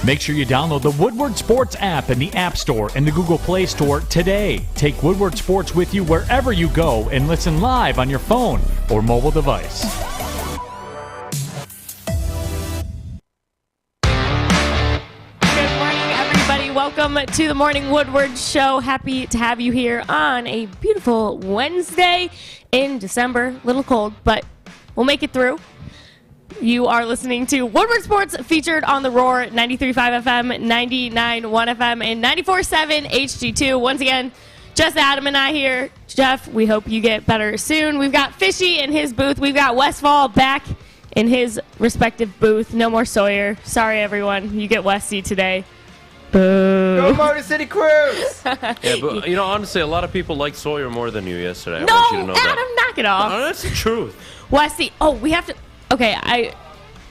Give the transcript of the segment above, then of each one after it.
Make sure you download the Woodward Sports app in the App Store and the Google Play Store today. Take Woodward Sports with you wherever you go and listen live on your phone or mobile device. Good morning, everybody. Welcome to the Morning Woodward Show. Happy to have you here on a beautiful Wednesday in December. A little cold, but we'll make it through. You are listening to Woodward Sports, featured on the Roar 93.5 FM, 99.1 FM, and 94.7 HD2. Once again, just Adam and I here. Jeff, we hope you get better soon. We've got Fishy in his booth. We've got Westfall back in his respective booth. No more Sawyer. Sorry, everyone. You get Westy today. Boo. Go Motor City Cruise! Yeah, but honestly, a lot of people liked Sawyer more than you yesterday. No, I want you to know Adam, that. knock it off. No, that's the truth. Westy, we have to. Okay,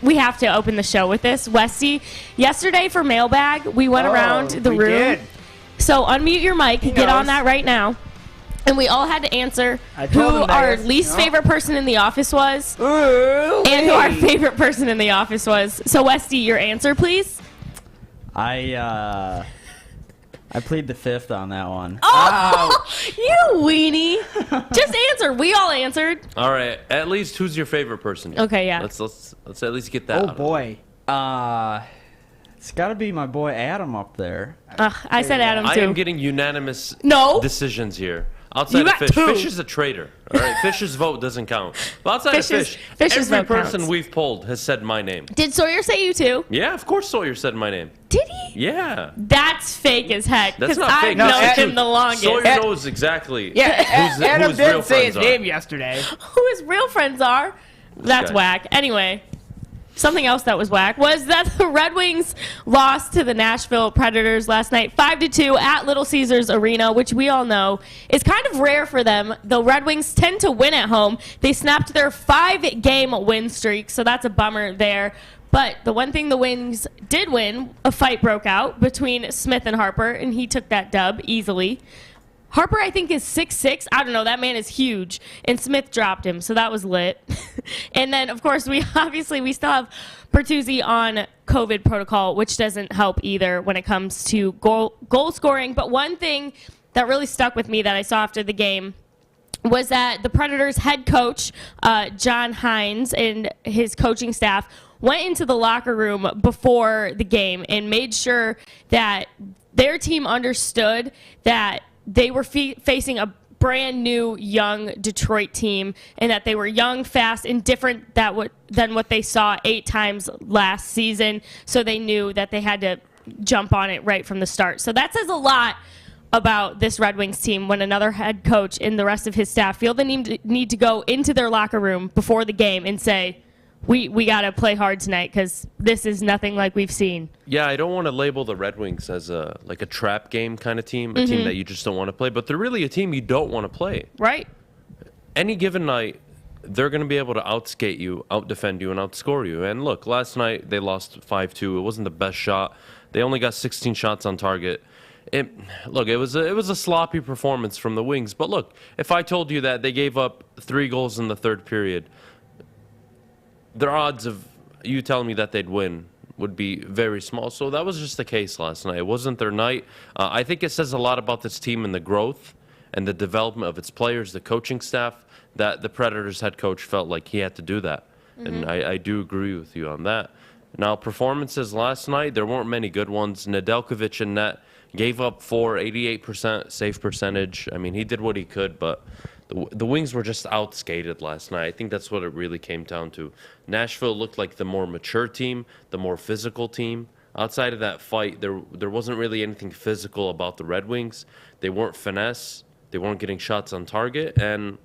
we have to open the show with this. Westy, yesterday for Mailbag, we went around the room. Did. So unmute your mic, get on that right now. And we all had to answer who our least favorite person in the office was and who our favorite person in the office was. So Westy, your answer, please. I plead the fifth on that one. Oh, you weenie. Just answer. We all answered. All right, at least who's your favorite person? Okay, yeah. Let's at least get that. Oh boy. It's got to be my boy Adam up there. I said Adam, too. I am getting unanimous decisions here. Outside You of got Fish. two. Fish is a traitor. All right, Fish's vote doesn't count. But outside of Fish, Fish's every vote person counts. we've polled has said my name. Did Sawyer say you too? Yeah, of course Sawyer said my name. Did he? Yeah. That's fake as heck. That's Because not I've fake. known That's him true. the longest. Sawyer knows exactly Yeah, who Adam his real did say his friends are. name yesterday. Who his real friends are. That's guy. whack. Anyway, something else that was whack was that the Red Wings lost to the Nashville Predators last night 5-2 at Little Caesars Arena, which we all know is kind of rare for them. The Red Wings tend to win at home. They snapped their 5-game win streak, so that's a bummer there. But the one thing the Wings did win, a fight broke out between Smith and Harper, and he took that dub easily. Harper, I think, is 6'6". I don't know. That man is huge. And Smith dropped him, so that was lit. And then, of course, we still have Bertuzzi on COVID protocol, which doesn't help either when it comes to goal scoring. But one thing that really stuck with me that I saw after the game was that the Predators head coach, John Hines, and his coaching staff went into the locker room before the game and made sure that their team understood that they were facing a brand new young Detroit team, and that they were young, fast, and different than what they saw 8 times last season. So they knew that they had to jump on it right from the start. So that says a lot about this Red Wings team when another head coach and the rest of his staff feel the need to go into their locker room before the game and say, we got to play hard tonight because this is nothing like we've seen. Yeah, I don't want to label the Red Wings as a trap game kind of team, a team that you just don't want to play, but they're really a team you don't want to play. Right. Any given night, they're going to be able to outskate you, outdefend you, and outscore you. And look, last night they lost 5-2. It wasn't the best shot. They only got 16 shots on target. It was a sloppy performance from the Wings. But look, if I told you that they gave up 3 goals in the third period, their odds of you telling me that they'd win would be very small. So that was just the case last night. It wasn't their night. I think it says a lot about this team and the growth and the development of its players, the coaching staff, that the Predators head coach felt like he had to do that. And I do agree with you on that. Now, performances last night, there weren't many good ones. Nedeljkovic in net gave up 88% save percentage. I mean, he did what he could, but the Wings were just outskated last night. I think that's what it really came down to. Nashville looked like the more mature team, the more physical team. Outside of that fight, there wasn't really anything physical about the Red Wings. They weren't finesse. They weren't getting shots on target. And,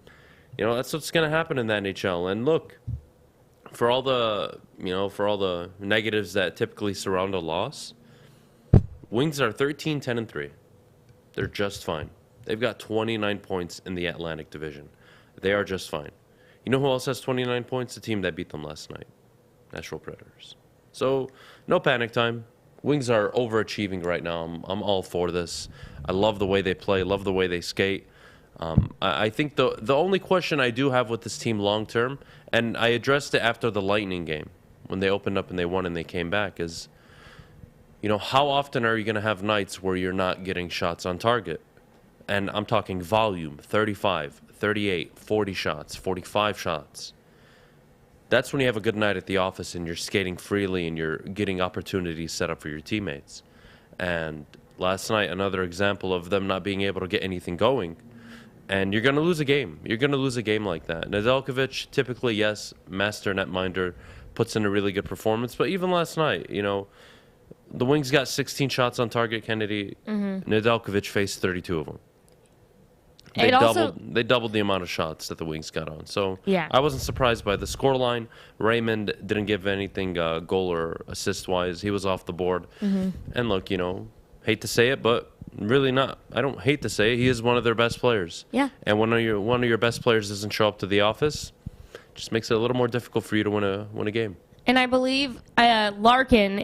that's what's going to happen in the NHL. And look, for all the negatives that typically surround a loss, Wings are 13-10-3. They're just fine. They've got 29 points in the Atlantic Division. They are just fine. You know who else has 29 points? The team that beat them last night, Nashville Predators. So, no panic time. Wings are overachieving right now. I'm all for this. I love the way they play, love the way they skate. I think the only question I do have with this team long term, and I addressed it after the Lightning game when they opened up and they won and they came back, is how often are you going to have nights where you're not getting shots on target? And I'm talking volume, 35, 38, 40 shots, 45 shots. That's when you have a good night at the office and you're skating freely and you're getting opportunities set up for your teammates. And last night, another example of them not being able to get anything going. And you're going to lose a game. You're going to lose a game like that. Nedeljkovic, typically, yes, master netminder, puts in a really good performance. But even last night, the Wings got 16 shots on target, Kennedy. Nedeljkovic faced 32 of them. They doubled the amount of shots that the Wings got on. So yeah. I wasn't surprised by the scoreline. Raymond didn't give anything goal or assist-wise. He was off the board. And look, hate to say it, but really not. I don't hate to say it. He is one of their best players. Yeah. And when one of your best players doesn't show up to the office, just makes it a little more difficult for you to win a game. And I believe Larkin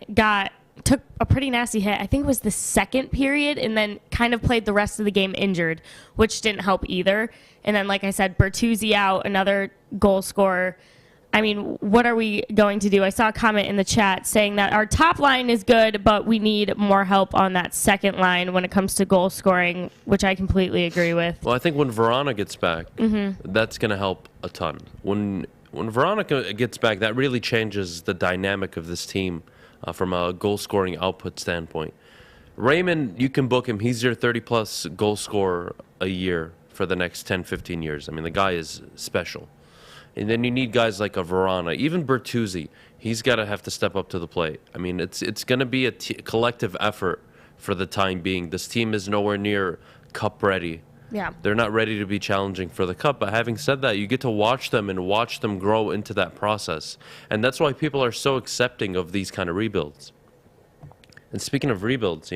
took a pretty nasty hit. I think it was the second period, and then kind of played the rest of the game injured, which didn't help either. And then, like I said, Bertuzzi out, another goal scorer. I mean, what are we going to do? I saw a comment in the chat saying that our top line is good, but we need more help on that second line when it comes to goal scoring, which I completely agree with. Well, I think when Verona gets back, that's going to help a ton. When Veronica gets back, that really changes the dynamic of this team. From a goal-scoring output standpoint. Raymond, you can book him. He's your 30-plus goal scorer a year for the next 10, 15 years. I mean, the guy is special. And then you need guys like a Verona. Even Bertuzzi, he's got to have to step up to the plate. I mean, it's going to be a collective effort for the time being. This team is nowhere near cup ready. Yeah. They're not ready to be challenging for the cup. But having said that, you get to watch them and watch them grow into that process. And that's why people are so accepting of these kind of rebuilds. And speaking of rebuilds,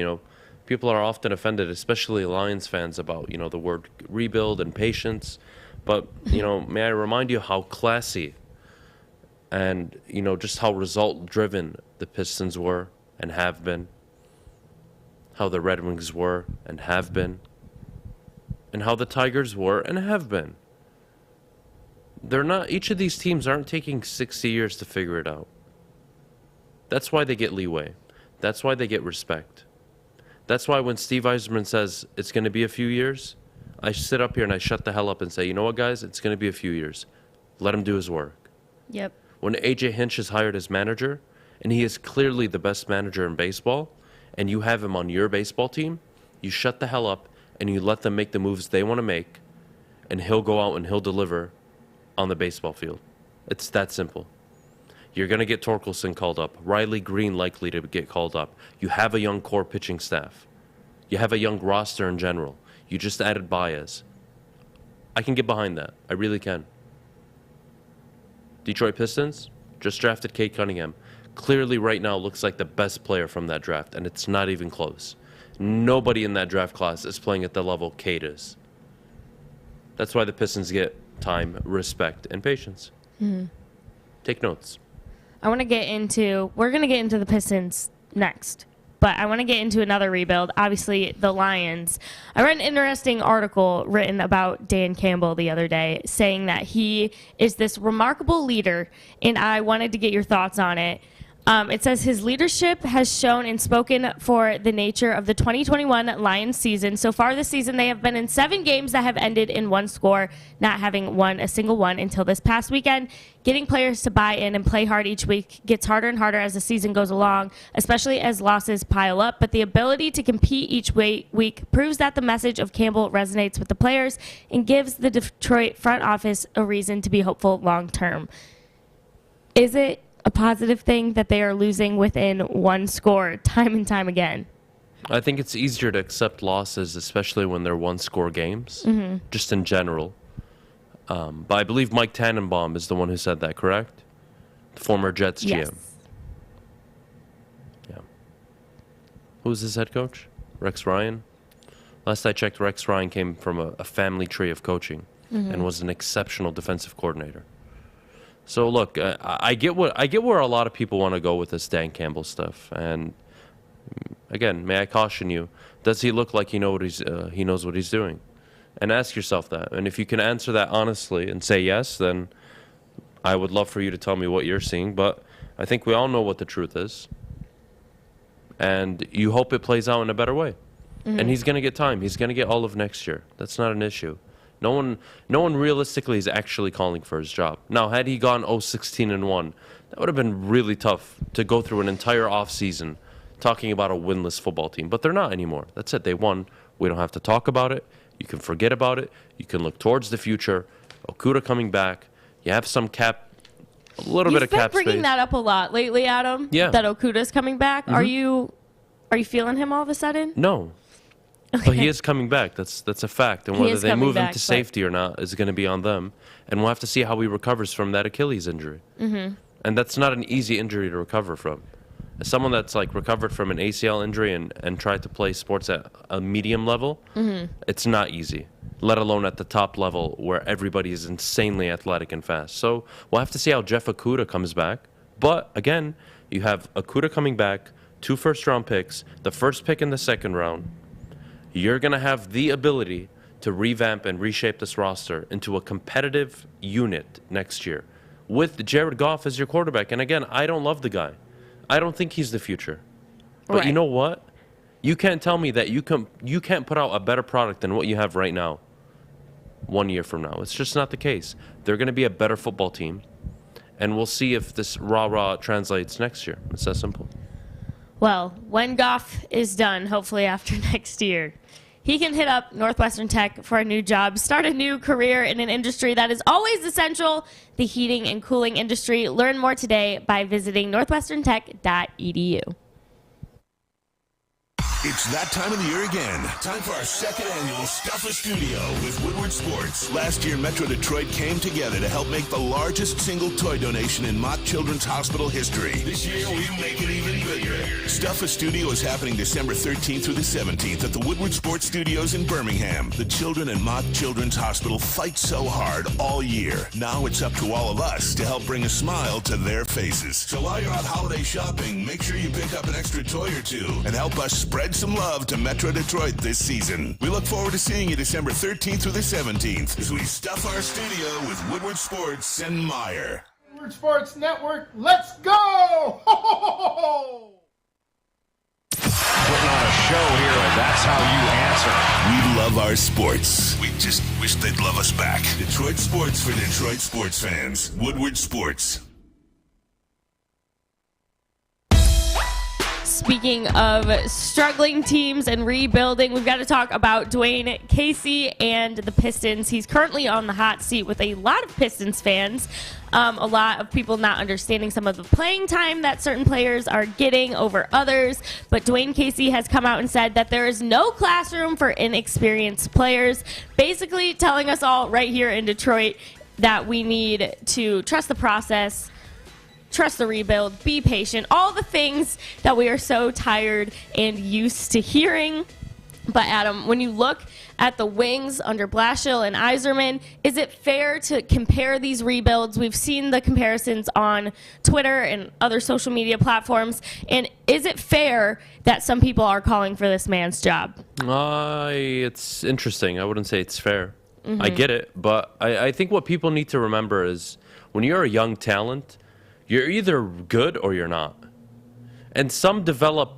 people are often offended, especially Lions fans, about, the word rebuild and patience. But, may I remind you how classy and, just how result-driven the Pistons were and have been. How the Red Wings were and have been. And how the Tigers were and have been. Each of these teams aren't taking 60 years to figure it out. That's why they get leeway. That's why they get respect. That's why when Steve Heisman says it's going to be a few years, I sit up here and I shut the hell up and say, you know what, guys? It's going to be a few years. Let him do his work. Yep. When A.J. Hinch is hired as manager, and he is clearly the best manager in baseball, and you have him on your baseball team, you shut the hell up and you let them make the moves they want to make, and he'll go out and he'll deliver on the baseball field. It's that simple. You're going to get Torkelson called up. Riley Green likely to get called up. You have a young core pitching staff. You have a young roster in general. You just added Baez. I can get behind that. I really can. Detroit Pistons just drafted Cade Cunningham. Clearly right now looks like the best player from that draft, and it's not even close. Nobody in that draft class is playing at the level Cade is. That's why the Pistons get time, respect, and patience. Take notes. We're going to get into the Pistons next, but I want to get into another rebuild. Obviously, the Lions. I read an interesting article written about Dan Campbell the other day saying that he is this remarkable leader, and I wanted to get your thoughts on it. It says his leadership has shown and spoken for the nature of the 2021 Lions season. So far this season, they have been in 7 games that have ended in 1 score, not having won a single one until this past weekend. Getting players to buy in and play hard each week gets harder and harder as the season goes along, especially as losses pile up. But the ability to compete each week proves that the message of Campbell resonates with the players and gives the Detroit front office a reason to be hopeful long term. Is it a positive thing that they are losing within 1 score time and time again? I think it's easier to accept losses, especially when they're 1-score games, just in general. But I believe Mike Tannenbaum is the one who said that, correct? The former Jets GM. Yes. Yeah. Who's his head coach? Rex Ryan? Last I checked, Rex Ryan came from a family tree of coaching and was an exceptional defensive coordinator. So look, I get where a lot of people want to go with this Dan Campbell stuff, and again, may I caution you: does he look like he knows what he's doing? And ask yourself that. And if you can answer that honestly and say yes, then I would love for you to tell me what you're seeing. But I think we all know what the truth is. and you hope it plays out in a better way. And he's going to get time. He's going to get all of next year. That's not an issue. No one realistically is actually calling for his job. Now, had he gone 0-16-1, that would have been really tough to go through an entire offseason talking about a winless football team. But they're not anymore. That's it. They won. We don't have to talk about it. You can forget about it. You can look towards the future. Okuda coming back. You have some cap, a little bit of cap space. You've been bringing that up a lot lately, Adam. Yeah. That Okuda's coming back. Are you feeling him all of a sudden? No. Okay. But he is coming back. That's a fact. And He whether is they coming move him back, to but- safety or not is going to be on them. And we'll have to see how he recovers from that Achilles injury. And that's not an easy injury to recover from. As someone that's like recovered from an ACL injury and tried to play sports at a medium level, it's not easy, let alone at the top level where everybody is insanely athletic and fast. So we'll have to see how Jeff Okuda comes back. But again, you have Okuda coming back, 2 first-round picks, the first pick in the second round. You're going to have the ability to revamp and reshape this roster into a competitive unit next year with Jared Goff as your quarterback. And again, I don't love the guy. I don't think he's the future. But you know what? You can't tell me that you can't put out a better product than what you have right now 1 year from now. It's just not the case. They're going to be a better football team. And we'll see if this rah-rah translates next year. It's that simple. Well, when Goff is done, hopefully after next year, he can hit up Northwestern Tech for a new job, start a new career in an industry that is always essential, the heating and cooling industry. Learn more today by visiting northwesterntech.edu. It's that time of the year again. Time for our second annual Stuff a Studio with Woodward Sports. Last year, Metro Detroit came together to help make the largest single toy donation in Mott Children's Hospital history. This year, we make it even bigger. Stuff a Studio is happening December 13th through the 17th at the Woodward Sports Studios in Birmingham. The children in Mott Children's Hospital fight so hard all year. Now it's up to all of us to help bring a smile to their faces. So while you're out holiday shopping, make sure you pick up an extra toy or two and help us spread some love to Metro Detroit this season. We look forward to seeing you December 13th through the 17th as we stuff our studio with Woodward Sports and Myre. Woodward Sports Network, let's go! Ho, ho, ho, ho! Putting on a show here, and that's how you answer. We love our sports. We just wish they'd love us back. Detroit sports for Detroit sports fans. Woodward Sports. Speaking of struggling teams and rebuilding, we've got to talk about Dwayne Casey and the Pistons. He's currently on the hot seat with a lot of Pistons fans. A lot of people not understanding some of the playing time that certain players are getting over others. But Dwayne Casey has come out and said that there is no classroom for inexperienced players, basically telling us all right here in Detroit that we need to trust the process, trust the rebuild, be patient, all the things that we are so tired and used to hearing. But Adam, when you look at the wings under Blashill and Iserman, is it fair to compare these rebuilds? We've seen the comparisons on Twitter and other social media platforms. And is it fair that some people are calling for this man's job? It's interesting. I wouldn't say it's fair. I get it. But I think what people need to remember is when you're a young talent, you're either good or you're not. And some develop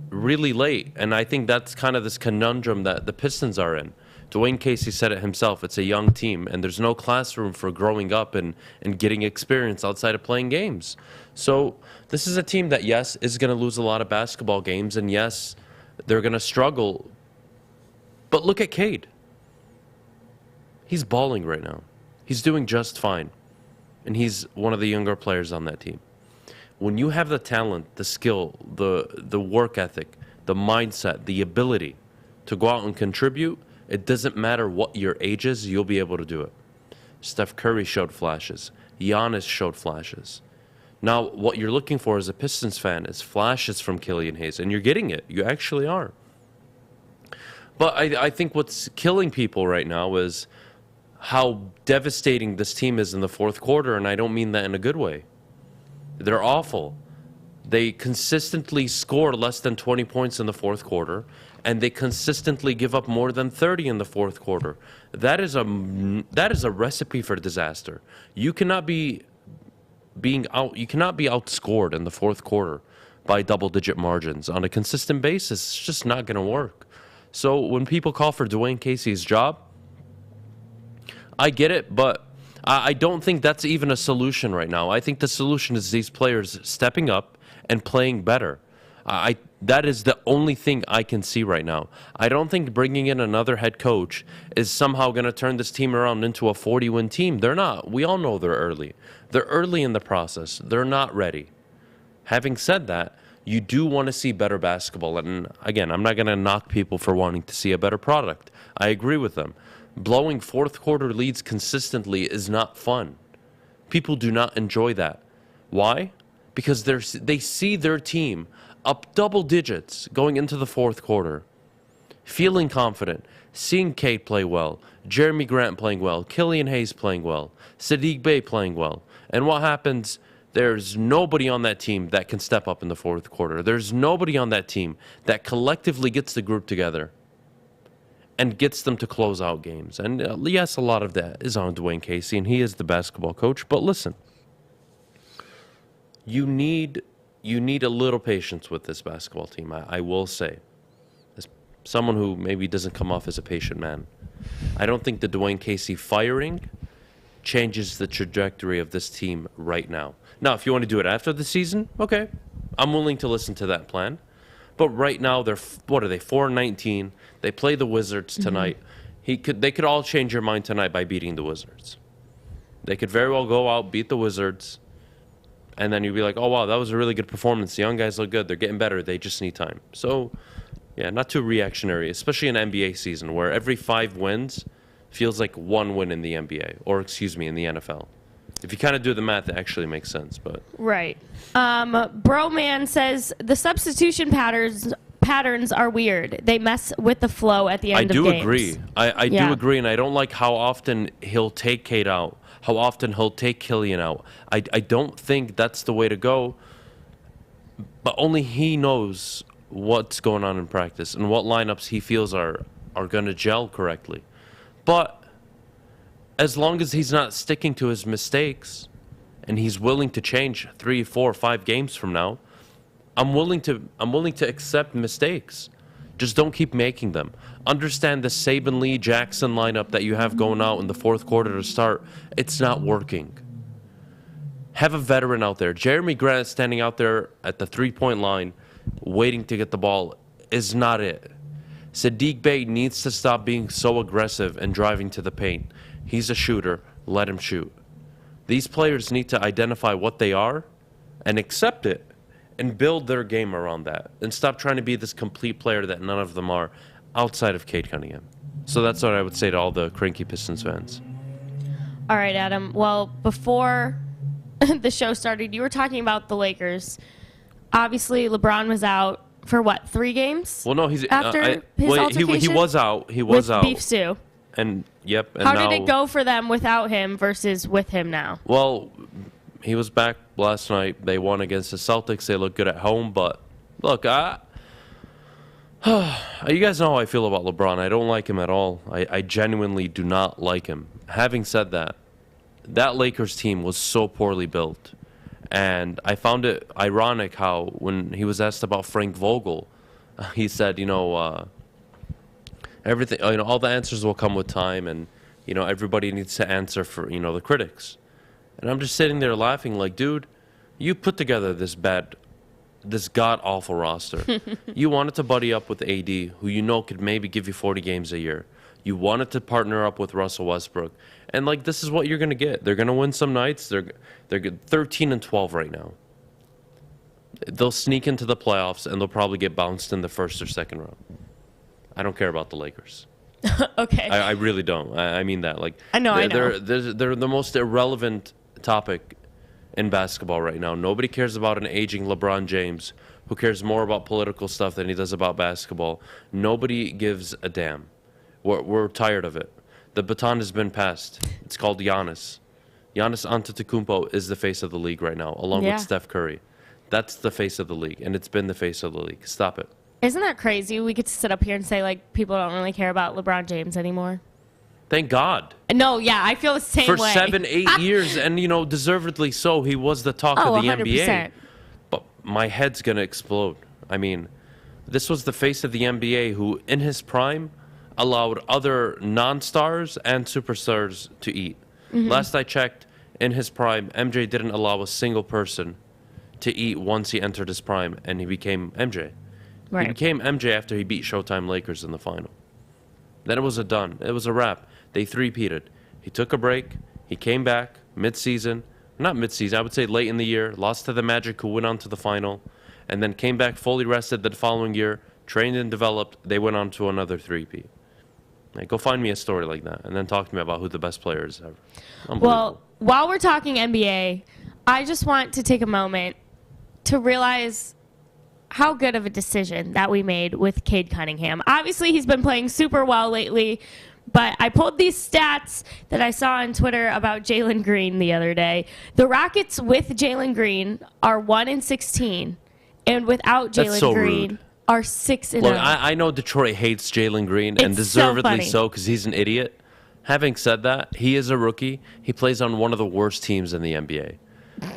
really late, and I think that's kind of this conundrum that the Pistons are in. Dwayne Casey said it himself. It's a young team, and there's no classroom for growing up and getting experience outside of playing games. So this is a team that, yes, is going to lose a lot of basketball games, and yes, they're going to struggle. But look at Cade. He's balling right now. He's doing just fine. And he's one of the younger players on that team. When you have the talent, the skill, the work ethic, the mindset, the ability to go out and contribute, it doesn't matter what your age is, you'll be able to do it. Steph Curry showed flashes. Giannis showed flashes. Now, what you're looking for as a Pistons fan is flashes from Killian Hayes, and you're getting it. You actually are. But I think what's killing people right now is how devastating this team is in the fourth quarter, and I don't mean that in a good way. They're awful. They consistently score less than 20 points in the fourth quarter, and they consistently give up more than 30 in the fourth quarter. That is a recipe for disaster. You cannot be outscored in the fourth quarter by double-digit margins on a consistent basis. It's just not going to work. So when people call for Dwayne Casey's job, I get it, but I don't think that's even a solution right now. I think the solution is these players stepping up and playing better. That is the only thing I can see right now. I don't think bringing in another head coach is somehow going to turn this team around into a 40-win team. They're not. We all know they're early. They're early in the process. They're not ready. Having said that, you do want to see better basketball. And again, I'm not going to knock people for wanting to see a better product. I agree with them. Blowing fourth quarter leads consistently is not fun. People do not enjoy that. Why? Because they see their team up double digits going into the fourth quarter, feeling confident, seeing Kate play well, Jeremy Grant playing well, Killian Hayes playing well, Saddiq Bey playing well. And what happens? There's nobody on that team that can step up in the fourth quarter. There's nobody on that team that collectively gets the group together and gets them to close out games. And yes, a lot of that is on Dwayne Casey, and he is the basketball coach. But listen, you need a little patience with this basketball team, I will say. As someone who maybe doesn't come off as a patient man, I don't think the Dwayne Casey firing changes the trajectory of this team right now. Now, if you want to do it after the season, okay, I'm willing to listen to that plan. But right now, they're 4-19. They play the Wizards tonight. They could all change your mind tonight by beating the Wizards. They could very well go out, beat the Wizards, and then you'd be like, oh, wow, that was a really good performance. The young guys look good. They're getting better. They just need time. So, yeah, not too reactionary, especially in NBA season where every 5 wins feels like 1 win in the NBA, or excuse me, in the NFL. If you kind of do the math, it actually makes sense. But right. Broman says the substitution patterns are weird. They mess with the flow at the end of games. I do agree, and I don't like how often he'll take Kate out, how often he'll take Killian out. I don't think that's the way to go, but only he knows what's going on in practice and what lineups he feels are going to gel correctly. But as long as he's not sticking to his mistakes and he's willing to change 3, 4, 5 games from now, I'm willing to accept mistakes. Just don't keep making them. Understand the Saban Lee Jackson lineup that you have going out in the fourth quarter to start. It's not working. Have a veteran out there. Jeremy Grant standing out there at the 3-point line waiting to get the ball is not it. Saddiq Bey needs to stop being so aggressive and driving to the paint. He's a shooter. Let him shoot. These players need to identify what they are and accept it and build their game around that and stop trying to be this complete player that none of them are outside of Cade Cunningham. So that's what I would say to all the cranky Pistons fans. All right, Adam. Well, before the show started, you were talking about the Lakers. Obviously, LeBron was out for what, 3 games? Well, no, he's after his altercation? He was out. He was out. Beef stew. And yep. And how now, did it go for them without him versus with him now? Well, he was back last night. They won against the Celtics. They look good at home. But look, you guys know how I feel about LeBron. I don't like him at all. I genuinely do not like him. Having said that, that Lakers team was so poorly built. And I found it ironic how when he was asked about Frank Vogel, he said, everything, all the answers will come with time, and everybody needs to answer for the critics. And I'm just sitting there laughing like, dude, you put together this god awful roster. You wanted to buddy up with AD, who could maybe give you 40 games a year. You wanted to partner up with Russell Westbrook, and this is what you're gonna get. They're gonna win some nights. They're good, 13-12 right now. They'll sneak into the playoffs, and they'll probably get bounced in the first or second round. I don't care about the Lakers. Okay. I really don't. I mean that. I know. They're the most irrelevant topic in basketball right now. Nobody cares about an aging LeBron James who cares more about political stuff than he does about basketball. Nobody gives a damn. We're tired of it. The baton has been passed. It's called Giannis. Giannis Antetokounmpo is the face of the league right now, along with Steph Curry. That's the face of the league, and it's been the face of the league. Stop it. Isn't that crazy? We get to sit up here and say, people don't really care about LeBron James anymore. Thank God. No, yeah, I feel the same way. For 7-8 years, and, deservedly so, he was the talk of the 100%. NBA. But my head's going to explode. I mean, this was the face of the NBA who, in his prime, allowed other non-stars and superstars to eat. Last I checked, in his prime, MJ didn't allow a single person to eat once he entered his prime, and he became MJ. Right. He became MJ after he beat Showtime Lakers in the final. Then it was It was a wrap. They three-peated. He took a break. He came back mid-season. Not mid-season, I would say late in the year. Lost to the Magic, who went on to the final. And then came back fully rested the following year. Trained and developed. They went on to another three-peat. Like, go find me a story like that. And then talk to me about who the best player is ever. Well, while we're talking NBA, I just want to take a moment to realize how good of a decision that we made with Cade Cunningham. Obviously, he's been playing super well lately, but I pulled these stats that I saw on Twitter about Jalen Green the other day. The Rockets with Jalen Green are 1-16, and without Jalen Green rude. are 6-0. Look, I know Detroit hates Jalen Green, and It's deservedly so so, because he's an idiot. Having said that, he is a rookie. He plays on one of the worst teams in the NBA.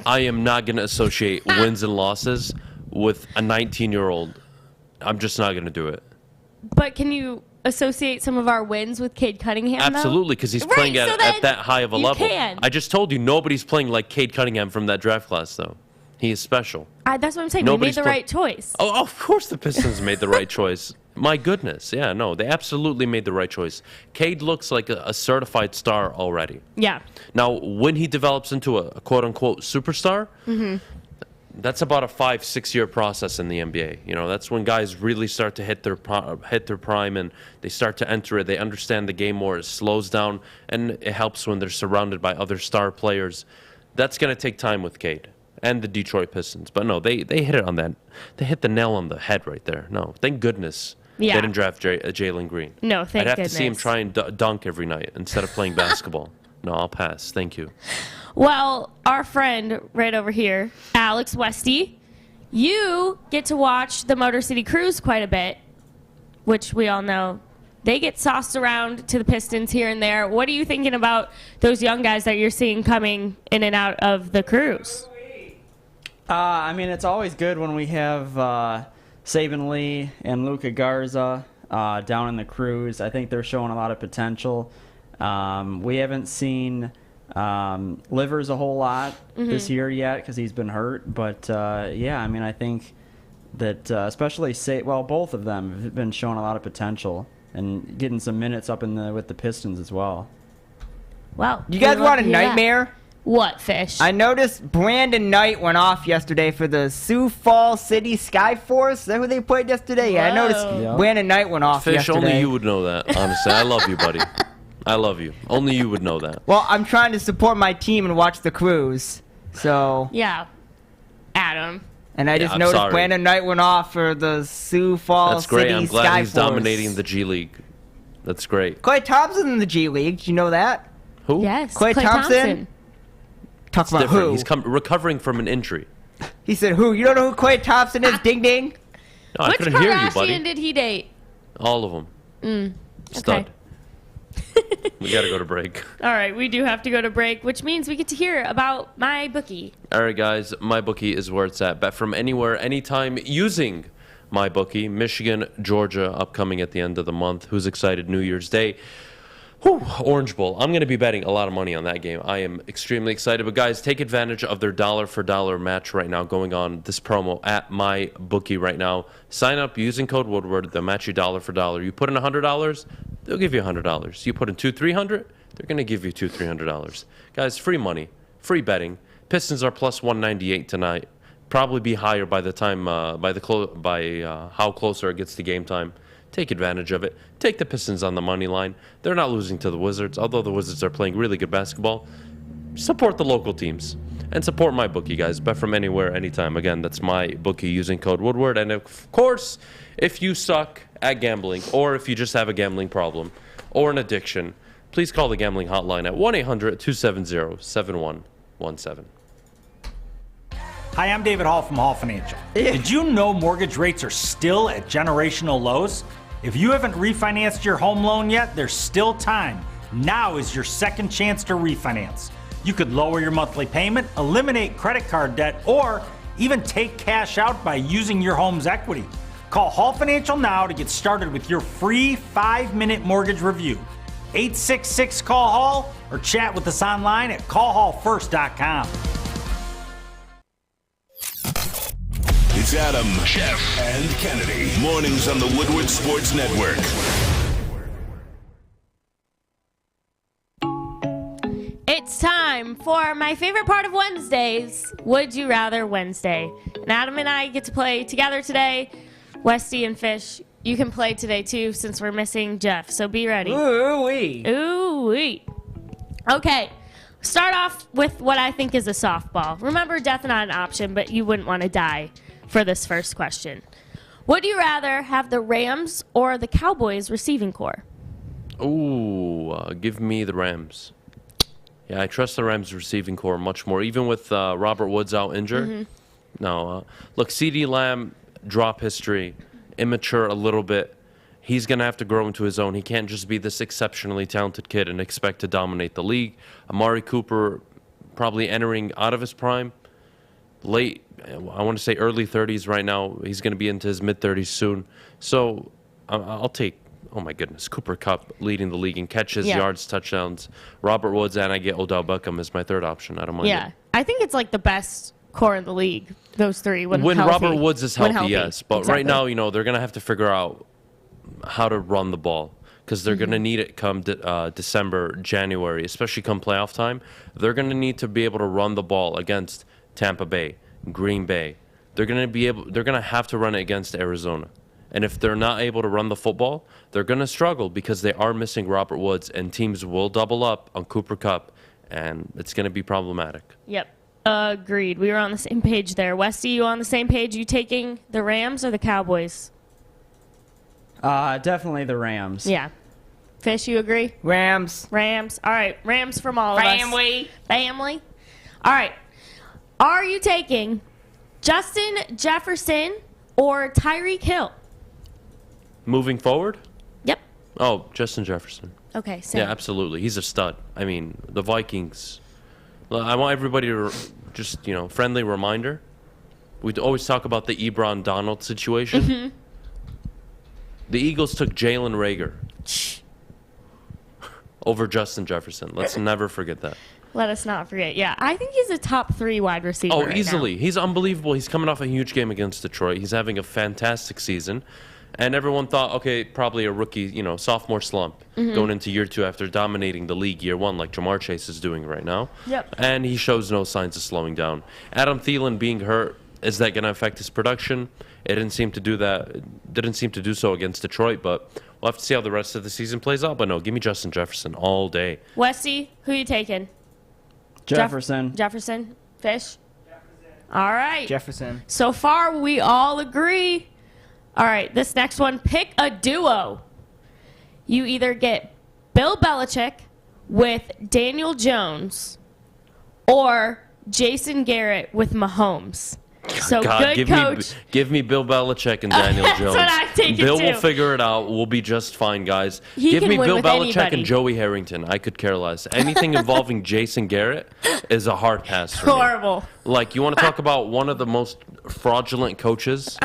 I am not going to associate wins and losses with a 19-year-old. I'm just not going to do it. But can you associate some of our wins with Cade Cunningham, though? Absolutely, because he's Right, playing so then at that high of a you level. can. I just told you, nobody's playing like Cade Cunningham from that draft class, though. He is special. That's what I'm saying. Nobody's We made the right choice. Oh, of course the Pistons made the right choice. My goodness. Yeah, no, they absolutely made the right choice. Cade looks like a certified star already. Yeah. Now, when he develops into a quote-unquote superstar, that's about a 5-6 year process in the NBA. You know, that's when guys really start to hit their prime and they start to enter it. They understand the game more. It slows down, and it helps when they're surrounded by other star players. That's going to take time with Cade and the Detroit Pistons. But no, they hit it on that. They hit the nail on the head right there. No, thank goodness they didn't draft Jalen Green. No, thank I'd have goodness. to see him try and dunk every night instead of playing basketball. No, I'll pass. Thank you. Well, our friend right over here, Alex Westy, you get to watch the Motor City Cruise quite a bit, which we all know. They get sauced around to the Pistons here and there. What are you thinking about those young guys that you're seeing coming in and out of the Cruise? I mean, it's always good when we have Saban Lee and Luka Garza down in the Cruise. I think they're showing a lot of potential. We haven't seen Livers a whole lot this year yet because he's been hurt. But, yeah, I mean, I think that especially both of them have been showing a lot of potential and getting some minutes up with the Pistons as well. Well, You guys want a nightmare? What, Fish? I noticed Brandon Knight went off yesterday for the Sioux Falls City Skyforce. Is that who they played yesterday? Yeah, I noticed Yep. Brandon Knight went off Fish, yesterday. only you would know that, honestly. I love you, buddy. I love you. Only you would know that. Well, I'm trying to support my team and watch the Cruise. So, Yeah. Adam. and I just I'm noticed sorry. Brandon Knight went off for the Sioux Falls That's great. City I'm glad he's Skyforce. dominating the G League. That's great. Clay Thompson in the G League. Did you know that? Who? Yes. Klay Thompson? Talk about Different. who? He's recovering from an injury. He said who? You don't know who Clay Thompson is? Ding ding. No, I Which couldn't hear you, Kardashian buddy. did he date? All of them. Stud. We got to go to break. All right, we do have to go to break, which means we get to hear about my bookie. All right, guys. MyBookie is where it's at. Bet from anywhere, anytime, using MyBookie. Michigan, Georgia, upcoming at the end of the month. Who's excited? New Year's Day. Whew, Orange Bowl. I'm going to be betting a lot of money on that game. I am extremely excited. But, guys, take advantage of their dollar-for-dollar match right now going on this promo at MyBookie right now. Sign up using code Woodward. They'll match you dollar for dollar. You put in $100, they'll give you $100. You put in $200-$300, they're going to give you $200-$300. Guys, free money, free betting. Pistons are plus 198 tonight. Probably be higher by the time, how closer it gets to game time. Take advantage of it. Take the Pistons on the money line. They're not losing to the Wizards, although the Wizards are playing really good basketball. Support the local teams. And support MyBookie, guys. Bet from anywhere, anytime. Again, that's MyBookie using code Woodward. And, of course, if you suck at gambling, or if you just have a gambling problem or an addiction, please call the gambling hotline at 1-800-270-7117. Hi, I'm David Hall from Hall Financial. Did you know mortgage rates are still at generational lows? If you haven't refinanced your home loan yet, there's still time. Now is your second chance to refinance. You could lower your monthly payment, eliminate credit card debt, or Even take cash out by using your home's equity. Call Hall Financial now to get started with your free 5-minute mortgage review. 866-CALL-HALL or chat with us online at callhallfirst.com. It's Adam, Jeff, and Kennedy. Mornings on the Woodward Sports Network. It's time for my favorite part of Wednesdays, Would You Rather Wednesday. And Adam and I get to play together today. Westy and Fish, you can play today too since we're missing Jeff, so be ready. Ooh-wee. Ooh-wee. Okay, start off with what I think is a softball. Remember, death not an option, but you wouldn't want to die for this first question. Would you rather have the Rams or the Cowboys receiving corps? Ooh, give me the Rams. Yeah, I trust the Rams receiving corps much more, even with Robert Woods out injured. Mm-hmm. No, look, CeeDee Lamb, drop history, immature a little bit. He's going to have to grow into his own. He can't just be this exceptionally talented kid and expect to dominate the league. Amari Cooper probably entering out of his prime. Late, I want to say early 30s right now. He's going to be into his mid-30s soon. So I'll take, oh my goodness, Cooper Kupp leading the league in catches, yards, touchdowns. Robert Woods, and I get Odell Beckham as my third option. I don't mind it. I think it's like the best core in the league, those three. When healthy. Robert Woods is healthy, yes. But exactly. Right now, they're going to have to figure out how to run the ball because they're going to need it come December, January, especially come playoff time. They're going to need to be able to run the ball against Tampa Bay, Green Bay. They're going to have to run it against Arizona. And if they're not able to run the football, they're going to struggle because they are missing Robert Woods, and teams will double up on Cooper Kupp, and it's going to be problematic. Yep. Agreed. We were on the same page there. Westy, you on the same page? You taking the Rams or the Cowboys? Definitely the Rams. Yeah. Fish, you agree? Rams. Rams. All right. Rams from all of Family. us. Family. All right. Are you taking Justin Jefferson or Tyreek Hill? Moving forward? Yep. Oh, Justin Jefferson. Okay, same. Yeah, absolutely. He's a stud. I mean, the Vikings. I want everybody to just, friendly reminder. We always talk about the Ebron Donald situation. Mm-hmm. The Eagles took Jalen Reagor over Justin Jefferson. Let's never forget that. Let us not forget. Yeah, I think he's a top 3 wide receiver. Oh, right easily. now. He's unbelievable. He's coming off a huge game against Detroit. He's having a fantastic season. And everyone thought, okay, probably a rookie, sophomore slump going into year 2 after dominating the league year 1 like Jamar Chase is doing right now. Yep. And he shows no signs of slowing down. Adam Thielen being hurt, is that going to affect his production? It didn't seem to do that. It didn't seem to do so against Detroit, but we'll have to see how the rest of the season plays out. But no, give me Justin Jefferson all day. Westy, who you taking? Jefferson. Jefferson. Fish? Jefferson. All right. Jefferson. So far, we all agree. All right, this next one, pick a duo. You either get Bill Belichick with Daniel Jones or Jason Garrett with Mahomes. So God, good coach. give me Bill Belichick and Daniel Jones. That's what I take Bill it will too. figure it out. We'll be just fine, guys. He Give can me win Bill with Belichick anybody. and Joey Harrington. I could care less. Anything involving Jason Garrett is a hard pass for me. Horrible. Like, you want to talk about one of the most fraudulent coaches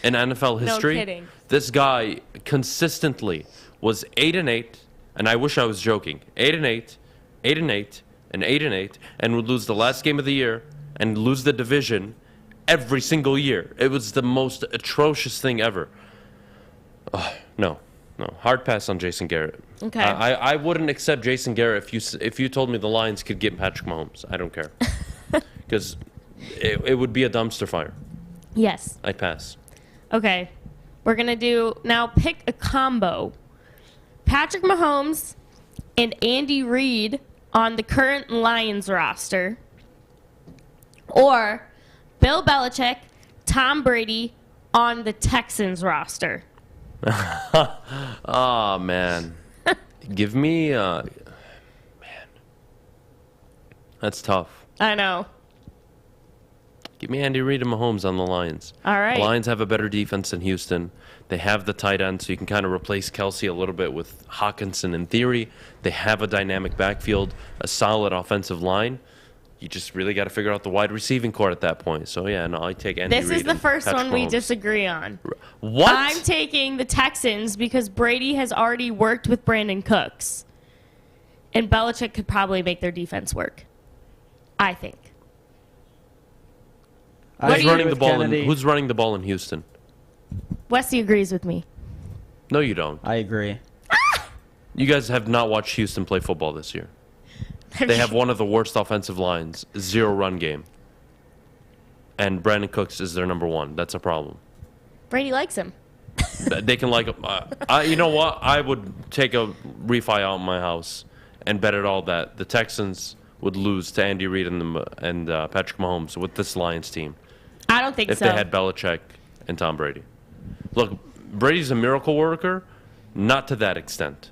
in NFL history? No kidding. This guy consistently was 8-8, and I wish I was joking. 8-8, 8-8, and 8-8, and would lose the last game of the year and lose the division every single year. It was the most atrocious thing ever. No. Hard pass on Jason Garrett. Okay. I wouldn't accept Jason Garrett if you told me the Lions could get Patrick Mahomes. I don't care. Because it would be a dumpster fire. Yes. I'd pass. Okay. We're going to do now pick a combo. Patrick Mahomes and Andy Reid on the current Lions roster. Or Bill Belichick, Tom Brady on the Texans roster. Oh, man. Give me... man. That's tough. I know. Give me Andy Reid and Mahomes on the Lions. All right. The Lions have a better defense than Houston. They have the tight end, so you can kind of replace Kelsey a little bit with Hawkinson in theory. They have a dynamic backfield, a solid offensive line. You just really got to figure out the wide receiving core at that point. So, yeah, no, I take Andy This Reid is the and first Patrick one we Mahomes. disagree on. What? I'm taking the Texans because Brady has already worked with Brandon Cooks. And Belichick could probably make their defense work. I think. Who's running the ball in Houston? Westy agrees with me. No, you don't. I agree. You guys have not watched Houston play football this year. They have one of the worst offensive lines, 0 run game. And Brandon Cooks is their number 1. That's a problem. Brady likes him. They can like him. You know what? I would take a refi out in my house and bet it all that the Texans would lose to Andy Reid and Patrick Mahomes with this Lions team. I don't think if so. they had Belichick and Tom Brady. Look, Brady's a miracle worker, not to that extent.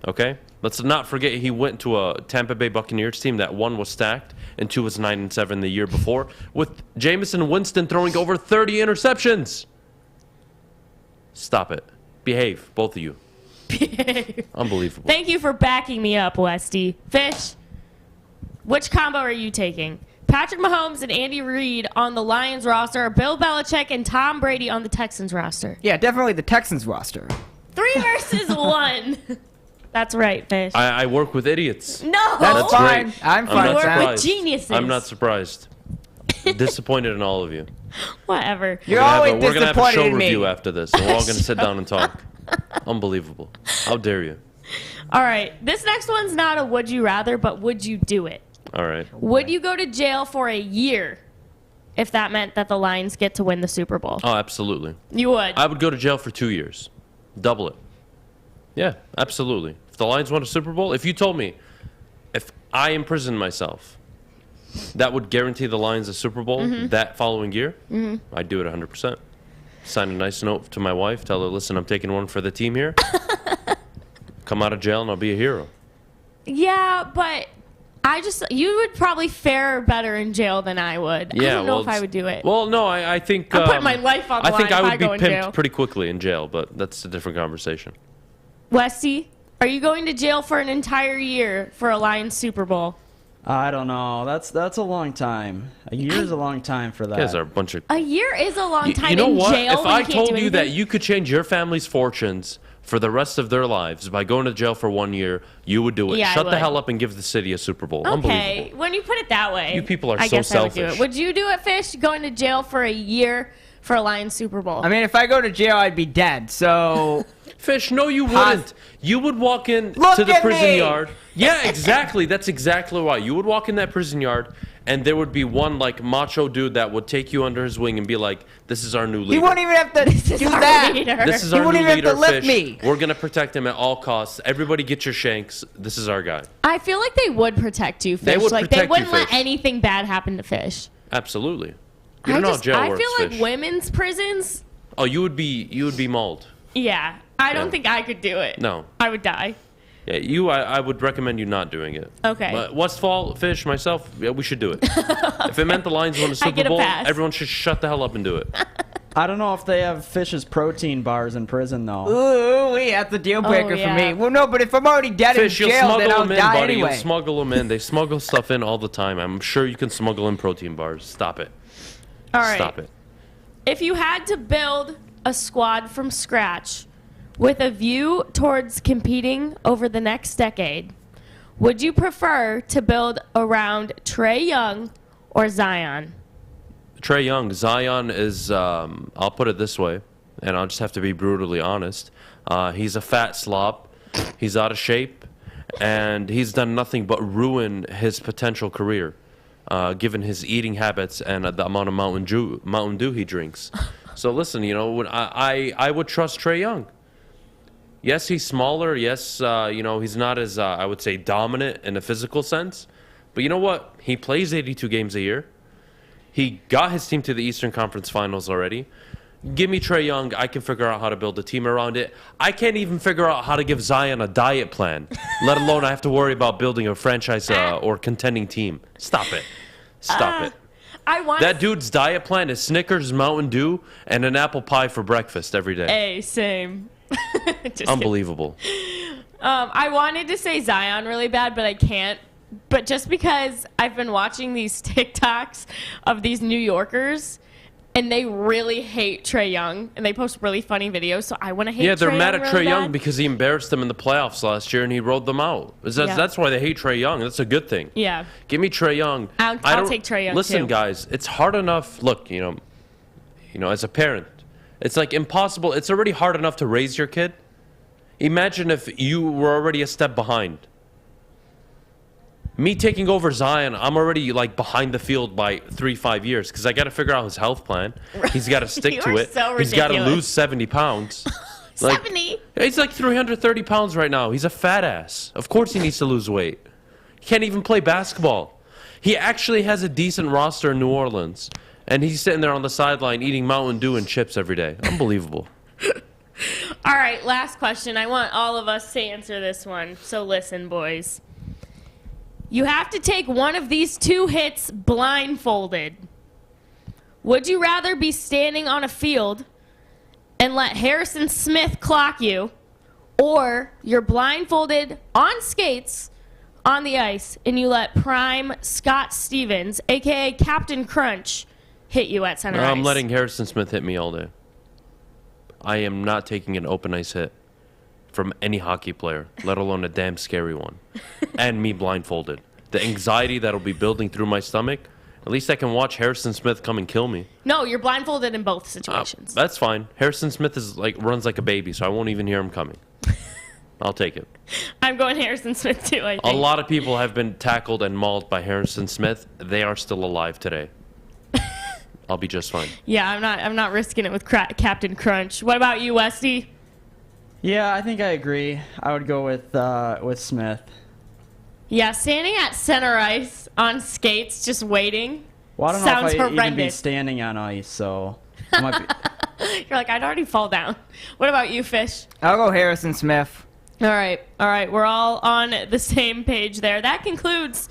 Okay? Let's not forget he went to a Tampa Bay Buccaneers team that 1 was stacked and 2 was 9-7 the year before, with Jameson Winston throwing over 30 interceptions. Stop it. Behave, both of you. Behave. Unbelievable. Thank you for backing me up, Westy. Fish, which combo are you taking? Patrick Mahomes and Andy Reid on the Lions roster, or Bill Belichick and Tom Brady on the Texans roster? Yeah, definitely the Texans roster. 3 versus 1. That's right, Fish. I work with idiots. No. That's fine. Great. I'm fine You with work that. with geniuses. I'm not surprised. Disappointed in all of you. Whatever. You're always We're going to have a disappointed show in me. review after this, and we're all going to sit down and talk. Unbelievable. How dare you? All right. This next one's not a would you rather, but would you do it? All right. Would you go to jail for a year if that meant that the Lions get to win the Super Bowl? Oh, absolutely. You would? I would go to jail for 2 years. Double it. Yeah, absolutely. If the Lions won a Super Bowl, if you told me if I imprisoned myself, that would guarantee the Lions a Super Bowl that following year, I'd do it 100%. Sign a nice note to my wife, tell her, listen, I'm taking one for the team here. Come out of jail and I'll be a hero. Yeah, but you would probably fare better in jail than I would. Yeah, I don't know if I would do it. Well, no, I think... I'm putting my life on the I think line I if would I be go in jail. pimped pretty quickly in jail, but that's a different conversation. Westy, are you going to jail for an entire year for a Lions Super Bowl? I don't know. That's a long time. A year is a long time for that. You guys are a bunch of... A year is a long time You know in what? jail. If when I you can't told do you that anything? you could change your family's fortunes for the rest of their lives by going to jail for 1 year, you would do it. Yeah, I Shut the would. hell up and give the city a Super Bowl. Okay, Unbelievable. when you put it that way. You people are I so guess I would do selfish. it. Would you do it, Fish? Going to jail for a year for a Lions Super Bowl? I mean, if I go to jail, I'd be dead. So Fish, no, you wouldn't. You would walk in Look to the at prison me! yard. Yeah, exactly. That's exactly why. You would walk in that prison yard, and there would be one, like, macho dude that would take you under his wing and be like, this is our new leader. he won't even have to do our that. leader. This is He our won't new even have leader, to lift Fish. me. We're going to protect him at all costs. Everybody get your shanks. This is our guy. I feel like they would protect you, Fish. They would like protect they wouldn't you, let Fish. anything bad happen to Fish. Absolutely. You don't know how jail I works, feel like Fish. women's prisons. Oh, you would be mauled. Yeah, I don't Yeah. think I could do it. No. I would die. Yeah, I would recommend you not doing it. Okay. But Westfall, Fish, myself, yeah, we should do it. If it meant the Lions won a Super get a Bowl, pass. everyone should shut the hell up and do it. I don't know if they have Fish's protein bars in prison though. Ooh, that's a deal breaker yeah. for me. Well, no, but if I'm already dead Fish, in you'll jail, then smuggle I'll them in, die buddy. anyway. You'll smuggle them in. They smuggle stuff in all the time. I'm sure you can smuggle in protein bars. Stop it. All right. Stop it. If you had to build a squad from scratch with a view towards competing over the next decade, would you prefer to build around Trae Young or Zion? Trae Young. Zion is, I'll put it this way, and I'll just have to be brutally honest. He's a fat slob. He's out of shape, and he's done nothing but ruin his potential career, given his eating habits and the amount of Mountain Dew he drinks. So listen, when I would trust Trae Young. Yes, he's smaller. Yes, he's not as, I would say, dominant in a physical sense. But you know what? He plays 82 games a year. He got his team to the Eastern Conference Finals already. Give me Trae Young. I can figure out how to build a team around it. I can't even figure out how to give Zion a diet plan, let alone I have to worry about building a franchise or contending team. Stop it. Stop it. That dude's diet plan is Snickers, Mountain Dew, and an apple pie for breakfast every day. Hey, same. Just Unbelievable. I wanted to say Zion really bad, but I can't but just because I've been watching these TikToks of these New Yorkers, and they really hate Trae Young, and they post really funny videos, so I want to hate Trae Young. Yeah, they're mad at really Trae Young bad. because he embarrassed them in the playoffs last year, and he rode them out. That's why they hate Trae Young. That's a good thing. Yeah. Give me Trae Young. I'll take Trae Young, Listen, too. guys, it's hard enough. Look, as a parent, it's like impossible. It's already hard enough to raise your kid. Imagine if you were already a step behind. Me taking over Zion, I'm already like behind the field by 3-5 years because I got to figure out his health plan. He's got to stick You to are it. so He's got to ridiculous. lose 70 pounds. 70? He's like 330 pounds right now. He's a fat ass. Of course he needs to lose weight. He can't even play basketball. He actually has a decent roster in New Orleans, and he's sitting there on the sideline eating Mountain Dew and chips every day. Unbelievable. All right, last question. I want all of us to answer this one. So listen, boys. You have to take one of these two hits blindfolded. Would you rather be standing on a field and let Harrison Smith clock you, or you're blindfolded on skates on the ice and you let prime Scott Stevens, a.k.a. Captain Crunch, hit you at center ice? I'm letting Harrison Smith hit me all day. I am not taking an open ice hit from any hockey player, let alone a damn scary one, and me blindfolded. The anxiety that'll be building through my stomach, at least I can watch Harrison Smith come and kill me. No, you're blindfolded in both situations. That's fine. Harrison Smith runs like a baby, so I won't even hear him coming. I'll take it. I'm going Harrison Smith too, I think. A lot of people have been tackled and mauled by Harrison Smith. They are still alive today. I'll be just fine. Yeah, I'm not risking it with Captain Crunch. What about you, Westy? Yeah, I think I agree. I would go with Smith. Yeah, standing at center ice on skates, just waiting, Well, I don't sounds know if I'd even be horrendous. standing on ice, so I might be. You're like, I'd already fall down. What about you, Fish? I'll go Harrison Smith. All right. We're all on the same page there. That concludes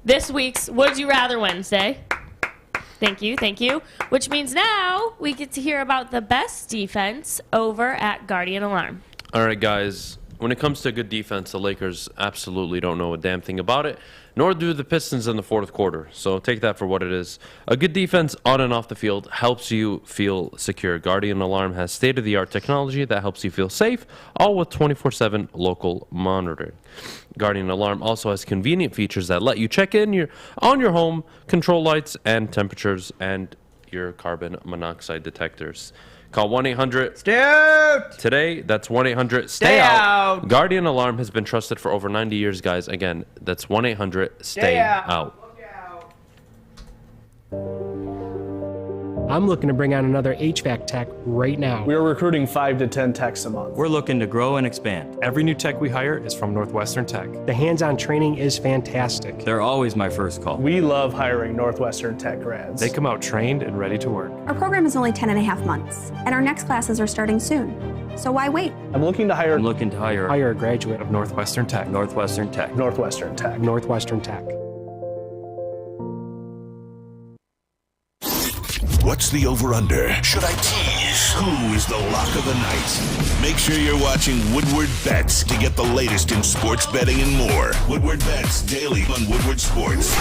this week's Would You Rather Wednesday. Thank you. Which means now we get to hear about the best defense over at Guardian Alarm. All right, guys. When it comes to good defense, the Lakers absolutely don't know a damn thing about it, nor do the Pistons in the fourth quarter. So take that for what it is. A good defense on and off the field helps you feel secure. Guardian Alarm has state-of-the-art technology that helps you feel safe, all with 24/7 local monitoring. Guardian Alarm also has convenient features that let you check in on your home, control lights and temperatures, and your carbon monoxide detectors. Call 1-800-STAY OUT today. That's 1-800-STAY OUT. Guardian Alarm has been trusted for over 90 years, guys. Again, that's 1-800-STAY OUT. I'm looking to bring on another HVAC tech right now. We are recruiting 5 to 10 techs a month. We're looking to grow and expand. Every new tech we hire is from Northwestern Tech. The hands-on training is fantastic. They're always my first call. We love hiring Northwestern Tech grads. They come out trained and ready to work. Our program is only 10.5 months, and our next classes are starting soon. So why wait? I'm looking to hire Hire a graduate of Northwestern Tech. Northwestern Tech. Northwestern Tech. Northwestern Tech. What's the over-under? Should I tease? Who is the lock of the night? Make sure you're watching Woodward Bets to get the latest in sports betting and more. Woodward Bets daily on Woodward Sports.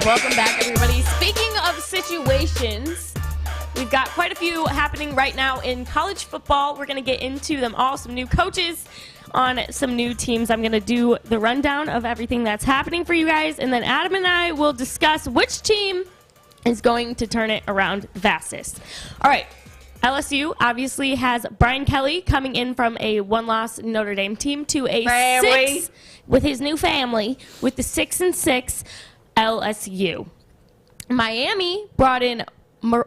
Welcome back, everybody. Speaking of situations, we've got quite a few happening right now in college football. We're going to get into them all. Some new coaches on some new teams. I'm going to do the rundown of everything that's happening for you guys, and then Adam and I will discuss which team is going to turn it around the fastest. All right. LSU obviously has Brian Kelly coming in from a one-loss Notre Dame team to a Family. 6 with his new family with the 6-6 LSU. Miami brought in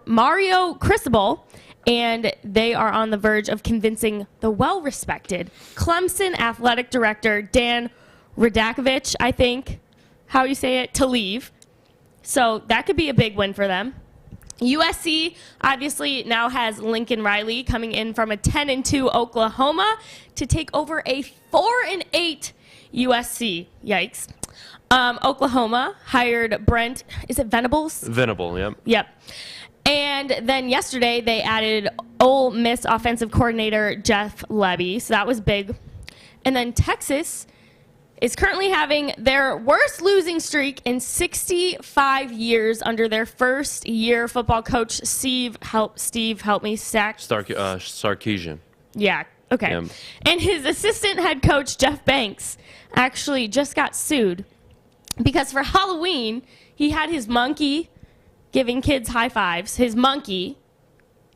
Mario Cristobal, and they are on the verge of convincing the well-respected Clemson athletic director Dan Radakovich, I think, how you say it, to leave. So that could be a big win for them. USC obviously now has Lincoln Riley coming in from a 10-2 Oklahoma to take over a 4-8 USC. Yikes. Oklahoma hired Brent, is it Venables? Venable, yep. Yep. And then yesterday they added Ole Miss offensive coordinator Jeff Lebby, so that was big. And then Texas is currently having their worst losing streak in 65 years under their first-year football coach, Steve, help me, Sarkisian. Yeah, okay. Yeah. And his assistant head coach, Jeff Banks, actually just got sued because for Halloween, he had his monkey giving kids high fives, his monkey,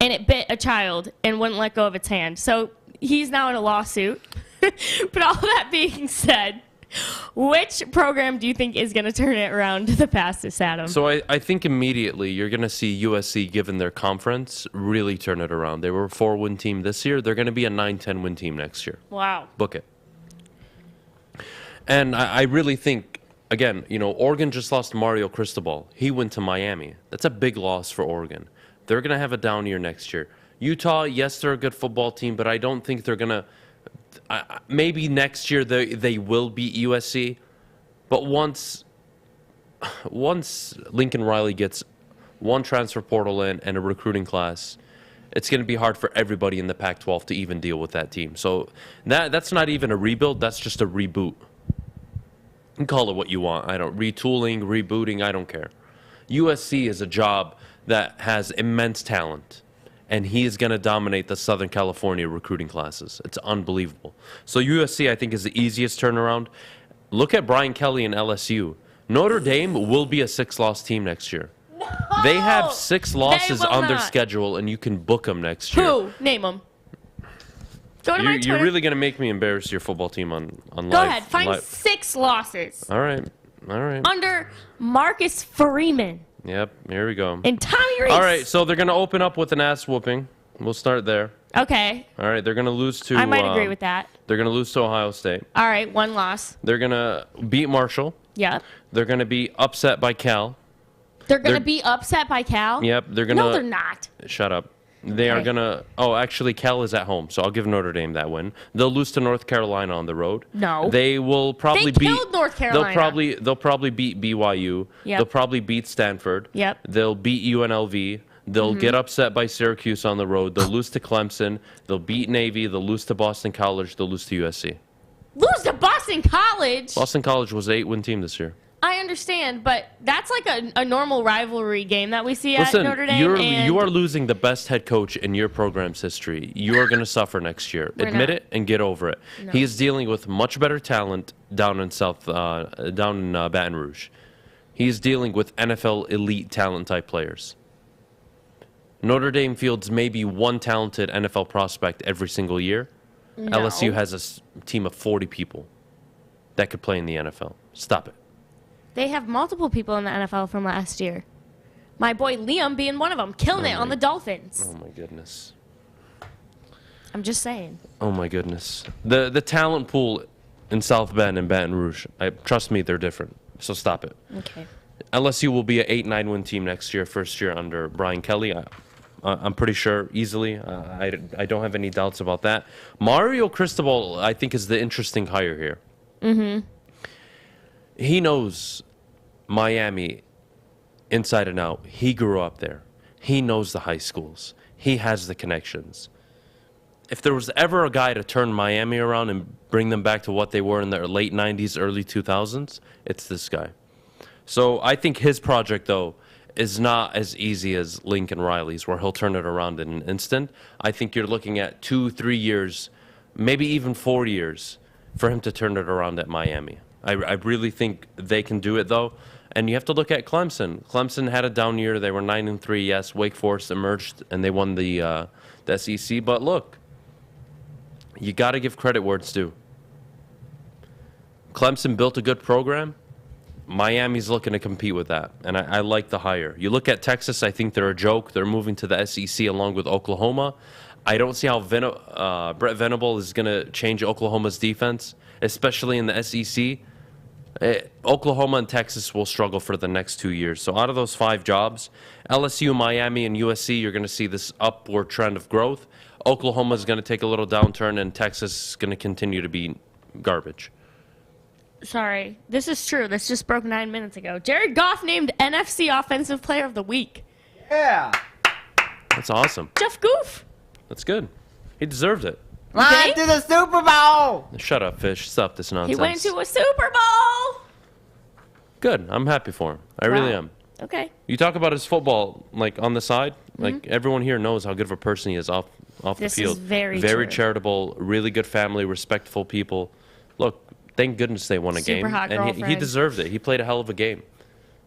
and it bit a child and wouldn't let go of its hand. So he's now in a lawsuit. But all that being said, which program do you think is going to turn it around the fastest, Adam? So I think immediately you're going to see USC, given their conference, really turn it around. They were a 4-win team this year. They're going to be a 9-10 win team next year. Wow. Book it. And I really think, again, Oregon just lost Mario Cristobal. He went to Miami. That's a big loss for Oregon. They're going to have a down year next year. Utah, yes, they're a good football team, but I don't think they're going to... maybe next year they will beat USC, but once Lincoln Riley gets one transfer portal in and a recruiting class, it's going to be hard for everybody in the Pac-12 to even deal with that team. So that's not even a rebuild, that's just a reboot. You can call it what you want. Retooling, rebooting, I don't care. USC is a job that has immense talent. And he is going to dominate the Southern California recruiting classes. It's unbelievable. So USC, I think, is the easiest turnaround. Look at Brian Kelly and LSU. Notre Dame will be a 6-loss team next year. No! They have 6 losses on their schedule, and you can book them next year. Who? Name them. Go to my Twitter. You're really going to make me embarrass your football team on live. Go ahead. Find 6 losses. All right. Under Marcus Freeman. Yep, here we go. And Tommy Reese. All right, so they're going to open up with an ass whooping. We'll start there. Okay. All right, they're going to lose to... I might agree with that. They're going to lose to Ohio State. All right, 1 loss. They're going to beat Marshall. Yep. They're going to be upset by Cal. They're going to be upset by Cal? Yep, they're going to... No, they're not. Shut up. They are going to... Oh, actually, Cal is at home, so I'll give Notre Dame that win. They'll lose to North Carolina on the road. No. They will probably beat... They killed North Carolina. They'll probably beat BYU. Yep. They'll probably beat Stanford. Yep. They'll beat UNLV. They'll get upset by Syracuse on the road. They'll lose to Clemson. They'll beat Navy. They'll lose to Boston College. They'll lose to USC. Lose to Boston College? Boston College was an 8-win team this year. I understand, but that's like a normal rivalry game that we see at Notre Dame. You are losing the best head coach in your program's history. You are going to suffer next year. Admit it and get over it. No. He is dealing with much better talent down in Baton Rouge. He is dealing with NFL elite talent type players. Notre Dame fields maybe one talented NFL prospect every single year. No. LSU has a team of 40 people that could play in the NFL. Stop it. They have multiple people in the NFL from last year. My boy Liam being one of them, killing it on the Dolphins. Oh, my goodness. I'm just saying. Oh, my goodness. The talent pool in South Bend and Baton Rouge, trust me, they're different. So stop it. Okay. LSU will be an 8-9 win team next year, first year under Brian Kelly. I'm pretty sure easily. I don't have any doubts about that. Mario Cristobal, I think, is the interesting hire here. Mm-hmm. He knows Miami inside and out. He grew up there. He knows the high schools. He has the connections. If there was ever a guy to turn Miami around and bring them back to what they were in their late 90s, early 2000s, it's this guy. So I think his project, though, is not as easy as Lincoln Riley's, where he'll turn it around in an instant. I think you're looking at 2-3 years, maybe even 4 years, for him to turn it around at Miami. I really think they can do it, though. And you have to look at Clemson. Clemson had a down year. They were 9-3. Yes, Wake Forest emerged, and they won the SEC. But look, you got to give credit where it's due. Clemson built a good program. Miami's looking to compete with that, and I like the hire. You look at Texas, I think they're a joke. They're moving to the SEC along with Oklahoma. I don't see how Brett Venable is going to change Oklahoma's defense, especially in the SEC. Oklahoma and Texas will struggle for the next 2 years. So out of those 5 jobs, LSU, Miami, and USC, you're going to see this upward trend of growth. Oklahoma is going to take a little downturn, and Texas is going to continue to be garbage. Sorry, this is true. This just broke 9 minutes ago. Jared Goff named NFC Offensive Player of the Week. Yeah. That's awesome. Jeff Goof. That's good. He deserved it. On to the Super Bowl. Shut up, Fish. Stop this nonsense. He went to a Super Bowl. Good. I'm happy for him. I really am. Okay. You talk about his football, like, on the side. Like, everyone here knows how good of a person he is off the This field. is very true. charitable, really good family, respectful people. Look, thank goodness they won a Super game. hot And he girlfriend. deserved it. He played a hell of a game.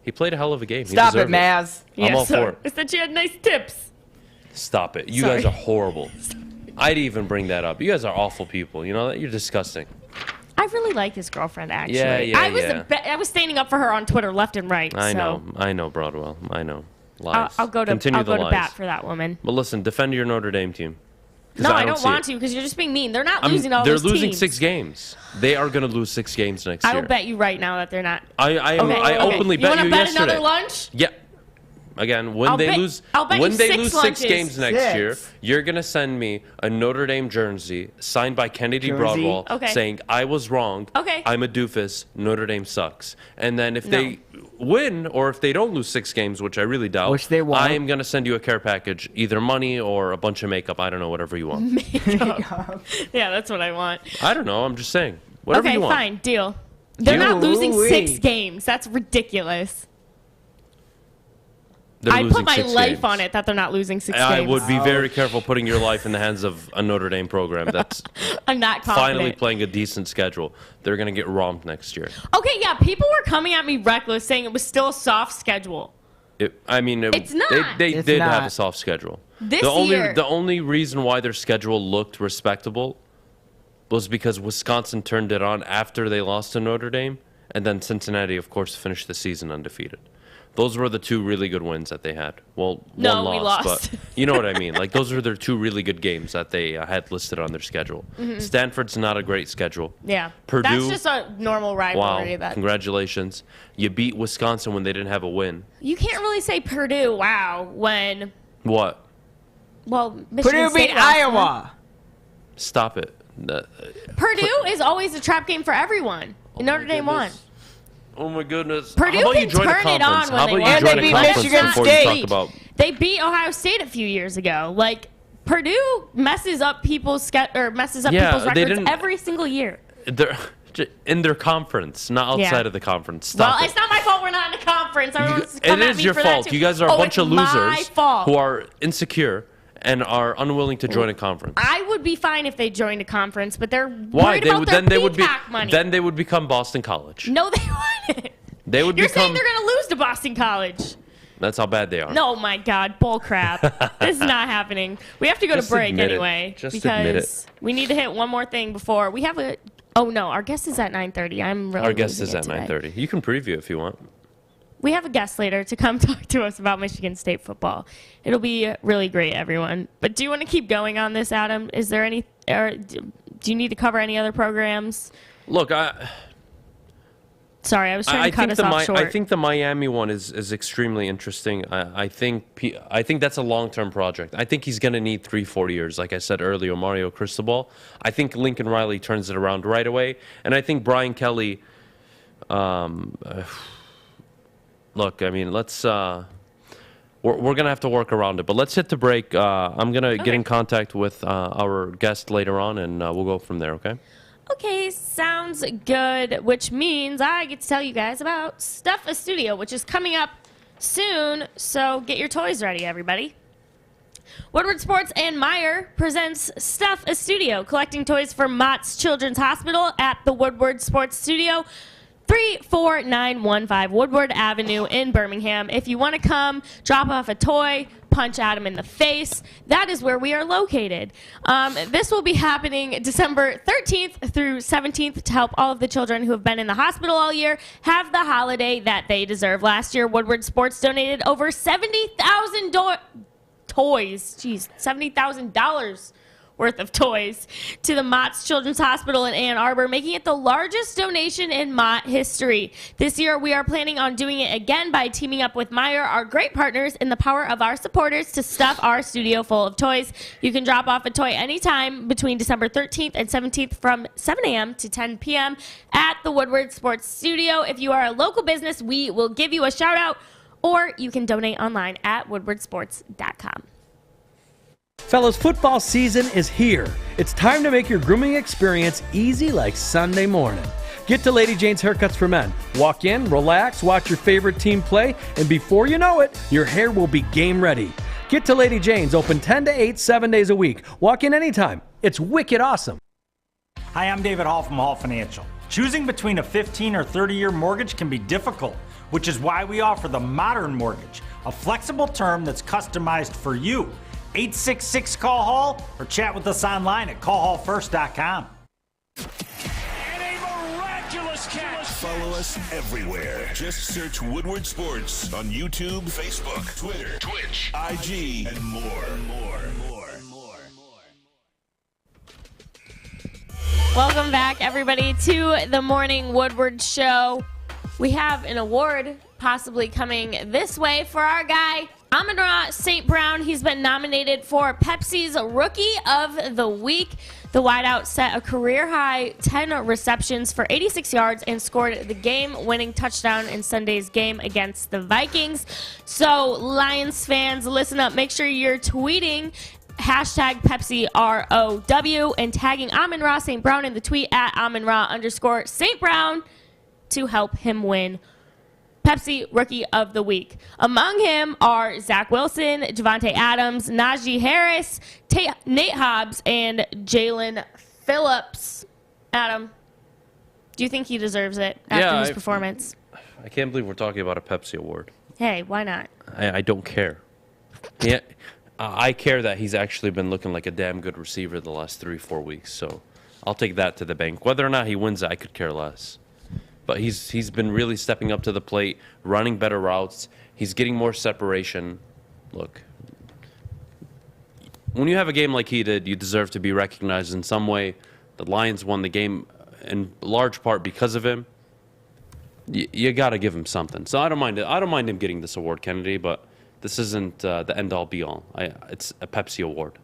He Stop it, deserved Maz. I'm all for it. I said she had nice tips. Stop it. You Sorry. guys are horrible. I'd even bring that up. You guys are awful people. You know that? You're disgusting. I really like his girlfriend, actually. Yeah, I was standing up for her on Twitter left and right. I so know, Broadwell. I know. Lies. I'll go to Continue the lies. bat for that woman. But listen, defend your Notre Dame team. No, I don't want to because you're just being mean. They're not losing all They're those losing teams. 6 games. They are going to lose 6 games next year. I will bet you right now that they're not. I openly bet you yesterday. You want to bet another lunch? Yeah. Again, when I'll they bet lose 6 lunches. games next year, you're gonna send me a Notre Dame jersey signed by Kennedy Broadwell saying I was wrong. Okay. I'm a doofus. Notre Dame sucks. And then if they win or if they don't lose 6 games, which I really doubt, which they won't, I am gonna send you a care package, either money or a bunch of makeup. I don't know, whatever you want. Makeup. Yeah, that's what I want. I don't know. I'm just saying. Whatever you want. Okay, fine, deal. They're not losing 6 games. That's ridiculous. I put my life on it that they're not losing 6 games. I would be very careful putting your life in the hands of a Notre Dame program that's I'm not confident. finally playing a decent schedule. They're going to get romped next year. Okay, yeah, people were coming at me reckless saying it was still a soft schedule. It's not. They It's did not. have a soft schedule. This the year- only reason why their schedule looked respectable was because Wisconsin turned it on after they lost to Notre Dame, and then Cincinnati, of course, finished the season undefeated. Those were the 2 really good wins that they had. Well, No, one we loss, lost. but you know what I mean. Like, those are their 2 really good games that they had listed on their schedule. Mhm. Stanford's not a great schedule. Yeah. Purdue. That's just a normal rivalry. Wow, That congratulations. You beat Wisconsin when they didn't have a win. you can't really say Purdue, wow, when, What? well, Michigan Purdue State beat lost. Iowa. Stop it. Purdue is always a trap game for everyone. Notre Dame won. Oh my goodness. Purdue How about can you join a turn it conference? on when How they about want. you join And a they beat conference Michigan before State. you talk about? They beat Ohio State a few years ago. Like, Purdue messes up people's people's records every single year. They're in their conference, not outside Yeah. of the conference. Stop Well, it. it's not my fault we're not in a conference. Everyone's It come at is me your for that fault. too. You guys are a bunch it's of my losers fault. who are insecure and are unwilling to join a conference. I would be fine if they joined a conference, but they're Why? worried about their PPAC money. Then they would become Boston College. No, they wouldn't. They would You're become. saying they're going to lose to Boston College. That's how bad they are. No, my God, bull crap. This is not happening. We have to go Just to break admit it. anyway. Just because admit it. we need to hit one more thing before we have a. Oh no, our guest is at 9:30. I'm really. Our guest losing is it at today. 9:30. You can preview if you want. We have a guest later to come talk to us about Michigan State football. It'll be really great, everyone. But do you want to keep going on this, Adam? Is there any, or do you need to cover any other programs? Look, Sorry, I was trying to cut us off short. I think the Miami one is extremely interesting. I think that's a long-term project. I think he's going to need 3-4 years. Like I said earlier, Mario Cristobal. I think Lincoln Riley turns it around right away. And I think Brian Kelly, look, I mean, let's we're going to have to work around it. But let's hit the break. I'm going to get in contact with our guest later on, and we'll go from there, okay? Okay, sounds good, which means I get to tell you guys about Stuff a Studio, which is coming up soon, so get your toys ready, everybody. Woodward Sports and Myre presents Stuff a Studio, collecting toys for Mott's Children's Hospital at the Woodward Sports Studio, 34915 Woodward Avenue in Birmingham. If you want to come, drop off a toy, punch Adam in the face, that is where we are located. This will be happening December 13th through 17th to help all of the children who have been in the hospital all year have the holiday that they deserve. Last year, Woodward Sports donated over 70,000 toys. Jeez, $70,000 worth of toys to the Mott's Children's Hospital in Ann Arbor, making it the largest donation in Mott history. This year, we are planning on doing it again by teaming up with Myre, our great partners, in the power of our supporters to stuff our studio full of toys. You can drop off a toy anytime between December 13th and 17th from 7 a.m. to 10 p.m. at the Woodward Sports Studio. If you are a local business, we will give you a shout out, or you can donate online at woodwardsports.com. Fellas, football season is here. It's time to make your grooming experience easy like Sunday morning. Get to Lady Jane's Haircuts for Men. Walk in, relax, watch your favorite team play, and before you know it, your hair will be game ready. Get to Lady Jane's, open 10 to 8, 7 days a week. Walk in anytime. It's wicked awesome. Hi, I'm David Hall from Hall Financial. Choosing between a 15 or 30-year mortgage can be difficult, which is why we offer the Modern Mortgage, a flexible term that's customized for you. 866-CALL-HALL or chat with us online at callhallfirst.com. Follow us everywhere. Just search Woodward Sports on YouTube, Facebook, Twitter, Twitch, IG, and more. Welcome back, everybody, to the Morning Woodward Show. We have an award possibly coming this way for our guy, Amon-Ra St. Brown. He's been nominated for Pepsi's Rookie of the Week. The wideout set a career-high 10 receptions for 86 yards and scored the game-winning touchdown in Sunday's game against the Vikings. So, Lions fans, listen up. Make sure you're tweeting hashtag PepsiROW and tagging Amon-Ra St. Brown in the tweet at Amon-Ra_St. Brown to help him win Pepsi Rookie of the Week. Among him are Zach Wilson, Javonte Adams, Najee Harris, Nate Hobbs, and Jalen Phillips. Adam, do you think he deserves it after his performance? I can't believe we're talking about a Pepsi award. Hey, why not? I don't care. Yeah, I care that he's actually been looking like a damn good receiver the last 3-4 weeks. So I'll take that to the bank. Whether or not he wins, I could care less. But he's been really stepping up to the plate, running better routes. He's getting more separation. Look, when you have a game like he did, you deserve to be recognized in some way. The Lions won the game in large part because of him. You got to give him something. So I don't mind it. I don't mind him getting this award, Kennedy. But this isn't the end-all, be-all. It's a Pepsi award.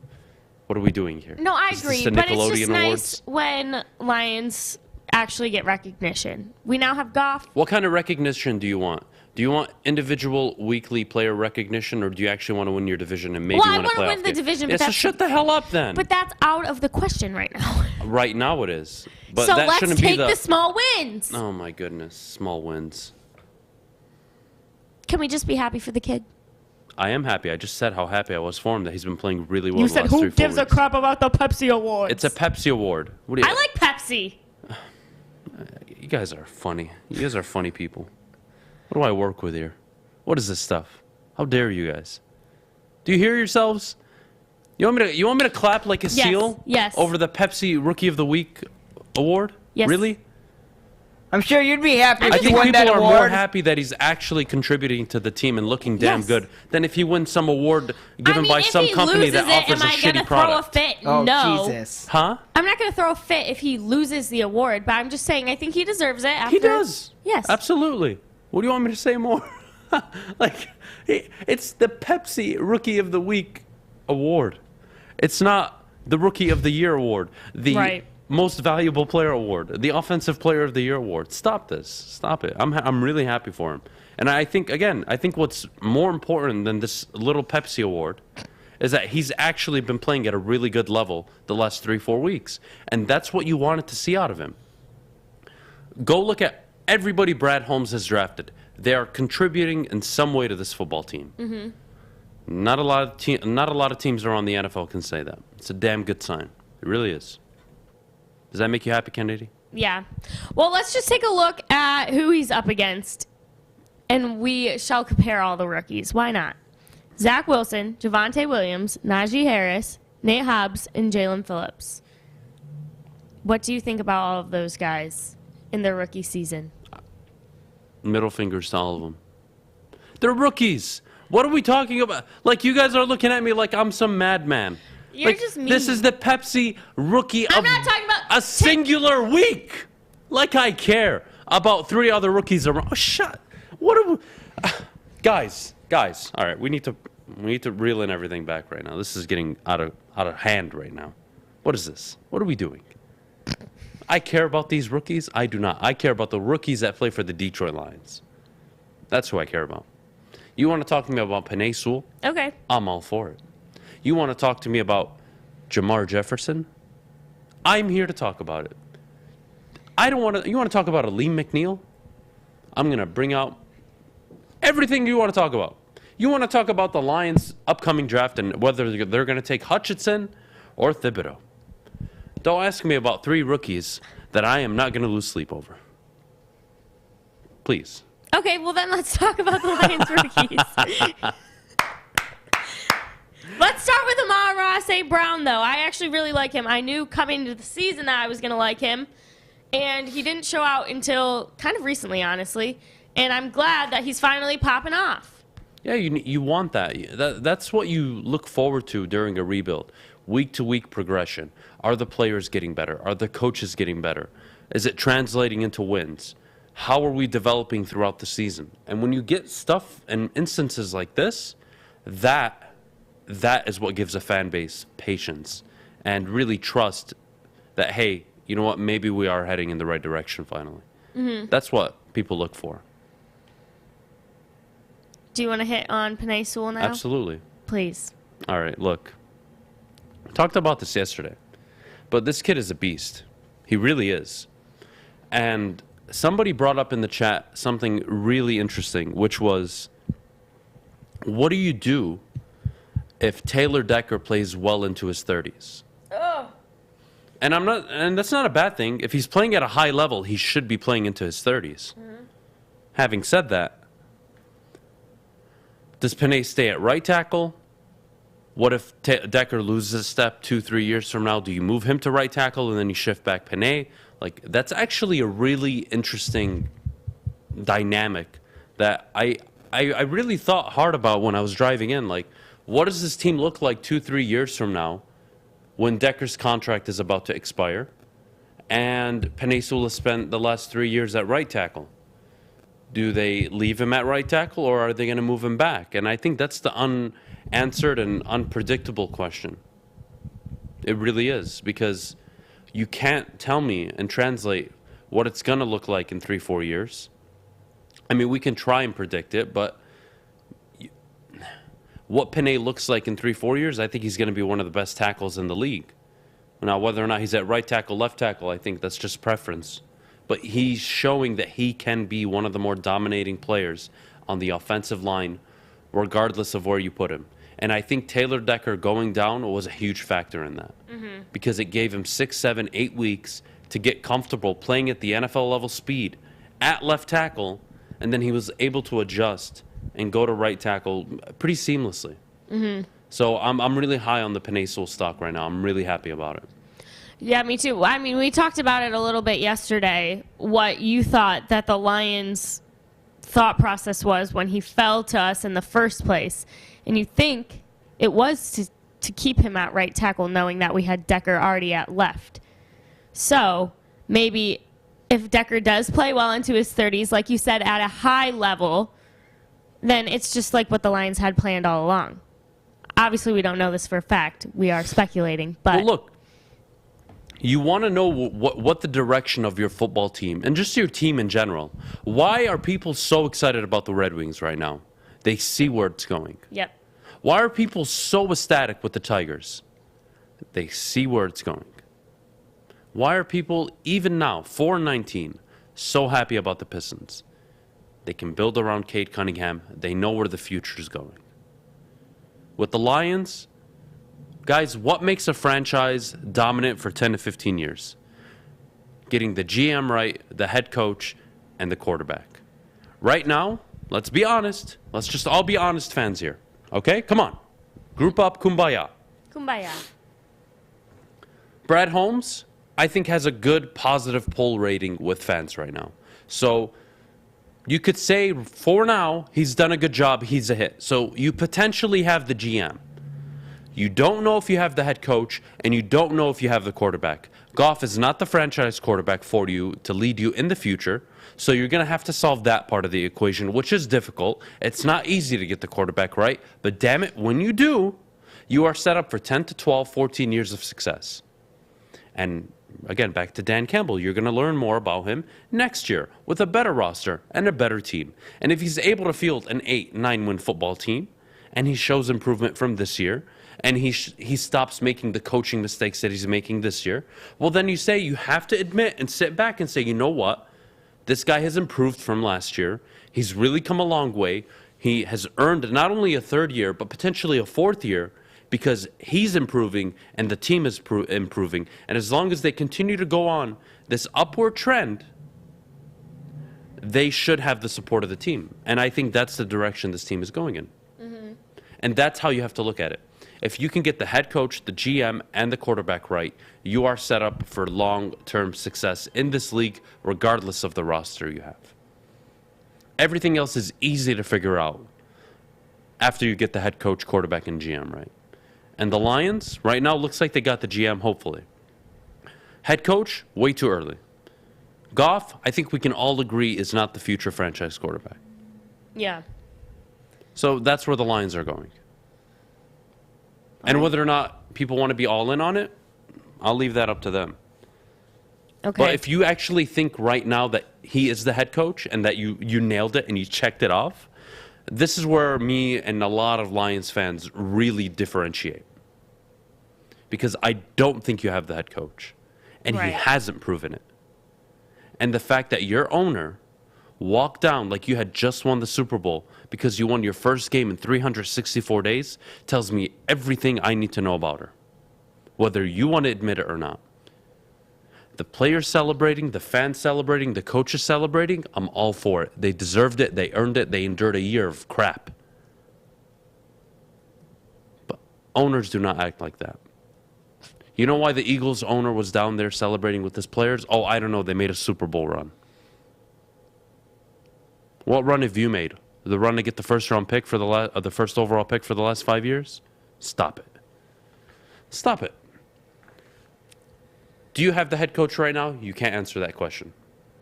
What are we doing here? No, I agree. But it's just Awards? nice when Lions actually get recognition. We now have Goff. What kind of recognition do you want? Do you want individual weekly player recognition, or do you actually want to win your division and maybe win a playoff game? I want to win the division. Yeah, so shut the hell up then. But that's out of the question right now. Right now it is. But so that let's shouldn't take be the small wins. Oh my goodness, small wins. Can we just be happy for the kid? I am happy. I just said how happy I was for him that he's been playing really well. You the said last who 3-4 gives a weeks. crap about the Pepsi Awards? It's a Pepsi award. What do you? I like Pepsi. You guys are funny. You guys are funny people. What do I work with here? What is this stuff? How dare you guys? Do you hear yourselves? You want me to clap like a seal? Yes. Over the Pepsi Rookie of the Week award? Yes. Really? I'm sure you'd be happy I if you think won people that are award. more happy that he's actually contributing to the team and looking damn good than if he wins some award given by some company that offers a shitty product. Am I going to throw a fit? Oh, No. Jesus. Huh? I'm not going to throw a fit if he loses the award, but I'm just saying I think he deserves it. After. He does. Yes. Absolutely. What do you want me to say more? Like, it's the Pepsi Rookie of the Week award. It's not the Rookie of the Year award. The Most Valuable Player award. The Offensive Player of the Year award. Stop this. Stop it. I'm really happy for him. And I think what's more important than this little Pepsi award is that he's actually been playing at a really good level the last 3-4 weeks. And that's what you wanted to see out of him. Go look at everybody Brad Holmes has drafted. They are contributing in some way to this football team. Mm-hmm. Not a lot of teams around the NFL can say that. It's a damn good sign. It really is. Does that make you happy, Kennedy? Yeah. Well, let's just take a look at who he's up against, and we shall compare all the rookies. Why not? Zach Wilson, Javonte Williams, Najee Harris, Nate Hobbs, and Jalen Phillips. What do you think about all of those guys in their rookie season? Middle fingers to all of them. They're rookies. What are we talking about? Like, you guys are looking at me like I'm some madman. You're like, just mean. This is the Pepsi Rookie I'm of not talking about a singular week. Like I care about 3 other rookies around. Oh, shut. What are we? Guys. All right, we need to reel in everything back right now. This is getting out of hand right now. What is this? What are we doing? I care about these rookies. I do not. I care about the rookies that play for the Detroit Lions. That's who I care about. You want to talk to me about Penei Sewell? Okay. I'm all for it. You want to talk to me about Jamar Jefferson? I'm here to talk about it. I don't want to. You want to talk about Aleem McNeil? I'm going to bring out everything you want to talk about. You want to talk about the Lions' upcoming draft and whether they're going to take Hutchinson or Thibodeau. Don't ask me about 3 rookies that I am not going to lose sleep over. Please. Okay, well then let's talk about the Lions rookies. Let's start with Amon-Ra St. Brown, though. I actually really like him. I knew coming into the season that I was going to like him, and he didn't show out until kind of recently, honestly. And I'm glad that he's finally popping off. Yeah, you want that. That's what you look forward to during a rebuild. Week-to-week progression. Are the players getting better? Are the coaches getting better? Is it translating into wins? How are we developing throughout the season? And when you get stuff and instances like this, that is what gives a fan base patience and really trust that, hey, you know what, maybe we are heading in the right direction finally. Mm-hmm. That's what people look for. Do you want to hit on Penei Sewell now? Absolutely. Please. All right, look. I talked about this yesterday, but this kid is a beast. He really is. And somebody brought up in the chat something really interesting, which was, what do you do if Taylor Decker plays well into his 30s? Oh. And that's not a bad thing. If he's playing at a high level, he should be playing into his 30s. Mm-hmm. Having said that, does Penei stay at right tackle? What if Decker loses a step 2-3 years from now? Do you move him to right tackle and then you shift back Penei? Like, that's actually a really interesting dynamic that I really thought hard about when I was driving in. Like, what does this team look like 2-3 years from now when Decker's contract is about to expire and Penei Sewell has spent the last 3 years at right tackle? Do they leave him at right tackle, or are they going to move him back? And I think that's the unanswered and unpredictable question. It really is, because you can't tell me and translate what it's going to look like in 3-4 years. I mean, we can try and predict it, but what Penei looks like in 3-4 years, I think he's going to be one of the best tackles in the league. Now, whether or not he's at right tackle, left tackle, I think that's just preference. But he's showing that he can be one of the more dominating players on the offensive line, regardless of where you put him. And I think Taylor Decker going down was a huge factor in that. Mm-hmm. Because it gave him 6, 7, 8 weeks to get comfortable playing at the NFL level speed at left tackle, and then he was able to adjust and go to right tackle pretty seamlessly. Mm-hmm. So I'm really high on the Penei Sewell stock right now. I'm really happy about it. Yeah, me too. I mean, we talked about it a little bit yesterday, what you thought that the Lions' thought process was when he fell to us in the first place. And you think it was to keep him at right tackle, knowing that we had Decker already at left. So maybe if Decker does play well into his 30s, like you said, at a high level, then it's just like what the Lions had planned all along. Obviously, we don't know this for a fact. We are speculating. But well, look. You want to know what the direction of your football team and just your team in general. Why are people so excited about the Red Wings right now? They see where it's going. Yep. Why are people so ecstatic with the Tigers? They see where it's going. Why are people, even now, 4-19, so happy about the Pistons? They can build around Cade Cunningham. They know where the future is going. With the Lions, guys, what makes a franchise dominant for 10 to 15 years? Getting the GM right, the head coach, and the quarterback. Right now, let's be honest. Let's just all be honest fans here. Okay? Come on. Group up, kumbaya. Kumbaya. Brad Holmes, I think, has a good positive poll rating with fans right now. So you could say, for now, he's done a good job. He's a hit. So you potentially have the GM. You don't know if you have the head coach, and you don't know if you have the quarterback. Goff is not the franchise quarterback for you to lead you in the future, so you're going to have to solve that part of the equation, which is difficult. It's not easy to get the quarterback right, but damn it, when you do, you are set up for 10 to 12, 14 years of success. And again, back to Dan Campbell, you're going to learn more about him next year with a better roster and a better team. And if he's able to field an 8-9 win football team, and he shows improvement from this year, and he stops making the coaching mistakes that he's making this year, well, then you have to admit and sit back and say, you know what? This guy has improved from last year. He's really come a long way. He has earned not only a third year, but potentially a fourth year, because he's improving and the team is improving. And as long as they continue to go on this upward trend, they should have the support of the team. And I think that's the direction this team is going in. And that's how you have to look at it. If you can get the head coach, the GM, and the quarterback right, you are set up for long-term success in this league, regardless of the roster you have. Everything else is easy to figure out after you get the head coach, quarterback, and GM right. And the Lions, right now, looks like they got the GM, hopefully. Head coach, way too early. Goff, I think we can all agree, is not the future franchise quarterback. Yeah. So that's where the Lions are going. And whether or not people want to be all in on it, I'll leave that up to them. Okay. But if you actually think right now that he is the head coach and that you nailed it and you checked it off, this is where me and a lot of Lions fans really differentiate. Because I don't think you have the head coach. And he hasn't proven it. And the fact that your owner walked down like you had just won the Super Bowl because you won your first game in 364 days tells me everything I need to know about her, whether you want to admit it or not. The players celebrating, the fans celebrating, the coaches celebrating, I'm all for it. They deserved it, they earned it, they endured a year of crap. But owners do not act like that. You know why the Eagles owner was down there celebrating with his players? Oh, I don't know, they made a Super Bowl run. What run have you made? The run to get the first round pick for the first overall pick for the last 5 years? Stop it. Stop it. Do you have the head coach right now? You can't answer that question.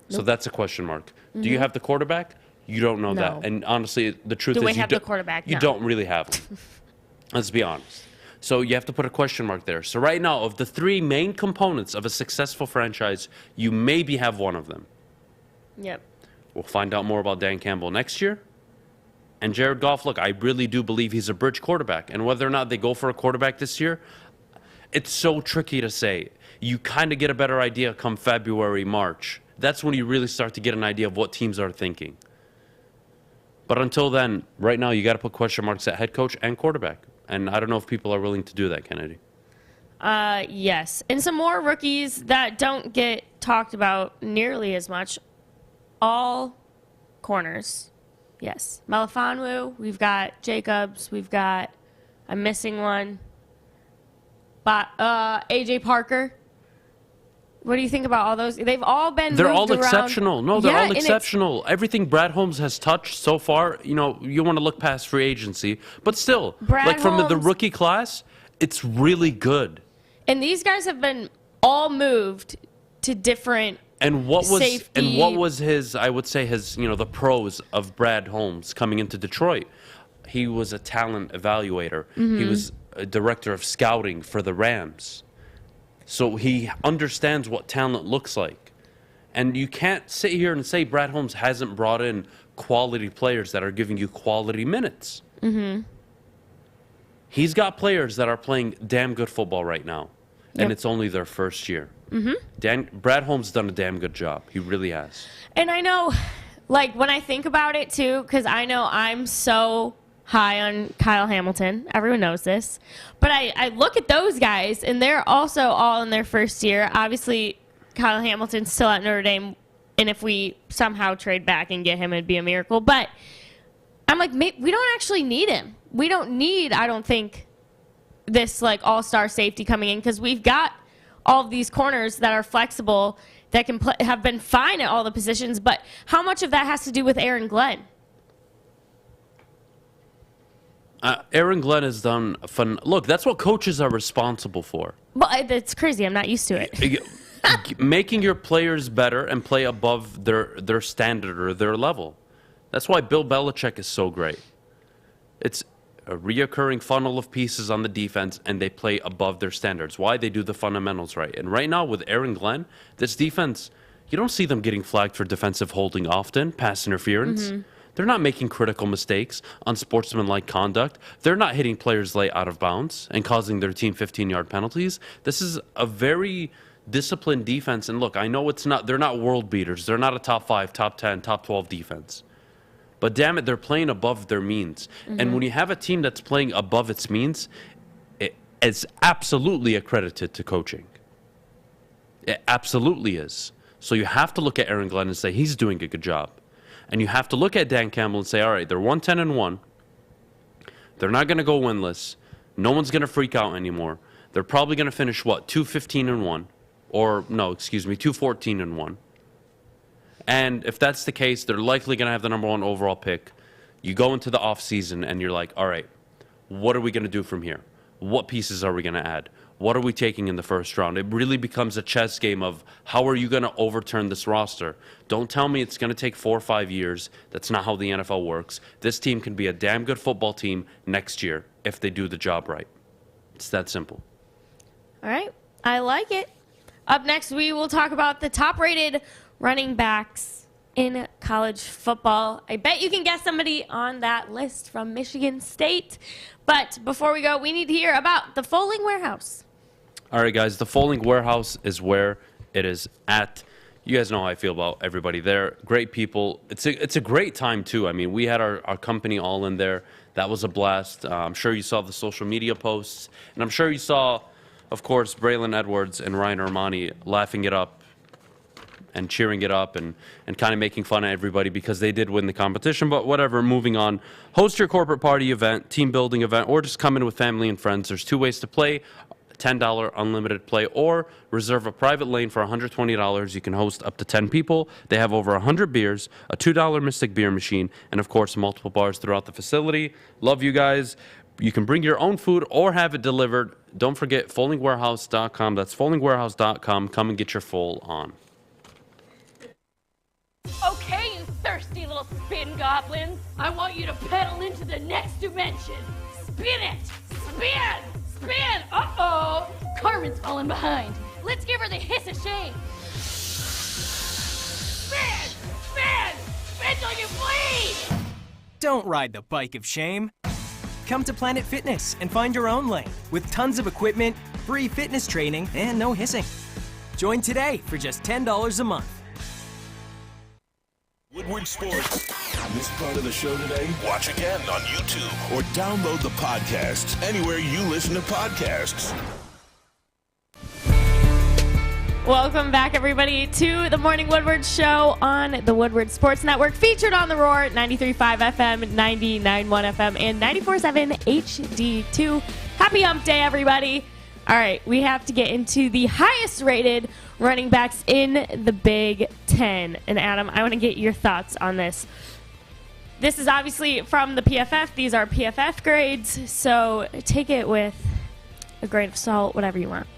Nope. So that's a question mark. Do you have the quarterback? You don't know that. And honestly, the truth is Do we have the quarterback? You don't really have him. Let's be honest. So you have to put a question mark there. So right now, of the three main components of a successful franchise, you maybe have one of them. Yep. We'll find out more about Dan Campbell next year. And Jared Goff, look, I really do believe he's a bridge quarterback. And whether or not they go for a quarterback this year, it's so tricky to say. You kind of get a better idea come February, March. That's when you really start to get an idea of what teams are thinking. But until then, right now, you got to put question marks at head coach and quarterback. And I don't know if people are willing to do that, Kennedy. Yes. And some more rookies that don't get talked about nearly as much. All corners. Yes. Melifonwu, we've got Jacobs, we've got, I'm missing one, but AJ Parker. What do you think about all those? They've all been They're moved all around. exceptional. No, they're all exceptional. Everything Brad Holmes has touched so far, you know, you want to look past free agency, but still, like from the rookie class, it's really good. And these guys have been all moved to different And what was his, I would say his, you know, the pros of Brad Holmes coming into Detroit? He was a talent evaluator. He was a director of scouting for the Rams. So he understands what talent looks like. And you can't sit here and say Brad Holmes hasn't brought in quality players that are giving you quality minutes. He's got players that are playing damn good football right now. And it's only their first year. Brad Holmes done a damn good job. He really has. And I know, like, when I think about it, too, because I know I'm so high on Kyle Hamilton. Everyone knows this. But I look at those guys, and they're also all in their first year. Obviously, Kyle Hamilton's still at Notre Dame, and if we somehow trade back and get him, it'd be a miracle. But I'm like, we don't actually need him. We don't need, I don't think, this, like, all-star safety coming in, because we've got all of these corners that are flexible, that can have been fine at all the positions. But how much of that has to do with Aaron Glenn? Aaron Glenn has done fun. Look, that's what coaches are responsible for. But it's crazy. I'm not used to it. Making your players better and play above their standard or their level. That's why Bill Belichick is so great. It's a reoccurring funnel of pieces on the defense, and they play above their standards. Why? They do the fundamentals right. And right now with Aaron Glenn, this defense, you don't see them getting flagged for defensive holding often, pass interference. They're not making critical mistakes, unsportsmanlike conduct. They're not hitting players late out of bounds and causing their team 15-yard penalties. This is a very disciplined defense. And look, I know they're not world beaters. They're not a top 5, top 10, top 12 defense. But damn it, they're playing above their means. And when you have a team that's playing above its means, it is absolutely accredited to coaching. It absolutely is. So you have to look at Aaron Glenn and say he's doing a good job. And you have to look at Dan Campbell and say, all right, they're 110-1. They're not going to go winless. No one's going to freak out anymore. They're probably going to finish, 2-15-1? Or, no, excuse me, 2-14-1. And if that's the case, they're likely going to have the number 1 overall pick. You go into the offseason and you're like, all right, what are we going to do from here? What pieces are we going to add? What are we taking in the first round? It really becomes a chess game of how are you going to overturn this roster? Don't tell me it's going to take 4 or 5 years. That's not how the NFL works. This team can be a damn good football team next year if they do the job right. It's that simple. All right. I like it. Up next, we will talk about the top-rated running backs in college football. I bet you can guess somebody on that list from Michigan State. But before we go, we need to hear about the Folding Warehouse. All right, guys, the Folding Warehouse is where it is at. You guys know how I feel about everybody there. Great people. It's a great time, too. I mean, we had our company all in there. That was a blast. I'm sure you saw the social media posts. And I'm sure you saw, of course, Braylon Edwards and Ryan Armani laughing it up and cheering it up and kind of making fun of everybody because they did win the competition. But whatever, moving on. Host your corporate party event, team building event, or just come in with family and friends. There's 2 ways to play. $10 unlimited play, or reserve a private lane for $120. You can host up to 10 people. They have over 100 beers, a $2 Mystic beer machine, and of course multiple bars throughout the facility. Love you guys. You can bring your own food or have it delivered. Don't forget foldingwarehouse.com. That's foldingwarehouse.com. Come and get your full on. Okay, you thirsty little spin goblins. I want you to pedal into the next dimension. Spin it! Spin! Spin! Uh-oh! Carmen's falling behind. Let's give her the hiss of shame. Spin! Spin! Spin till you bleed! Don't ride the bike of shame. Come to Planet Fitness and find your own lane with tons of equipment, free fitness training, and no hissing. Join today for just $10 a month. Woodward Sports. Missed part of the show today? Watch again on YouTube or download the podcast anywhere you listen to podcasts. Welcome back, everybody, to the Morning Woodward Show on the Woodward Sports Network, featured on the Roar, 93.5 FM, 99.1 FM, and 94.7 HD2. Happy Hump Day, everybody. All right, we have to get into the highest-rated running backs in the Big Ten. And, Adam, I want to get your thoughts on this. This is obviously from the PFF. These are PFF grades, so take it with a grain of salt, whatever you want.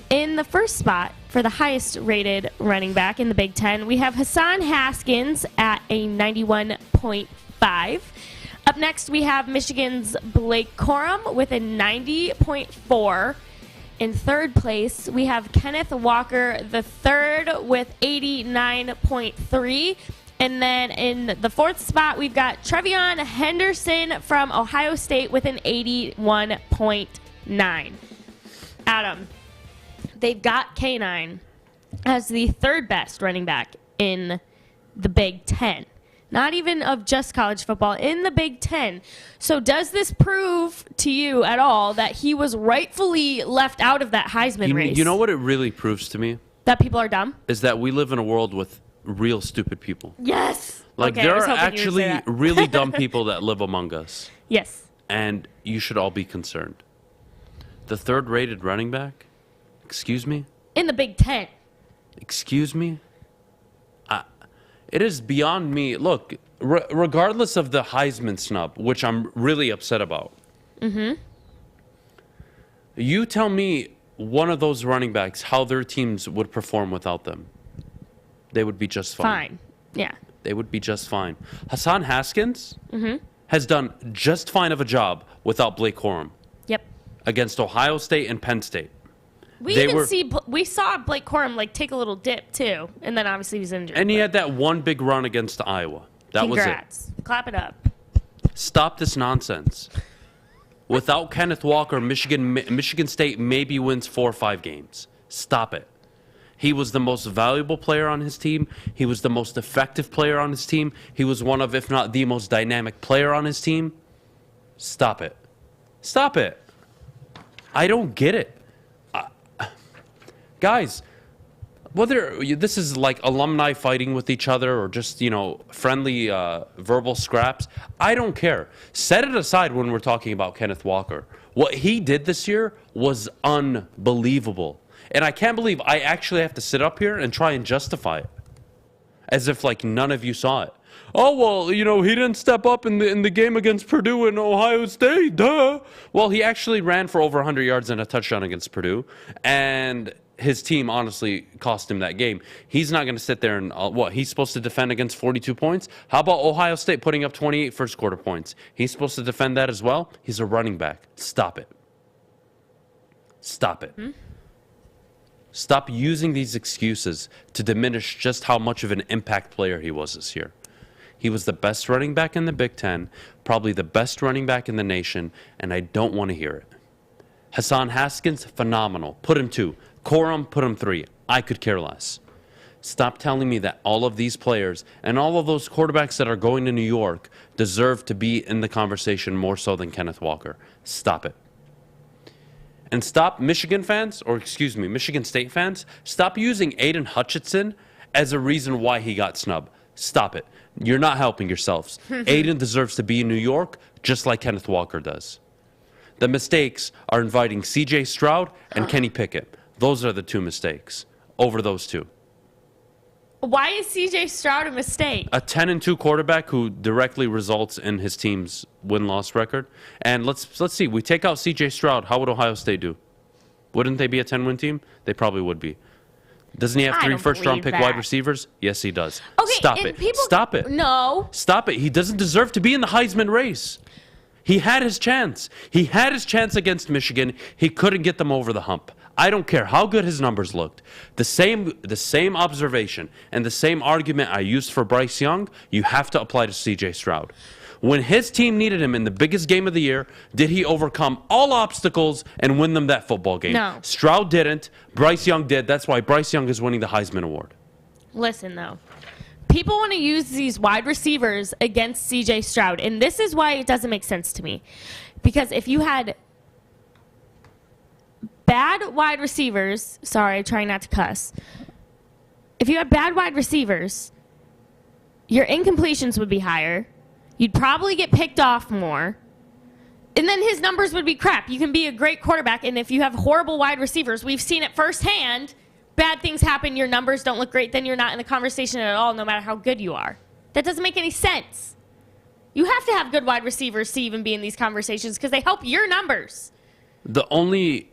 In the first spot for the highest-rated running back in the Big Ten, we have Hassan Haskins at a 91.5. Up next, we have Michigan's Blake Corum with a 90.4. In third place, we have Kenneth Walker III with 89.3. And then in the fourth spot, we've got Trevion Henderson from Ohio State with an 81.9. Adam, they've got K9 as the third best running back in the Big Ten. Not even of just college football, in the Big Ten. So does this prove to you at all that he was rightfully left out of that Heisman race? You know what it really proves to me? That people are dumb? Is that we live in a world with real stupid people. Yes! Like, okay, there are actually really dumb people that live among us. Yes. And you should all be concerned. The third-rated running back? Excuse me? In the Big Ten. Excuse me? It is beyond me. Look, regardless of the Heisman snub, which I'm really upset about, you tell me one of those running backs how their teams would perform without them. They would be just fine. Fine. Yeah. They would be just fine. Hassan Haskins has done just fine of a job without Blake Corum. Yep. Against Ohio State and Penn State. We saw Blake Corum take a little dip too, and then obviously he was injured. And he had that one big run against Iowa That Congrats. was it. Clap it up. Stop this nonsense. Without Kenneth Walker, Michigan State maybe wins 4 or 5 games. Stop it. He was the most valuable player on his team. He was the most effective player on his team. He was one of, if not the most dynamic player on his team. Stop it. Stop it. I don't get it. Guys, whether this is like alumni fighting with each other or just, friendly verbal scraps, I don't care. Set it aside when we're talking about Kenneth Walker. What he did this year was unbelievable. And I can't believe I actually have to sit up here and try and justify it. As if, none of you saw it. Oh, well, he didn't step up in the game against Purdue and Ohio State, duh. Well, he actually ran for over 100 yards and a touchdown against Purdue. And his team honestly cost him that game. He's not going to sit there and, he's supposed to defend against 42 points? How about Ohio State putting up 28 first quarter points? He's supposed to defend that as well? He's a running back. Stop it. Stop it. Stop using these excuses to diminish just how much of an impact player he was this year. He was the best running back in the Big Ten, probably the best running back in the nation, and I don't want to hear it. Hassan Haskins, phenomenal. Put him 2. Corum, put him 3. I could care less. Stop telling me that all of these players and all of those quarterbacks that are going to New York deserve to be in the conversation more so than Kenneth Walker. Stop it. And stop, Michigan State fans, stop using Aiden Hutchinson as a reason why he got snubbed. Stop it. You're not helping yourselves. Aiden deserves to be in New York just like Kenneth Walker does. The mistakes are inviting C.J. Stroud and Kenny Pickett. Those are the 2 mistakes over those 2. Why is C.J. Stroud a mistake? A 10-2 quarterback who directly results in his team's win-loss record. And let's see. We take out C.J. Stroud. How would Ohio State do? Wouldn't they be a 10-win team? They probably would be. Doesn't he have 3 first-round pick wide receivers? Yes, he does. Okay, Stop it. Stop it. No. Stop it. He doesn't deserve to be in the Heisman race. He had his chance. He had his chance against Michigan. He couldn't get them over the hump. I don't care how good his numbers looked. The same observation and the same argument I used for Bryce Young, you have to apply to C.J. Stroud. When his team needed him in the biggest game of the year, did he overcome all obstacles and win them that football game? No. Stroud didn't. Bryce Young did. That's why Bryce Young is winning the Heisman Award. Listen, though. People want to use these wide receivers against C.J. Stroud, and this is why it doesn't make sense to me. Because if you had bad wide receivers, sorry, trying not to cuss. If you had bad wide receivers, your incompletions would be higher. You'd probably get picked off more. And then his numbers would be crap. You can be a great quarterback, and if you have horrible wide receivers, we've seen it firsthand, bad things happen, your numbers don't look great, then you're not in the conversation at all, no matter how good you are. That doesn't make any sense. You have to have good wide receivers to even be in these conversations because they help your numbers. The only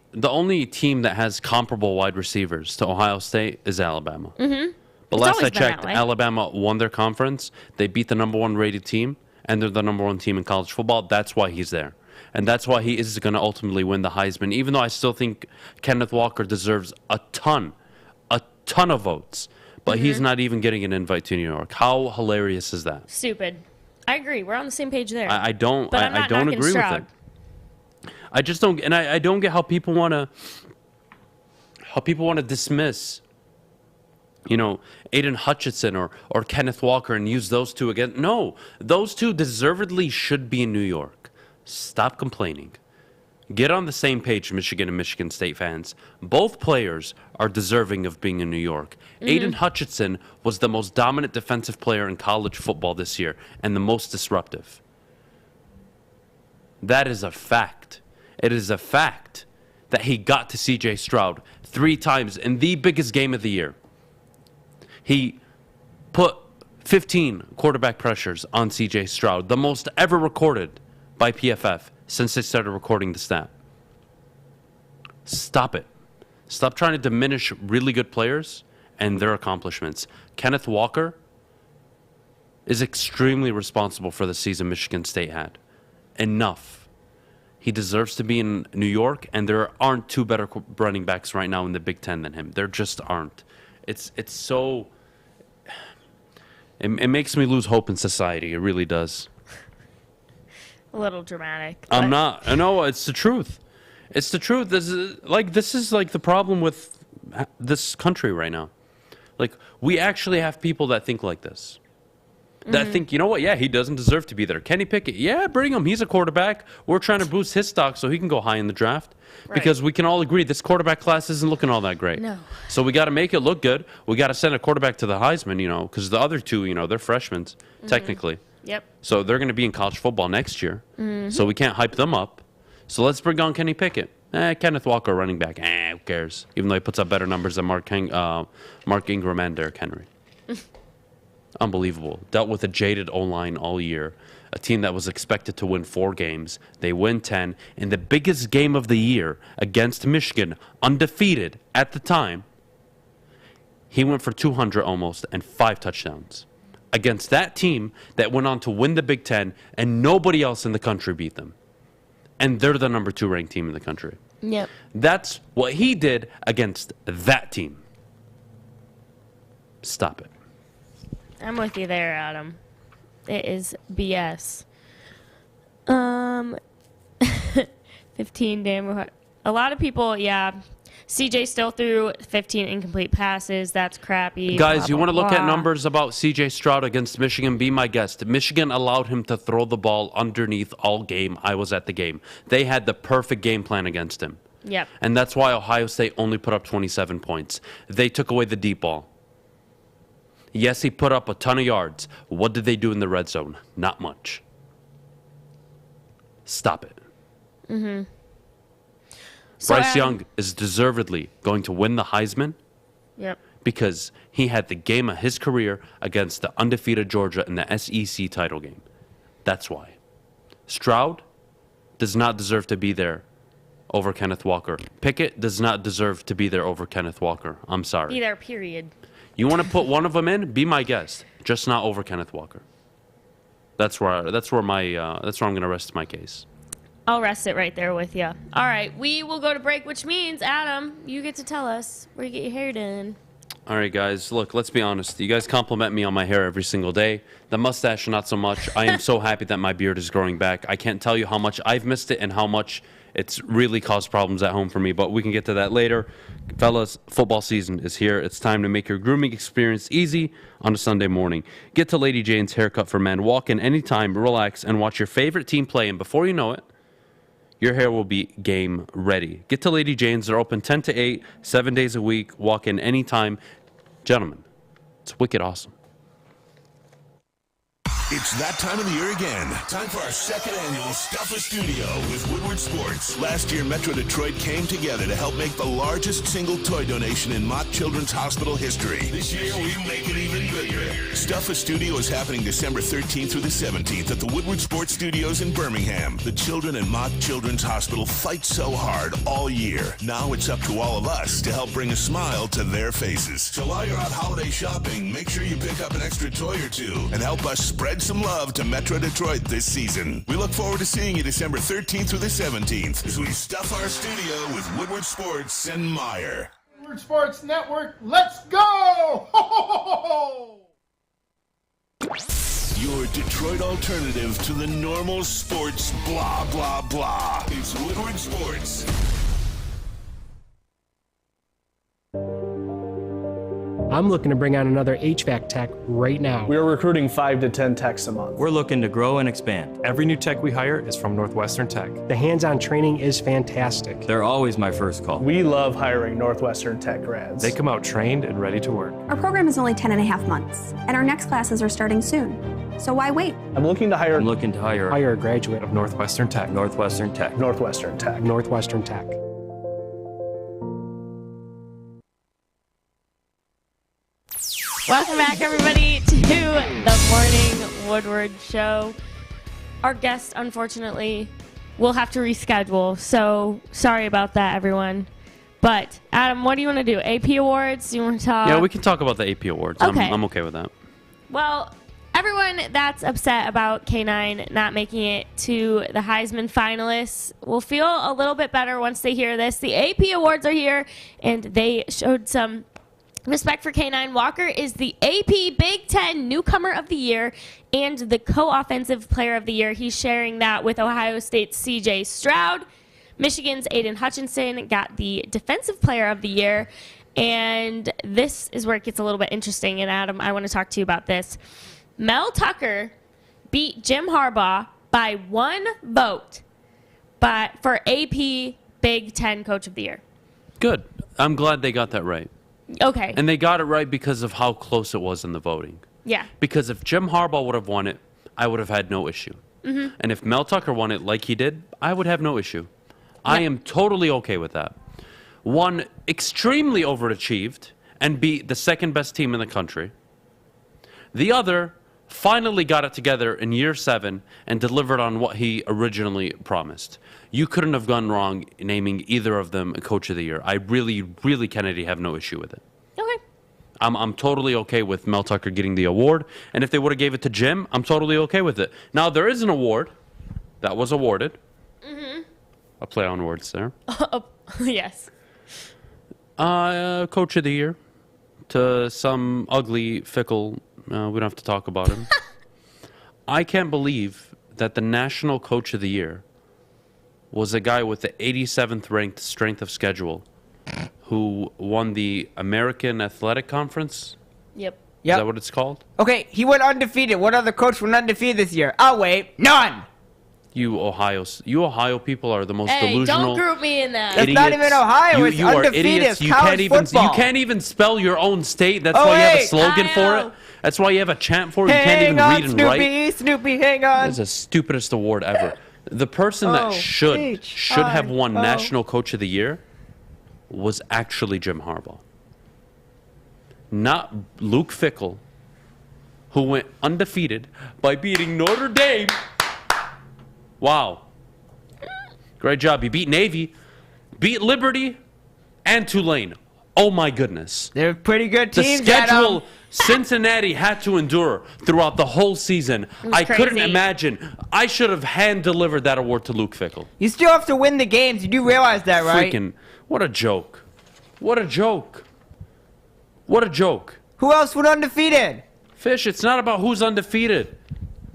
team that has comparable wide receivers to Ohio State is Alabama. Mm-hmm. But last I checked, Alabama won their conference. They beat the number 1 rated team, and they're the number 1 team in college football. That's why he's there. And that's why he is going to ultimately win the Heisman, even though I still think Kenneth Walker deserves a ton of votes. But he's not even getting an invite to New York. How hilarious is that? Stupid. I agree. We're on the same page there. I don't agree Stroud. with it. I just don't, and I don't get how people want to dismiss, Aiden Hutchinson or Kenneth Walker and use those 2 again. No, those 2 deservedly should be in New York. Stop complaining. Get on the same page, Michigan and Michigan State fans. Both players are deserving of being in New York. Aiden Hutchinson was the most dominant defensive player in college football this year and the most disruptive. That is a fact. It is a fact that he got to C.J. Stroud 3 times in the biggest game of the year. He put 15 quarterback pressures on C.J. Stroud, the most ever recorded by PFF since they started recording the stat. Stop it. Stop trying to diminish really good players and their accomplishments. Kenneth Walker is extremely responsible for the season Michigan State had. Enough. He deserves to be in New York, and there aren't 2 better running backs right now in the Big Ten than him. There just aren't. It's so It makes me lose hope in society. It really does. A little dramatic. I'm not. I know, it's the truth. It's the truth. This is like the problem with this country right now. Like, we actually have people that think like this. That think, you know what? Yeah, he doesn't deserve to be there. Kenny Pickett, yeah, bring him. He's a quarterback. We're trying to boost his stock so he can go high in the draft. Right. Because we can all agree this quarterback class isn't looking all that great. No. So we got to make it look good. We got to send a quarterback to the Heisman, because the other two, they're freshmen, technically. Yep. So they're going to be in college football next year. So we can't hype them up. So let's bring on Kenny Pickett. Kenneth Walker, running back. Who cares? Even though he puts up better numbers than Mark Ingram and Derrick Henry. Unbelievable. Dealt with a jaded O-line all year. A team that was expected to win 4 games. They win 10. In the biggest game of the year against Michigan, undefeated at the time, he went for 200 almost and 5 touchdowns. Against that team that went on to win the Big Ten, and nobody else in the country beat them. And they're the number 2 ranked team in the country. Yep. That's what he did against that team. Stop it. I'm with you there, Adam. It is BS. 15 damn. A lot of people, yeah. CJ still threw 15 incomplete passes. That's crappy. Guys, blah, you want to blah, look at blah. numbers about CJ Stroud against Michigan? Be my guest. Michigan allowed him to throw the ball underneath all game. I was at the game. They had the perfect game plan against him. Yep. And that's why Ohio State only put up 27 points. They took away the deep ball. Yes, he put up a ton of yards. What did they do in the red zone? Not much. Stop it. So, Bryce Young is deservedly going to win the Heisman. Yep. Because he had the game of his career against the undefeated Georgia in the SEC title game. That's why. Stroud does not deserve to be there over Kenneth Walker. Pickett does not deserve to be there over Kenneth Walker. I'm sorry. Be there, period. You want to put one of them in? Be my guest. Just not over Kenneth Walker. That's where I'm going to rest my case. I'll rest it right there with you. All right, we will go to break, which means, Adam, you get to tell us where you get your hair done. All right, guys, look, let's be honest. You guys compliment me on my hair every single day. The mustache, not so much. I am so happy that my beard is growing back. I can't tell you how much I've missed it and how much it's really caused problems at home for me, but we can get to that later. Fellas, football season is here. It's time to make your grooming experience easy on a Sunday morning. Get to Lady Jane's Haircut for Men. Walk in anytime, relax, and watch your favorite team play, and before you know it, your hair will be game ready. Get to Lady Jane's. They're open 10 to 8, 7 days a week. Walk in anytime. Gentlemen, it's wicked awesome. It's that time of the year again. Time for our second annual Stuff a Studio with Woodward Sports. Last year, Metro Detroit came together to help make the largest single toy donation in Mott Children's Hospital history. This year, we make it even bigger. Stuff a Studio is happening December 13th through the 17th at the Woodward Sports Studios in Birmingham. The children in Mott Children's Hospital fight so hard all year. Now it's up to all of us to help bring a smile to their faces. So while you're out holiday shopping, make sure you pick up an extra toy or two and help us spread some love to Metro Detroit this season. We look forward to seeing you December 13th through the 17th as we stuff our studio with Woodward Sports and Myre. Woodward Sports Network, let's go! Ho, ho, ho, ho! Your Detroit alternative to the normal sports blah, blah, blah. It's Woodward Sports. I'm looking to bring on another HVAC tech right now. We are recruiting 5 to 10 techs a month. We're looking to grow and expand. Every new tech we hire is from Northwestern Tech. The hands-on training is fantastic. They're always my first call. We love hiring Northwestern Tech grads. They come out trained and ready to work. Our program is only 10.5 months, and our next classes are starting soon. So why wait? I'm looking to hire Hire a graduate of Northwestern Tech. Northwestern Tech. Northwestern Tech. Welcome back, everybody, to the Morning Woodward Show. Our guest, unfortunately, will have to reschedule, so sorry about that, everyone. But, Adam, what do you want to do? AP Awards? Do you want to talk? Yeah, we can talk about the AP Awards. Okay. I'm okay with that. Well, everyone that's upset about K9 not making it to the Heisman finalists will feel a little bit better once they hear this. The AP Awards are here, and they showed some Respect for K9. Walker is the AP Big Ten Newcomer of the Year and the Co-Offensive Player of the Year. He's sharing that with Ohio State's C.J. Stroud. Michigan's Aiden Hutchinson got the Defensive Player of the Year. And this is where it gets a little bit interesting. And, Adam, I want to talk to you about this. Mel Tucker beat Jim Harbaugh by 1 vote for AP Big Ten Coach of the Year. Good. I'm glad they got that right. Okay. And they got it right because of how close it was in the voting. Yeah. Because if Jim Harbaugh would have won it, I would have had no issue. Mm-hmm. And if Mel Tucker won it like he did, I would have no issue. I am totally okay with that. One, extremely overachieved and beat the second best team in the country. The other finally got it together in year 7 and delivered on what he originally promised. You couldn't have gone wrong naming either of them a Coach of the Year. I really, really, Kennedy, have no issue with it. Okay. I'm totally okay with Mel Tucker getting the award. And if they would have gave it to Jim, I'm totally okay with it. Now, there is an award that was awarded. Mm-hmm. A play on words there. Yes. Coach of the Year to some ugly, fickle, we don't have to talk about him. I can't believe that the National Coach of the Year was a guy with the 87th ranked strength of schedule who won the American Athletic Conference. Yep. Is that what it's called? Okay, he went undefeated. What other coach went undefeated this year? I'll wait. None. You Ohio people are the most Hey, delusional. don't group me in that. It's not even Ohio. It's you are undefeated. idiots. It's college football. You can't even spell your own state. That's why you have a slogan for it. That's why you have a chant for it. You can't even read and write. Snoopy, hang on. That's the stupidest award ever. The person that should have won National Coach of the Year was actually Jim Harbaugh. Not Luke Fickell, who went undefeated by beating Notre Dame. Wow. Great job. You beat Navy, beat Liberty, and Tulane. Oh, my goodness. They're pretty good teams. The schedule Cincinnati had to endure throughout the whole season. I couldn't imagine. I should have hand-delivered that award to Luke Fickell. You still have to win the games. You do realize that, right? Freaking, what a joke. What a joke. What a joke. Who else went undefeated? Fish, it's not about who's undefeated.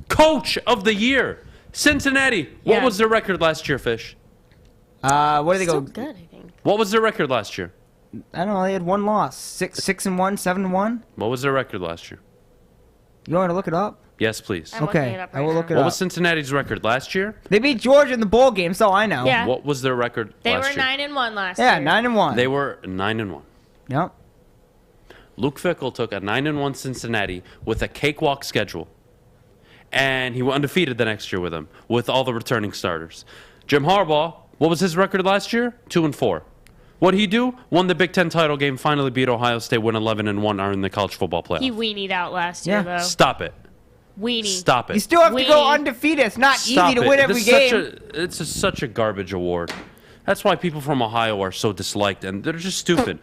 Coach of the Year. Cincinnati. What was their record last year, Fish? What did they go? Good, I think. What was their record last year? I don't know. They had 1 loss. 6-1, 7-1. What was their record last year? You want me to look it up? Yes, please. Okay, I will look it up. What was Cincinnati's record last year? They beat Georgia in the bowl game, so I know. Yeah. What was their record They last were year? 9-1 last year. Yeah, 9-1. They were 9-1. Yep. Luke Fickell took a 9-1 Cincinnati with a cakewalk schedule. And he went undefeated the next year with them, with all the returning starters. Jim Harbaugh, what was his record last year? 2-4. What'd he do? Won the Big Ten title game, finally beat Ohio State, win 11-1, are in the college football playoff. He weenied out last year, though. Stop it. Weenie. Stop it. You still have to go undefeated. It's not Stop easy to it. win every This game. It's such a garbage award. That's why people from Ohio are so disliked, and they're just stupid.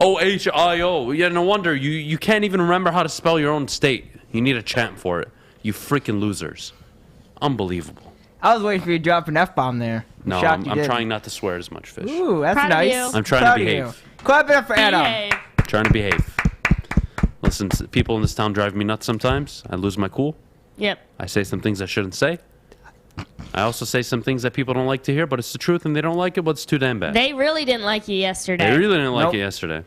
O-H-I-O. Yeah, no wonder. You can't even remember how to spell your own state. You need a chant for it. You freaking losers. Unbelievable. I was waiting for you to drop an F-bomb there. No, Shocked I'm you trying not to swear as much, Fish. Ooh, that's Proud of nice. you. I'm trying Proud to of behave. you. Clap it up for Adam. Trying to behave. Listen, people in this town drive me nuts sometimes. I lose my cool. Yep. I say some things I shouldn't say. I also say some things that people don't like to hear, but it's the truth, and they don't like it, but it's too damn bad. They really didn't like you yesterday. They really didn't like it yesterday.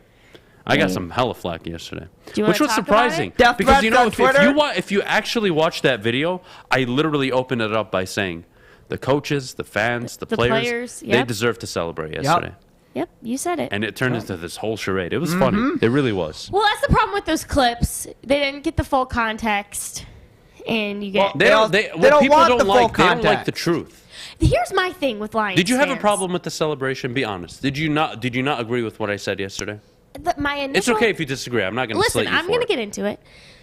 I got some hella flack yesterday, Do you wanna which was talk about surprising. it? Death Because you know, threats on if you actually watch that video, I literally opened it up by saying, the coaches, the fans, the players, they yep. deserve to celebrate yesterday. Yep, you said it. And it turned into this whole charade. It was funny. It really was. Well, that's the problem with those clips. They didn't get the full context, and you get. They don't want want the full they don't like context. the truth. Here's my thing with Lions. Did you have a fans. problem with the celebration? Be honest. Did you not agree with what I said yesterday? My initial. It's okay if you disagree. I'm not going to Listen, slate you I'm for going to it. get into it.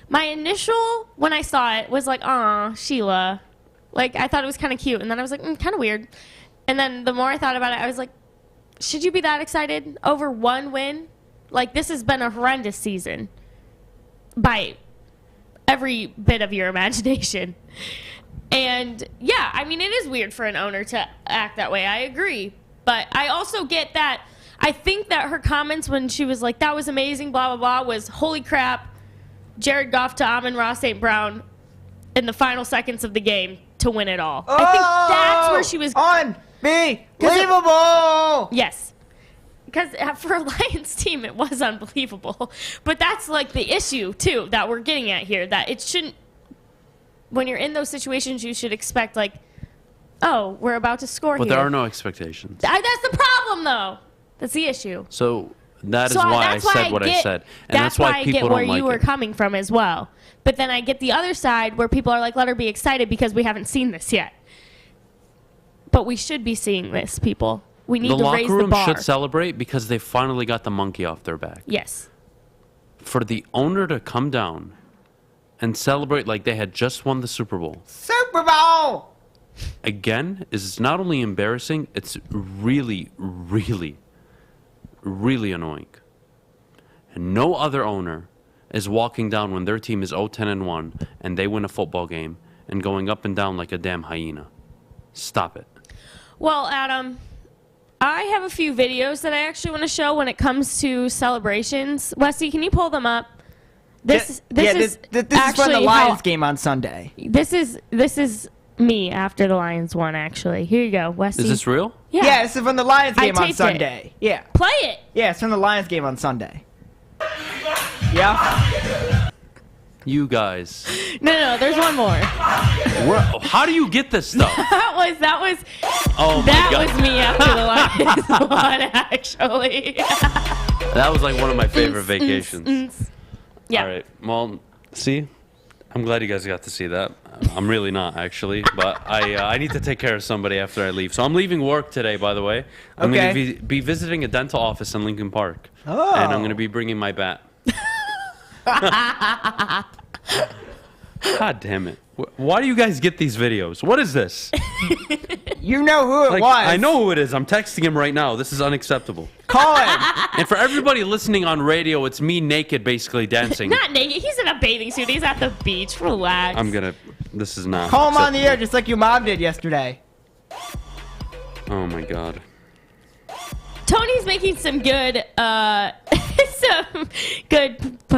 My initial, when I saw it, was like, aw, Sheila. Like, I thought it was kind of cute. And then I was like, kind of weird. And then the more I thought about it, I was like, should you be that excited over one win? Like, this has been a horrendous season by every bit of your imagination. And, yeah, I mean, it is weird for an owner to act that way. I agree. But I also get that I think that her comments when she was like, that was amazing, blah, blah, blah, was holy crap, Jared Goff to Amon-Ra St. Brown in the final seconds of the game to win it all. I think that's where she was. Unbelievable! Yes. Because for a Lions team, it was unbelievable. But that's like the issue, too, that we're getting at here, that it shouldn't, when you're in those situations, you should expect, like, oh, we're about to score But here. there are no expectations. That's the problem, though. That's the issue. So that is why I said what I said. And that's why people I get don't where like you were it. coming from as well. But then I get the other side where people are like, let her be excited because we haven't seen this yet. But we should be seeing this, people. We need The to locker raise the room bar. should celebrate because they finally got the monkey off their back. Yes. For the owner to come down and celebrate like they had just won the Super Bowl Super Bowl! again is not only embarrassing, it's really, really, really annoying. And no other owner is walking down when their team is 0-10-1 and they win a football game and going up and down like a damn hyena. Stop it. Well, Adam, I have a few videos that I actually want to show when it comes to celebrations. Wesley, can you pull them up? This is this is from the actually Lions game on Sunday. This is me after the Lions won, actually. Here you go, Wesley. Is this real? Yeah. This is from the Lions game on taped it. Sunday. Yeah. Play it. Yeah, it's from the Lions game on Sunday. Yeah. You guys. No, there's one more. How do you get this stuff? that was Oh my that God. was me after the Lions one, actually. That was like one of my favorite vacations. Yeah. All right. Well, see, I'm glad you guys got to see that. I'm really not, actually, but I need to take care of somebody after I leave. So I'm leaving work today, by the way. I'm going to be visiting a dental office in Lincoln Park. Oh. And I'm going to be bringing my bat. God damn it. Why do you guys get these videos? What is this? You know who it was. I know who it is. I'm texting him right now. This is unacceptable. Call him. And for everybody listening on radio, it's me naked basically dancing. Not naked. He's in a bathing suit. He's at the beach. Relax. This is not. Call him on the air just like your mom did yesterday. Oh my God. Tony's making some good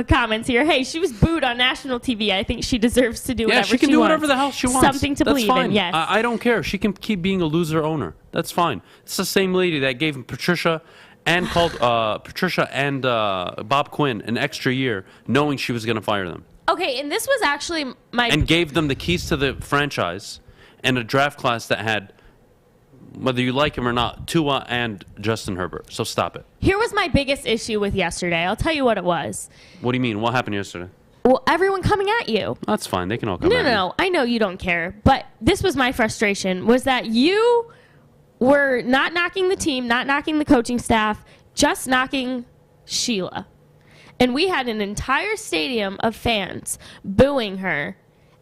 comments here. Hey, she was booed on national TV. I think she deserves to do whatever she wants. Yeah, she can do whatever the hell she wants. Something to That's believe fine. in, yes. I don't care. She can keep being a loser owner. That's fine. It's the same lady that gave Patricia and Bob Quinn an extra year knowing she was going to fire them. Okay, and this was actually And gave them the keys to the franchise and a draft class that had, whether you like him or not, Tua and Justin Herbert. So stop it. Here was my biggest issue with yesterday. I'll tell you what it was. What do you mean? What happened yesterday? Well, everyone coming at you. That's fine. They can all come at me. No. I know you don't care. But this was my frustration, was that you were not knocking the team, not knocking the coaching staff, just knocking Sheila. And we had an entire stadium of fans booing her.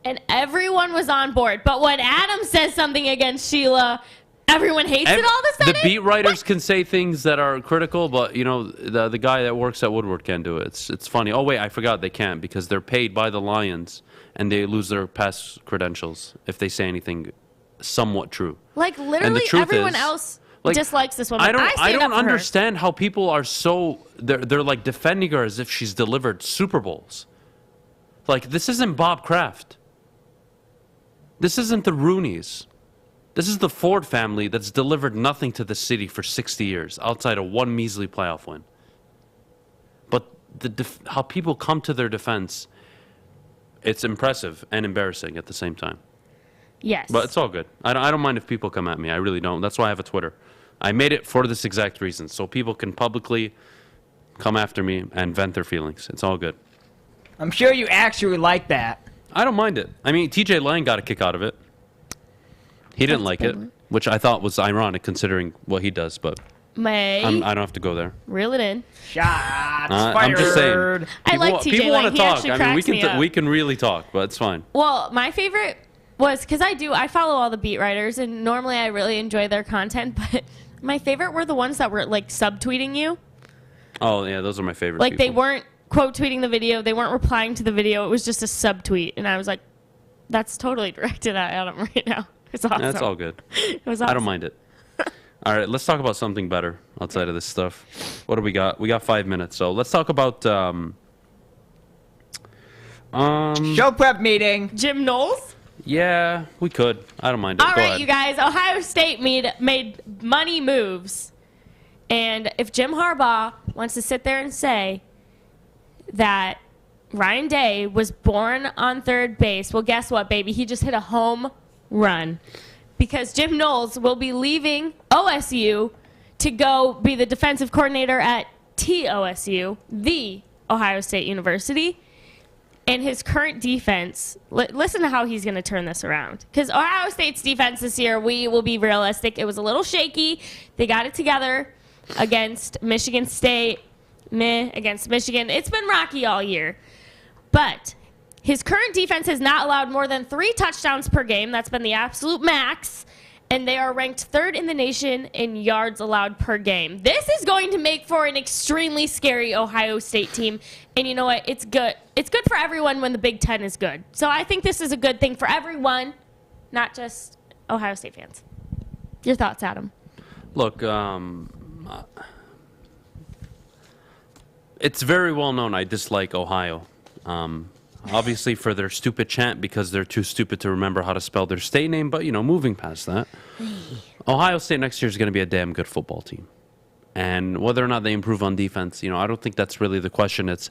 And everyone was on board. But when Adam says something against Sheila, everyone hates it all of a sudden? The beat writers can say things that are critical, but the guy that works at Woodward can't do it. It's funny. Oh wait, I forgot they can't because they're paid by the Lions and they lose their past credentials if they say anything somewhat true. Like And literally the truth everyone is, else like, dislikes this woman. I don't stand up for her. understand how people are so they're like defending her as if she's delivered Super Bowls. Like this isn't Bob Kraft. This isn't the Rooneys. This is the Ford family that's delivered nothing to the city for 60 years, outside of one measly playoff win. But how people come to their defense, it's impressive and embarrassing at the same time. Yes. But it's all good. I don't mind if people come at me. I really don't. That's why I have a Twitter. I made it for this exact reason, so people can publicly come after me and vent their feelings. It's all good. I'm sure you actually like that. I don't mind it. I mean, TJ Lang got a kick out of it. He didn't like it, which I thought was ironic considering what he does, but I don't have to go there. Reel it in. Shots I'm just saying. I like TJ People Lang. want He to talk. actually I mean, cracks me we up. can really talk, but it's fine. Well, my favorite was, because I follow all the beat writers, and normally I really enjoy their content, but my favorite were the ones that were, like, subtweeting you. Oh, yeah, those are my favorite Like, people. they weren't quote tweeting the video. They weren't replying to the video. It was just a subtweet. And I was like, that's totally directed at Adam right now. It's awesome. That's all good. It was I awesome. don't mind it. All right, let's talk about something better outside of this stuff. What do we got? We got 5 minutes, so let's talk about show prep meeting. Jim Knowles? Yeah, we could. I don't mind it. All Go right, ahead. you guys. Ohio State made money moves. And if Jim Harbaugh wants to sit there and say that Ryan Day was born on third base, well, guess what, baby? He just hit a home run. Because Jim Knowles will be leaving OSU to go be the defensive coordinator at TOSU, the Ohio State University. And his current defense, listen to how he's going to turn this around. Because Ohio State's defense this year, we will be realistic, it was a little shaky. They got it together against Michigan State, against Michigan. It's been rocky all year. But his current defense has not allowed more than 3 touchdowns per game. That's been the absolute max. And they are ranked 3rd in the nation in yards allowed per game. This is going to make for an extremely scary Ohio State team. And you know what? It's good. It's good for everyone when the Big Ten is good. So I think this is a good thing for everyone, not just Ohio State fans. Your thoughts, Adam? Look, it's very well known I dislike Ohio. Obviously for their stupid chant because they're too stupid to remember how to spell their state name. But, moving past that, Ohio State next year is going to be a damn good football team. And whether or not they improve on defense, I don't think that's really the question. It's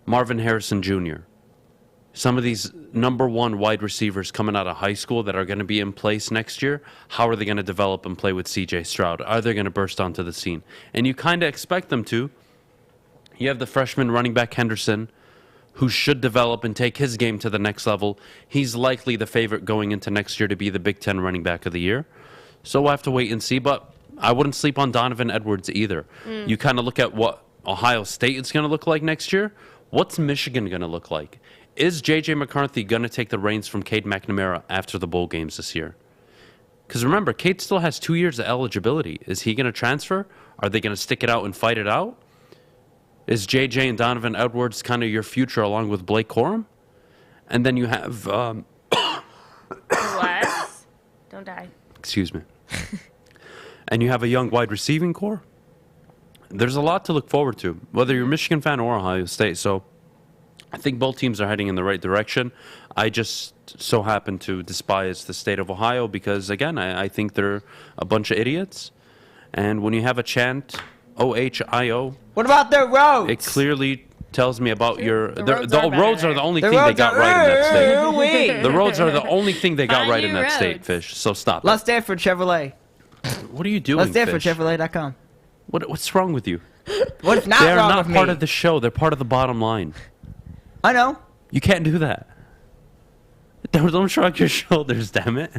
Marvin Harrison Jr. Some of these number 1 wide receivers coming out of high school that are going to be in place next year, how are they going to develop and play with C.J. Stroud? Are they going to burst onto the scene? And you kind of expect them to. You have the freshman running back Henderson, who should develop and take his game to the next level. He's likely the favorite going into next year to be the Big Ten running back of the year. So we'll have to wait and see. But I wouldn't sleep on Donovan Edwards either. You kind of look at what Ohio State is going to look like next year. What's Michigan going to look like? Is J.J. McCarthy going to take the reins from Cade McNamara after the bowl games this year? Because remember, Cade still has 2 years of eligibility. Is he going to transfer? Are they going to stick it out and fight it out? Is J.J. and Donovan Edwards kind of your future along with Blake Corum? And then you have... Wes, don't die. Excuse me. And you have a young wide receiving core. There's a lot to look forward to, whether you're a Michigan fan or Ohio State. So I think both teams are heading in the right direction. I just so happen to despise the state of Ohio because, again, I think they're a bunch of idiots. And when you have a chant... OHIO. What about the roads? It clearly tells me about your... The roads are the only The thing they roads got are- right in that state. Ooh-wee. The roads are the only thing they got Find right in new that state, roads. Fish. So stop Let's it. stand for Chevrolet. What are you doing, Let's stand for Fish? Chevrolet.com. What's wrong with you? What's not They're wrong not with part me? of the show. They're part of the bottom line. I know. You can't do that. Don't shrug your shoulders, damn it.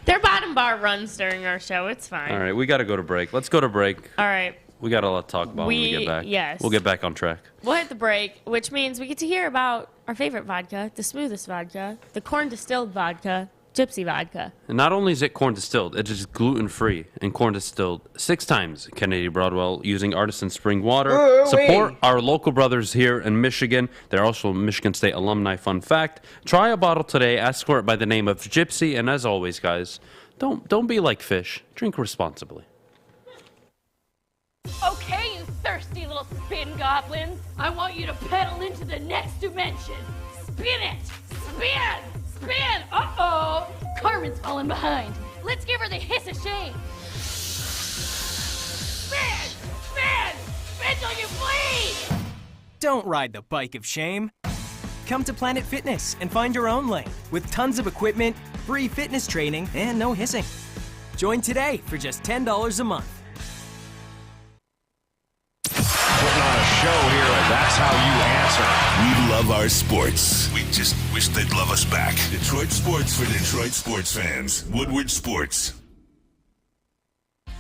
Their bottom bar runs during our show. It's fine. All right, we got to go to break. Let's go to break. All right. We got a lot to talk about when we get back. Yes. We'll get back on track. We'll hit the break, which means we get to hear about our favorite vodka, the smoothest vodka, the corn distilled vodka, Gypsy vodka. And not only is it corn distilled, it is gluten-free and corn distilled 6 times at Kennedy Broadwell using artisan spring water. Ooh-wee. Support our local brothers here in Michigan. They're also Michigan State alumni, fun fact. Try a bottle today. Ask for it by the name of Gypsy. And as always, guys, don't be like Fish. Drink responsibly. Okay, you thirsty little spin goblins. I want you to pedal into the next dimension. Spin it! Spin! Spin! Uh-oh! Carmen's falling behind. Let's give her the hiss of shame. Spin! Spin! Spin till you bleed! Don't ride the bike of shame. Come to Planet Fitness and find your own lane with tons of equipment, free fitness training, and no hissing. Join today for just $10 a month. Putting on a show here, and that's how you answer. We love our sports. We just wish they'd love us back. Detroit sports for Detroit sports fans. Woodward Sports.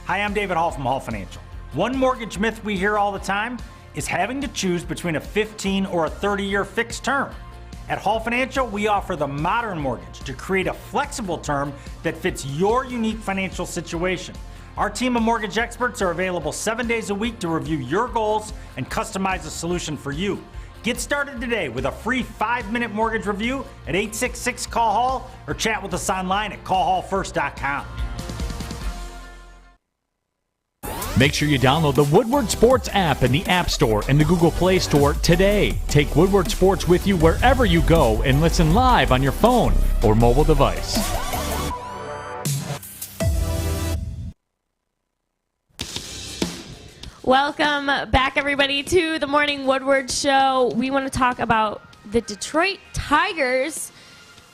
Hi, I'm David Hall from Hall Financial. One mortgage myth we hear all the time is having to choose between a 15 or a 30-year fixed term. At Hall Financial, we offer the modern mortgage to create a flexible term that fits your unique financial situation. Our team of mortgage experts are available 7 days a week to review your goals and customize a solution for you. Get started today with a free 5-minute mortgage review at 866-CALL-HALL or chat with us online at callhallfirst.com. Make sure you download the Woodward Sports app in the App Store and the Google Play Store today. Take Woodward Sports with you wherever you go and listen live on your phone or mobile device. Welcome back, everybody, to the Morning Woodward Show. We want to talk about the Detroit Tigers.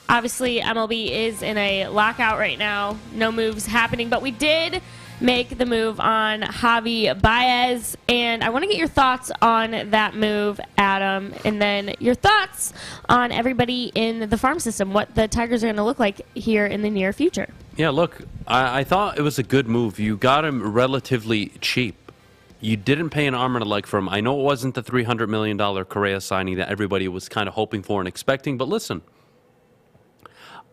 Obviously, MLB is in a lockout right now. No moves happening, but we did make the move on Javi Baez, and I want to get your thoughts on that move, Adam, and then your thoughts on everybody in the farm system, what the Tigers are going to look like here in the near future. Yeah, look, I thought it was a good move. You got him relatively cheap. You didn't pay an arm and a leg for him. I know it wasn't the $300 million Correa signing that everybody was kind of hoping for and expecting, but listen,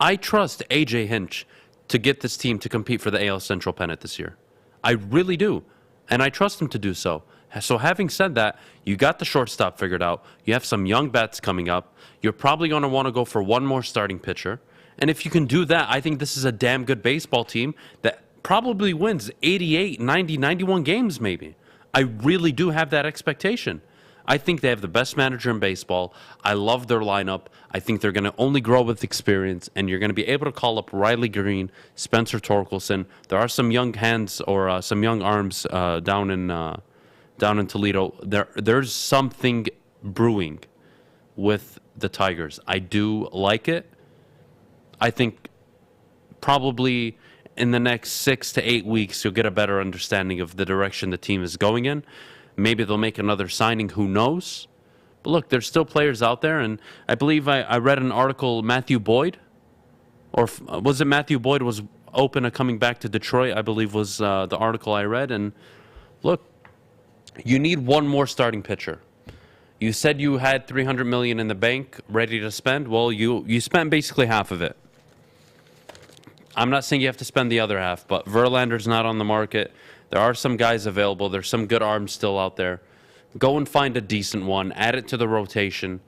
I trust A.J. Hinch to get this team to compete for the AL Central pennant this year. I really do, and I trust him to do so. So having said that, you got the shortstop figured out. You have some young bats coming up. You're probably going to want to go for one more starting pitcher, and if you can do that, I think this is a damn good baseball team that probably wins 88, 90, 91 games maybe. I really do have that expectation. I think they have the best manager in baseball. I love their lineup. I think they're going to only grow with experience, and you're going to be able to call up Riley Green, Spencer Torkelson. There are some young hands or some young arms down in Toledo. There's something brewing with the Tigers. I do like it. I think probably in the next 6 to 8 weeks, you'll get a better understanding of the direction the team is going in. Maybe they'll make another signing. Who knows? But look, there's still players out there, and I believe I read an article, Matthew Boyd, or was it Matthew Boyd was open to coming back to Detroit, I believe was the article I read. And look, you need one more starting pitcher. You said you had $300 million in the bank ready to spend. Well, you spent basically half of it. I'm not saying you have to spend the other half, but Verlander's not on the market. There are some guys available. There's some good arms still out there. Go and find a decent one, add it to the rotation,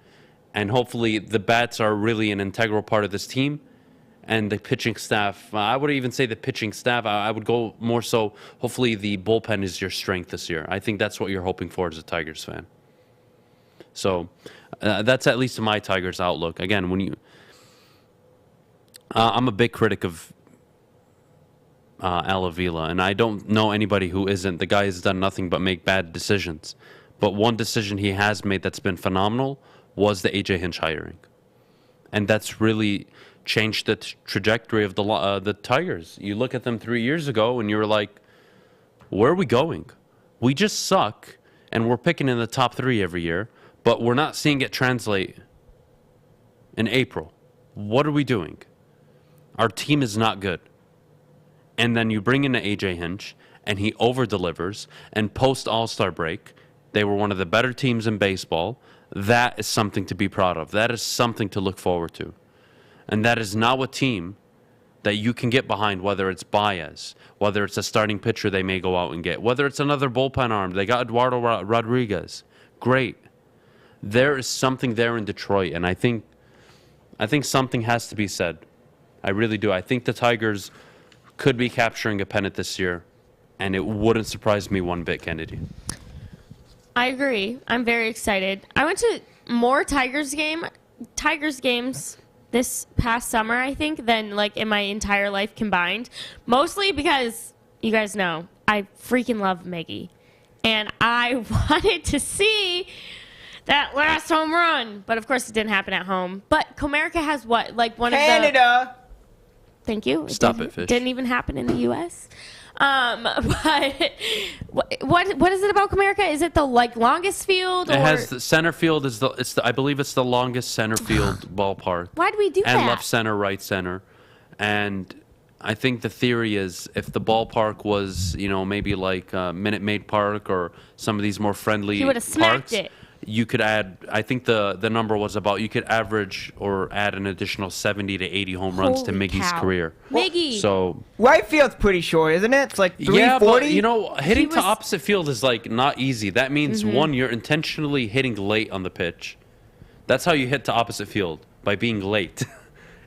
and hopefully the bats are really an integral part of this team. And the pitching staff, I would even say the pitching staff, I would go more so, hopefully the bullpen is your strength this year. I think that's what you're hoping for as a Tigers fan. So that's at least my Tigers outlook. Again, I'm a big critic of Al Avila, and I don't know anybody who isn't. The guy has done nothing but make bad decisions. But one decision he has made that's been phenomenal was the A.J. Hinch hiring. And that's really changed the trajectory of the Tigers. You look at them 3 years ago, and you were like, where are we going? We just suck, and we're picking in the top 3 every year, but we're not seeing it translate in April. What are we doing? Our team is not good. And then you bring in A.J. Hinch, and he over-delivers, and post-All-Star break, they were one of the better teams in baseball. That is something to be proud of. That is something to look forward to. And that is now a team that you can get behind, whether it's Baez, whether it's a starting pitcher they may go out and get, whether it's another bullpen arm. They got Eduardo Rodriguez. Great. There is something there in Detroit, and I think something has to be said. I really do. I think the Tigers could be capturing a pennant this year, and it wouldn't surprise me one bit, Kennedy. I agree. I'm very excited. I went to more Tigers games this past summer, I think, than like in my entire life combined. Mostly because you guys know I freaking love Miggy, and I wanted to see that last home run, but of course it didn't happen at home. But Comerica has what, like one Canada. of the. Thank you. Stop it, Fish. Didn't even happen in the U.S. But what is it about Comerica? Is it the longest field? It has the center field I believe it's the longest center field ballpark. Why do we do that? And left center, right center, and I think the theory is if the ballpark was maybe like Minute Maid Park or some of these more friendly he would have smacked parks, it. You could add, I think the number was about, you could average or add an additional 70 to 80 home runs to Holy Miggy's cow. career. Miggy. So right field's pretty short, isn't it? It's like 340. Yeah, but hitting to opposite field is like not easy. That means one, you're intentionally hitting late on the pitch. That's how you hit to opposite field, by being late.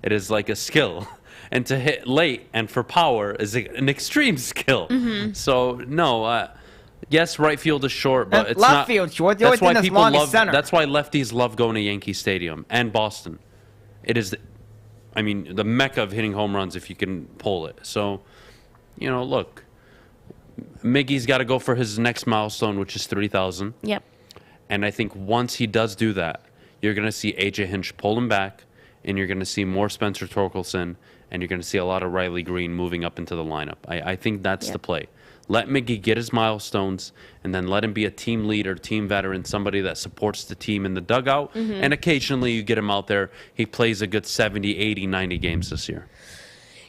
It is like a skill. And to hit late and for power is an extreme skill. So no, Yes, right field is short, but it's left not. field short. The only thing that's long is center. That's why lefties love going to Yankee Stadium and Boston. It is, the mecca of hitting home runs if you can pull it. So, look, Miggy's got to go for his next milestone, which is 3,000. Yep. And I think once he does do that, you're going to see AJ Hinch pull him back, and you're going to see more Spencer Torkelson, and you're going to see a lot of Riley Green moving up into the lineup. I think that's the play. Let Miggy get his milestones, and then let him be a team leader, team veteran, somebody that supports the team in the dugout. And occasionally you get him out there. He plays a good 70, 80, 90 games this year.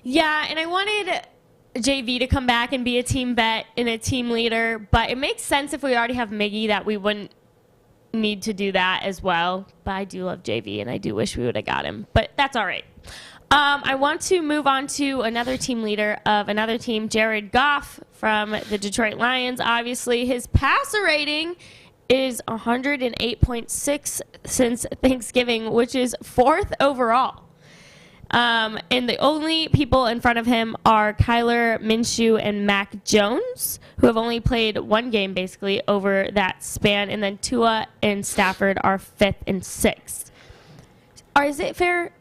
Yeah, and I wanted JV to come back and be a team vet and a team leader, but it makes sense if we already have Miggy that we wouldn't need to do that as well. But I do love JV, and I do wish we would have got him, but that's all right. I want to move on to another team leader of another team, Jared Goff from the Detroit Lions. Obviously, his passer rating is 108.6 since Thanksgiving, which is 4th overall. And the only people in front of him are Kyler Minshew and Mac Jones, who have only played one game basically over that span. And then Tua and Stafford are 5th and 6th. Is it fair?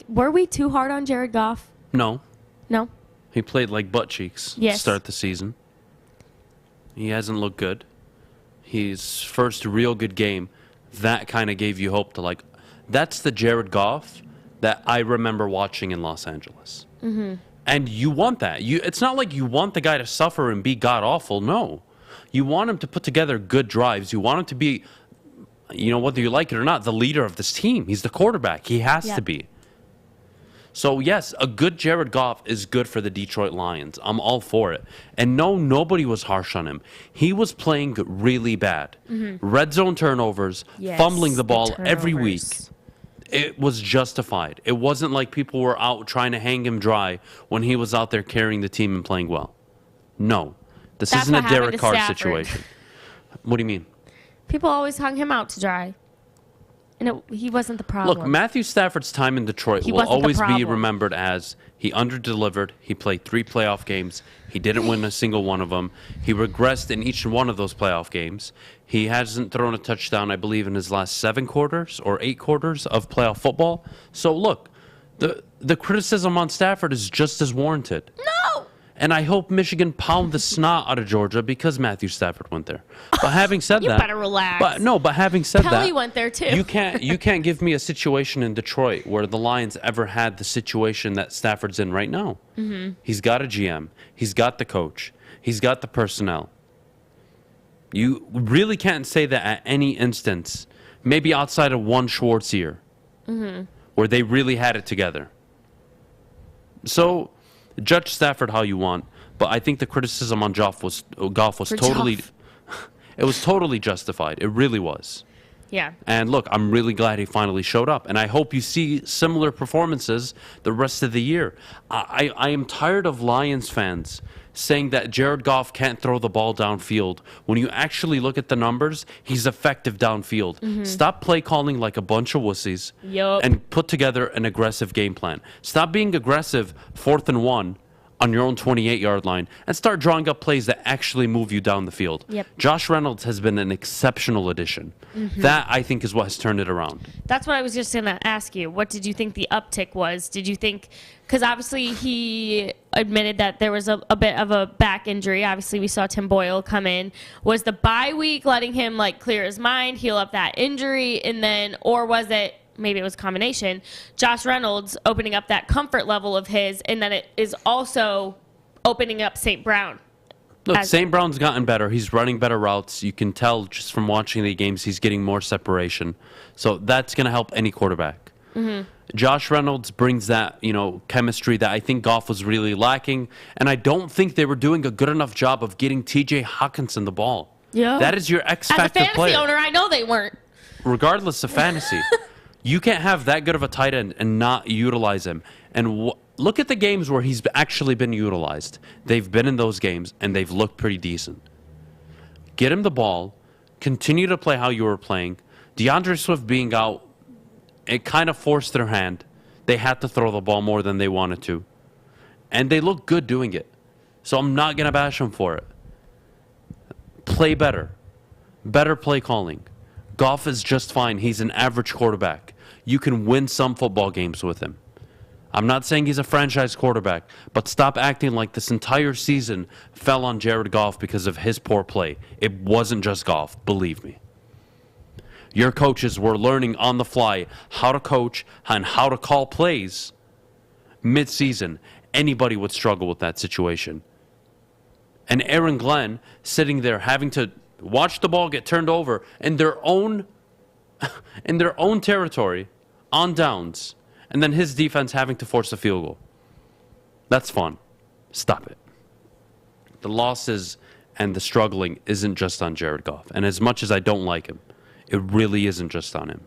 Were we too hard on Jared Goff? No. No? He played like butt cheeks to start the season. He hasn't looked good. His first real good game, that kind of gave you hope to that's the Jared Goff that I remember watching in Los Angeles. And you want that. It's not like you want the guy to suffer and be god-awful. No. You want him to put together good drives. You want him to be, whether you like it or not, the leader of this team. He's the quarterback. He has to be. So, yes, a good Jared Goff is good for the Detroit Lions. I'm all for it. And no, nobody was harsh on him. He was playing really bad. Red zone turnovers, fumbling the ball every week. It was justified. It wasn't like people were out trying to hang him dry when he was out there carrying the team and playing well. No. This isn't a Derek Carr situation. What do you mean? People always hung him out to dry. And he wasn't the problem. Look, Matthew Stafford's time in Detroit will always be remembered as he underdelivered. He played 3 playoff games. He didn't win a single one of them. He regressed in each one of those playoff games. He hasn't thrown a touchdown, I believe, in his last 7 quarters or 8 quarters of playoff football. So, look, the criticism on Stafford is just as warranted. No! And I hope Michigan pound the snot out of Georgia because Matthew Stafford went there. But having said you that, better relax. But having said that, Pelly went there too. you can't give me a situation in Detroit where the Lions ever had the situation that Stafford's in right now. He's got a GM, he's got the coach, he's got the personnel. You really can't say that at any instance, maybe outside of one Schwartz year, where they really had it together. So, judge Stafford how you want, but I think the criticism on Goff was totally, it was totally justified. It really was. Yeah. And look, I'm really glad he finally showed up, and I hope you see similar performances the rest of the year. I am tired of Lions fans saying that Jared Goff can't throw the ball downfield. When you actually look at the numbers, he's effective downfield. Stop play calling like a bunch of wussies and put together an aggressive game plan. Stop being aggressive 4th and 1 on your own 28-yard line and start drawing up plays that actually move you down the field. Josh Reynolds has been an exceptional addition. That, I think, is what has turned it around. That's what I was just going to ask you. What did you think the uptick was? Did you think, because obviously he admitted that there was a bit of a back injury. Obviously, we saw Tim Boyle come in. Was the bye week letting him clear his mind, heal up that injury, and then, or was it, maybe it was a combination, Josh Reynolds opening up that comfort level of his, and then it is also opening up St. Brown? Look, St. Brown's gotten better. He's running better routes. You can tell just from watching the games he's getting more separation. So that's going to help any quarterback. Josh Reynolds brings that, chemistry that I think Goff was really lacking, and I don't think they were doing a good enough job of getting T.J. Hawkinson the ball. Yeah. That is your X factor player. As a fantasy owner, I know they weren't. Regardless of fantasy. You can't have that good of a tight end and not utilize him. And look at the games where he's actually been utilized. They've been in those games, and they've looked pretty decent. Get him the ball. Continue to play how you were playing. DeAndre Swift being out, it kind of forced their hand. They had to throw the ball more than they wanted to. And they look good doing it. So I'm not going to bash them for it. Play better. Better play calling. Goff is just fine. He's an average quarterback. You can win some football games with him. I'm not saying he's a franchise quarterback, but stop acting like this entire season fell on Jared Goff because of his poor play. It wasn't just Goff, believe me. Your coaches were learning on the fly how to coach and how to call plays mid-season. Anybody would struggle with that situation. And Aaron Glenn sitting there having to watch the ball get turned over in their own territory on downs, and then his defense having to force a field goal. That's fun. Stop it. The losses and the struggling isn't just on Jared Goff. And as much as I don't like him, it really isn't just on him.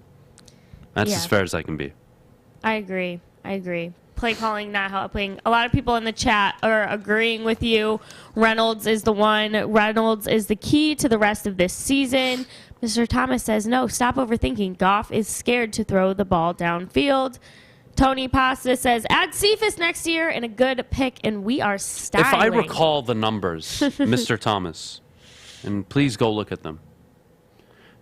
That's as fair as I can be. I agree. Play calling not helping. A lot of people in the chat are agreeing with you. Reynolds is the one. Reynolds is the key to the rest of this season. Mr. Thomas says, no, stop overthinking. Goff is scared to throw the ball downfield. Tony Pasta says, add Cephas next year and a good pick, and we are styling. If I recall the numbers, Mr. Thomas, and please go look at them.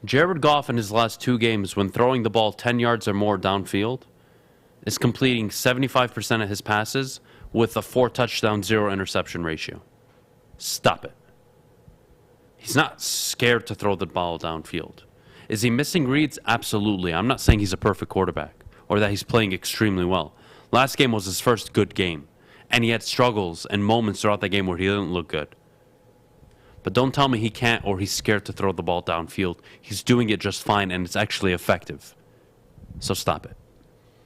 Jared Goff in his last 2 games, when throwing the ball 10 yards or more downfield, is completing 75% of his passes with a 4-touchdown, 0 interception ratio. Stop it. He's not scared to throw the ball downfield. Is he missing reads? Absolutely. I'm not saying he's a perfect quarterback or that he's playing extremely well. Last game was his first good game, and he had struggles and moments throughout the game where he didn't look good. But don't tell me he can't or he's scared to throw the ball downfield. He's doing it just fine, and it's actually effective. So stop it.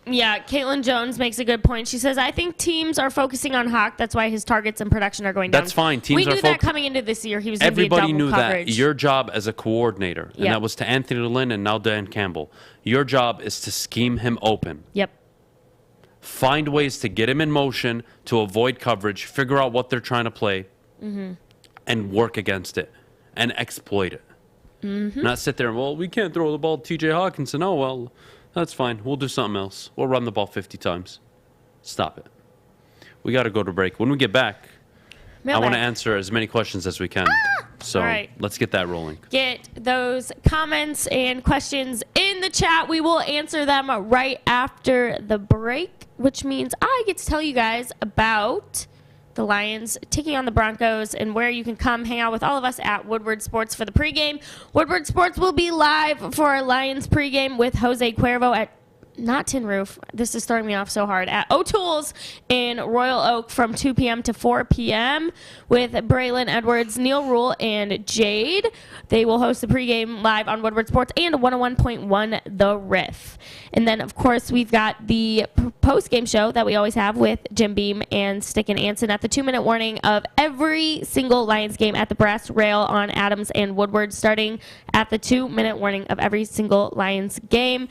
Yeah, Caitlin Jones makes a good point. She says, I think teams are focusing on Hawk. That's why his targets and production are going down. That's fine. We knew that coming into this year. He was going to be a double Everybody knew coverage. that. Your job as a coordinator, and that was to Anthony Lynn and now Dan Campbell, your job is to scheme him open. Yep. Find ways to get him in motion, to avoid coverage, figure out what they're trying to play, and work against it and exploit it. Not sit there and, well, we can't throw the ball to TJ Hawkinson. Oh, well, that's fine. We'll do something else. We'll run the ball 50 times. Stop it. We got to go to break. When we get back, I want to answer as many questions as we can. So let's get that rolling. Get those comments and questions in the chat. We will answer them right after the break, which means I get to tell you guys about the Lions taking on the Broncos and where you can come hang out with all of us at Woodward Sports for the pregame. Woodward Sports will be live for our Lions pregame with Jose Cuervo at not Tin Roof. This is throwing me off so hard. At O'Toole's in Royal Oak from 2 p.m. to 4 p.m. with Braylon Edwards, Neil Rule, and Jade. They will host the pregame live on Woodward Sports and 101.1 The Riff. And then, of course, we've got the post-game show that we always have with Jim Beam and Stick and Anson at the 2-minute warning of every single Lions game at the Brass Rail on Adams and Woodward, starting at the 2-minute warning of every single Lions game.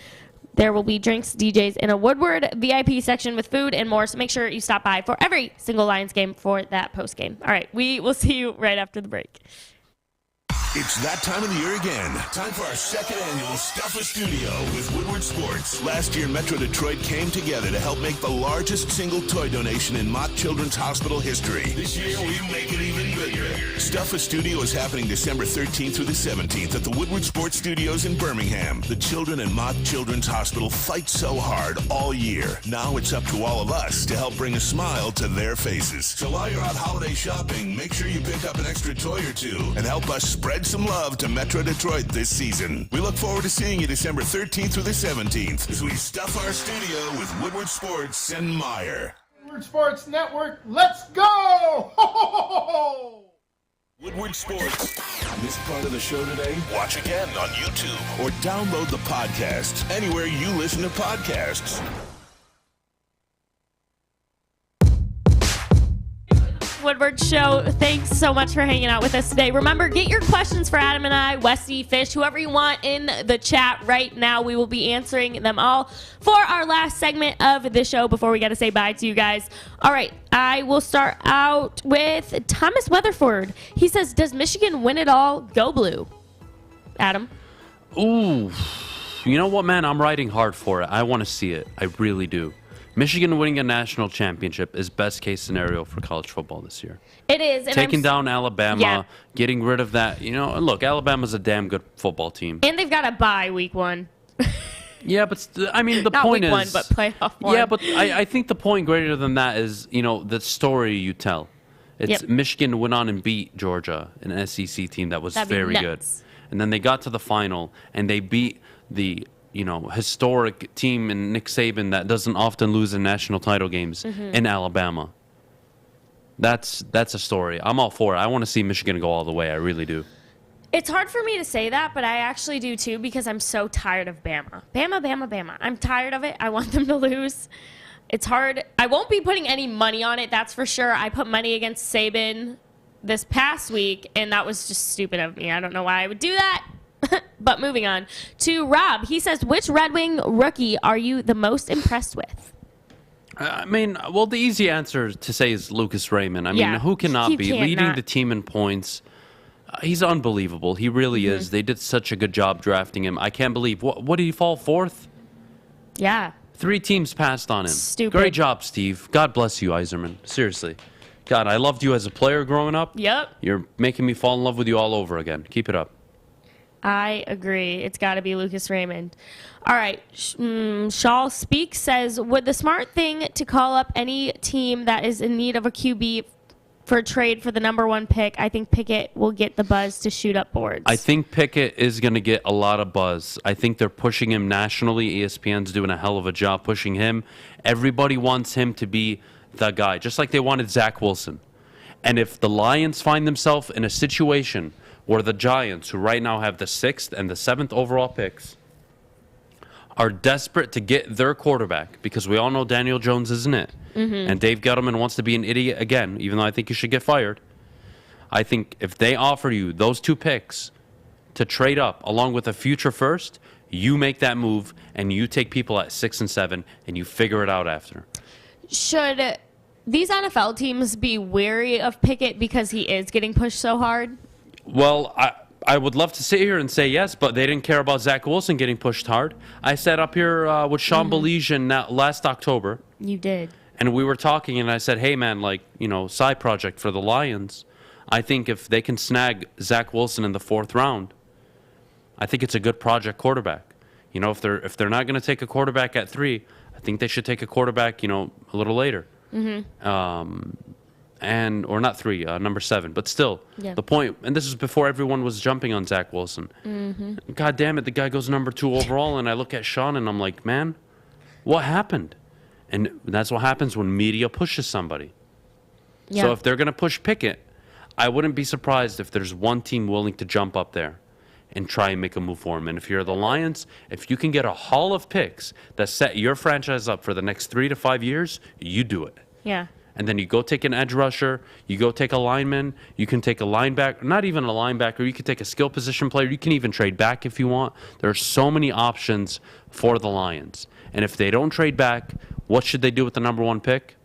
There will be drinks, DJs, and a Woodward VIP section with food and more, so make sure you stop by for every single Lions game for that post game. All right, we will see you right after the break. It's that time of the year again. Time for our second annual Stuff a Studio with Woodward Sports. Last year, Metro Detroit came together to help make the largest single toy donation in Mott Children's Hospital history. This year, we make it even bigger. Stuff a Studio is happening December 13th through the 17th at the Woodward Sports Studios in Birmingham. The children in Mott Children's Hospital fight so hard all year. Now it's up to all of us to help bring a smile to their faces. So while you're out holiday shopping, make sure you pick up an extra toy or two and help us spread some love to Metro Detroit this season. We look forward to seeing you December 13th through the 17th as we stuff our studio with Woodward Sports and Myre. Woodward Sports Network, let's go! Ho, ho, ho, ho! Woodward Sports. Missed part of the show today? Watch again on YouTube or download the podcast anywhere you listen to podcasts. Woodward Show. Thanks so much for hanging out with us today. Remember, get your questions for Adam and I, Westy, Fish, whoever you want in the chat right now. We will be answering them all for our last segment of the show before we got to say bye to you guys. All right, I will start out with Thomas Weatherford. He says, does Michigan win it all? Go Blue. Adam? Ooh, you know what, man? I'm riding hard for it. I want to see it. I really do. Michigan winning a national championship is best case scenario for college football this year. It is. And Taking down Alabama, Yeah. getting rid of that. Look, Alabama's a damn good football team. And they've got a bye week 1. Yeah, but the Not point week is... 1, but playoff 1. Yeah, but I think the point greater than that is, the story you tell. It's Yep. Michigan went on and beat Georgia, an SEC team that was That'd be very good. nuts. And then they got to the final, and they beat the historic team in Nick Saban that doesn't often lose in national title games in Alabama. That's a story. I'm all for it. I want to see Michigan go all the way. I really do. It's hard for me to say that, but I actually do too because I'm so tired of Bama. Bama. I'm tired of it. I want them to lose. It's hard. I won't be putting any money on it, that's for sure. I put money against Saban this past week, and that was just stupid of me. I don't know why I would do that. But moving on to Rob. He says, which Red Wing rookie are you the most impressed with? The easy answer to say is Lucas Raymond. Yeah, who cannot he be can't leading not. the team in points? He's unbelievable. He really is. They did such a good job drafting him. I can't believe. What did he fall 4th? Yeah. 3 teams passed on him. Stupid. Great job, Steve. God bless you, Yzerman. Seriously. God, I loved you as a player growing up. Yep. You're making me fall in love with you all over again. Keep it up. I agree. It's got to be Lucas Raymond. All right. Shaw Speak says, would the smart thing to call up any team that is in need of a QB for a trade for the number 1 pick? I think Pickett will get the buzz to shoot up boards. I think Pickett is going to get a lot of buzz. I think they're pushing him nationally. ESPN's doing a hell of a job pushing him. Everybody wants him to be the guy, just like they wanted Zach Wilson. And if the Lions find themselves in a situation where the Giants, who right now have the 6th and the 7th overall picks, are desperate to get their quarterback, because we all know Daniel Jones isn't it. And Dave Gettleman wants to be an idiot again, even though I think he should get fired. I think if they offer you those 2 picks to trade up along with a future first, you make that move and you take people at 6 and 7 and you figure it out after. Should these NFL teams be wary of Pickett because he is getting pushed so hard? Well, I would love to sit here and say yes, but they didn't care about Zach Wilson getting pushed hard. I sat up here with Sean Belizean last October. You did. And we were talking, and I said, hey, man, side project for the Lions. I think if they can snag Zach Wilson in the 4th round, I think it's a good project quarterback. If they're not going to take a quarterback at 3, I think they should take a quarterback, a little later. Or not 3, number 7. But still, the point, and this is before everyone was jumping on Zach Wilson. God damn it, the guy goes number 2 overall, and I look at Sean, and I'm like, man, what happened? And that's what happens when media pushes somebody. Yeah. So if they're going to push Pickett, I wouldn't be surprised if there's one team willing to jump up there and try and make a move for him. And if you're the Lions, if you can get a haul of picks that set your franchise up for the next 3 to 5 years, you do it. Yeah. And then you go take an edge rusher, you go take a lineman, you can take a linebacker, not even a linebacker, you can take a skill position player, you can even trade back if you want. There are so many options for the Lions. And if they don't trade back, what should they do with the number 1 pick?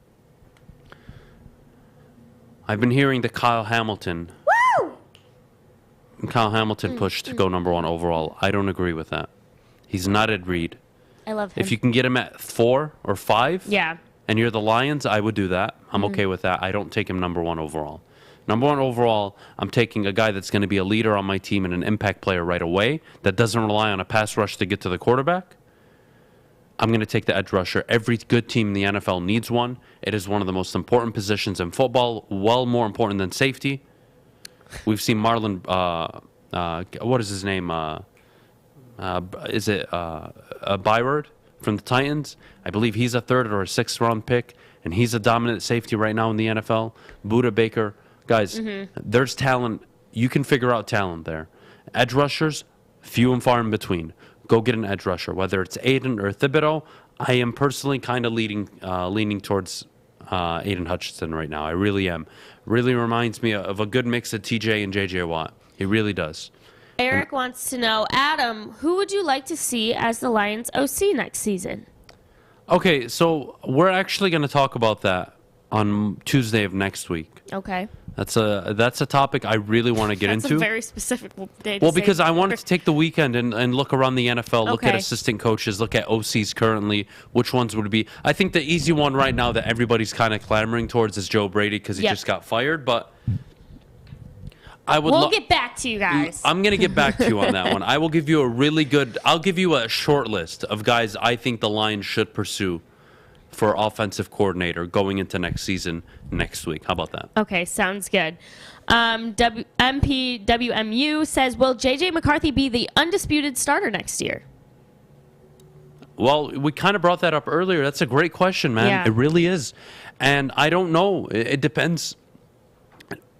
I've been hearing that Kyle Hamilton pushed to go number 1 overall. I don't agree with that. He's not Ed Reed. I love him. If you can get him at 4 or 5, Yeah. and you're the Lions, I would do that. I'm okay with that. I don't take him number 1 overall. Number 1 overall, I'm taking a guy that's going to be a leader on my team and an impact player right away that doesn't rely on a pass rush to get to the quarterback. I'm going to take the edge rusher. Every good team in the NFL needs one. It is one of the most important positions in football, well more important than safety. We've seen Marlon, what is his name? Is it Byward from the Titans? I believe he's a 3rd or a 6th round pick, and he's a dominant safety right now in the NFL. Buda Baker. Guys, there's talent. You can figure out talent there. Edge rushers, few and far in between. Go get an edge rusher, whether it's Aiden or Thibodeau. I am personally kind of leaning towards Aiden Hutchinson right now. I really am. Really reminds me of a good mix of TJ and JJ Watt. He really does. Eric wants to know, Adam, who would you like to see as the Lions OC next season? Okay, so we're actually going to talk about that on Tuesday of next week. Okay. That's a topic I really want to get That's into. a very specific day to Well, say because I wanted starter. to take the weekend and look around the NFL, look at Okay. assistant coaches, look at OCs currently, which ones would it be. I think the easy one right now that everybody's kind of clamoring towards is Joe Brady because he Yep. just got fired, but I would We'll get back to you guys. I'm going to get back to you on that one. I will give you I'll give you a short list of guys I think the Lions should pursue for offensive coordinator going into next season next week. How about that? Okay, sounds good. MPWMU says, will J.J. McCarthy be the undisputed starter next year? Well, we kind of brought that up earlier. That's a great question, man. Yeah. It really is. And I don't know. It depends.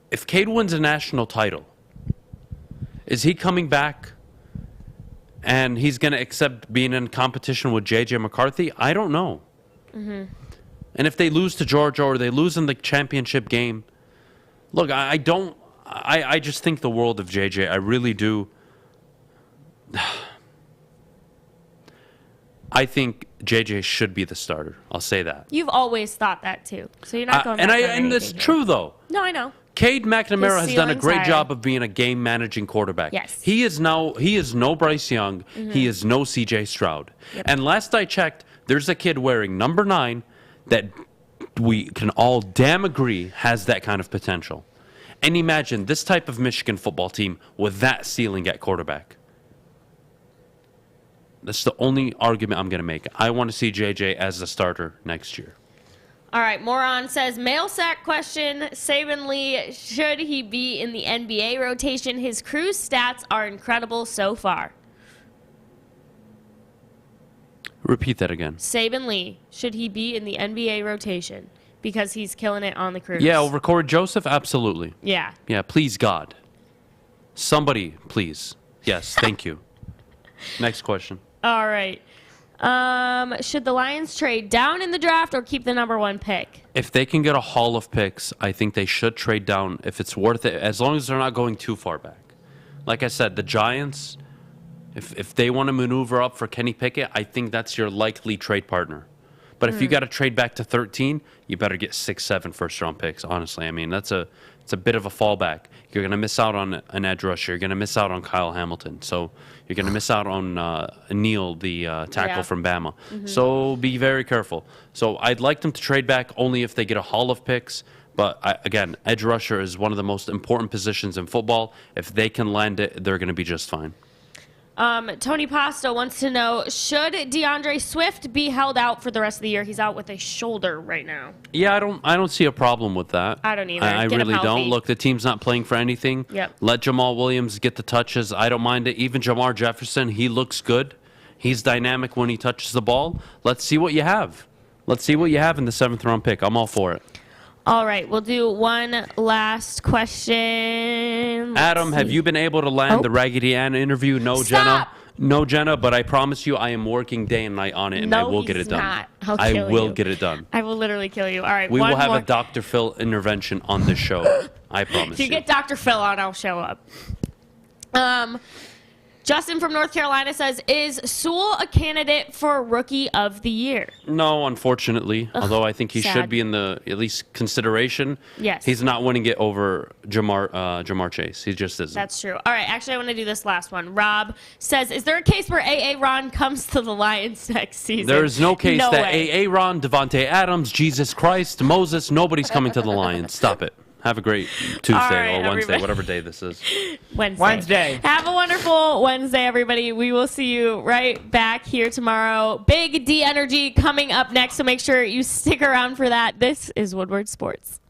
If Cade wins a national title, is he coming back and he's going to accept being in competition with J.J. McCarthy? I don't know. Mm-hmm. And if they lose to Georgia or they lose in the championship game, look, I just think the world of JJ. I really do. I think JJ should be the starter. I'll say that. You've always thought that too, so you're not going. And it's true though. No, I know. Cade McNamara has done a ceiling's great high. job of being a game managing quarterback. Yes. He is no Bryce Young. Mhm. He is no CJ Stroud. Yep. And last I checked, there's a kid wearing number 9 that we can all damn agree has that kind of potential. And imagine this type of Michigan football team with that ceiling at quarterback. That's the only argument I'm going to make. I want to see JJ as the starter next year. All right, Moron says, mail sack question, Saban Lee, should he be in the NBA rotation? His Cruise stats are incredible so far. Repeat that again. Saban Lee, should he be in the NBA rotation? Because he's killing it on the Cruise. Yeah, over Corey Joseph? Absolutely. Yeah. Yeah, please, God. Somebody, please. Yes, thank you. Next question. All right. Should the Lions trade down in the draft or keep the number 1 pick? If they can get a haul of picks, I think they should trade down if it's worth it, as long as they're not going too far back. Like I said, the Giants, if they want to maneuver up for Kenny Pickett, I think that's your likely trade partner. But if you got to trade back to 13, you better get 6, 7 first-round picks, honestly. I mean, it's a bit of a fallback. You're going to miss out on an edge rusher. You're going to miss out on Kyle Hamilton. So you're going to miss out on Neal, the tackle from Bama. Mm-hmm. So be very careful. So I'd like them to trade back only if they get a haul of picks. But again, edge rusher is one of the most important positions in football. If they can land it, they're going to be just fine. Tony Pasta wants to know, should DeAndre Swift be held out for the rest of the year? He's out with a shoulder right now. Yeah, I don't see a problem with that. I don't either. I Get him really healthy. don't. Look, the team's not playing for anything. Yep. Let Jamal Williams get the touches. I don't mind it. Even Jamar Jefferson, he looks good. He's dynamic when he touches the ball. Let's see what you have. Let's see what you have in the 7th round pick. I'm all for it. All right, we'll do one last question. Adam, have you been able to land the Raggedy Ann interview? No, Stop. Jenna. No, Jenna, but I promise you I am working day and night on it, and I will get it done. not. I'll I kill will you. get it done. I will literally kill you. All right, We one will have more. a Dr. Phil intervention on this show. I promise If you get Dr. Phil on, I'll show up. Justin from North Carolina says, is Sewell a candidate for Rookie of the Year? No, unfortunately. Although I think he sad. should be in the at least consideration. Yes. He's not winning it over Jamar Chase. He just isn't. That's true. All right, actually, I want to do this last one. Rob says, is there a case where A.A. Ron comes to the Lions next season? There is no case No that way. A.A. Ron, Devontae Adams, Jesus Christ, Moses, nobody's coming to the Lions. Stop it. Have a great Tuesday right, or Wednesday, everybody. whatever day this is. Wednesday. Have a wonderful Wednesday, everybody. We will see you right back here tomorrow. Big D Energy coming up next, so make sure you stick around for that. This is Woodward Sports.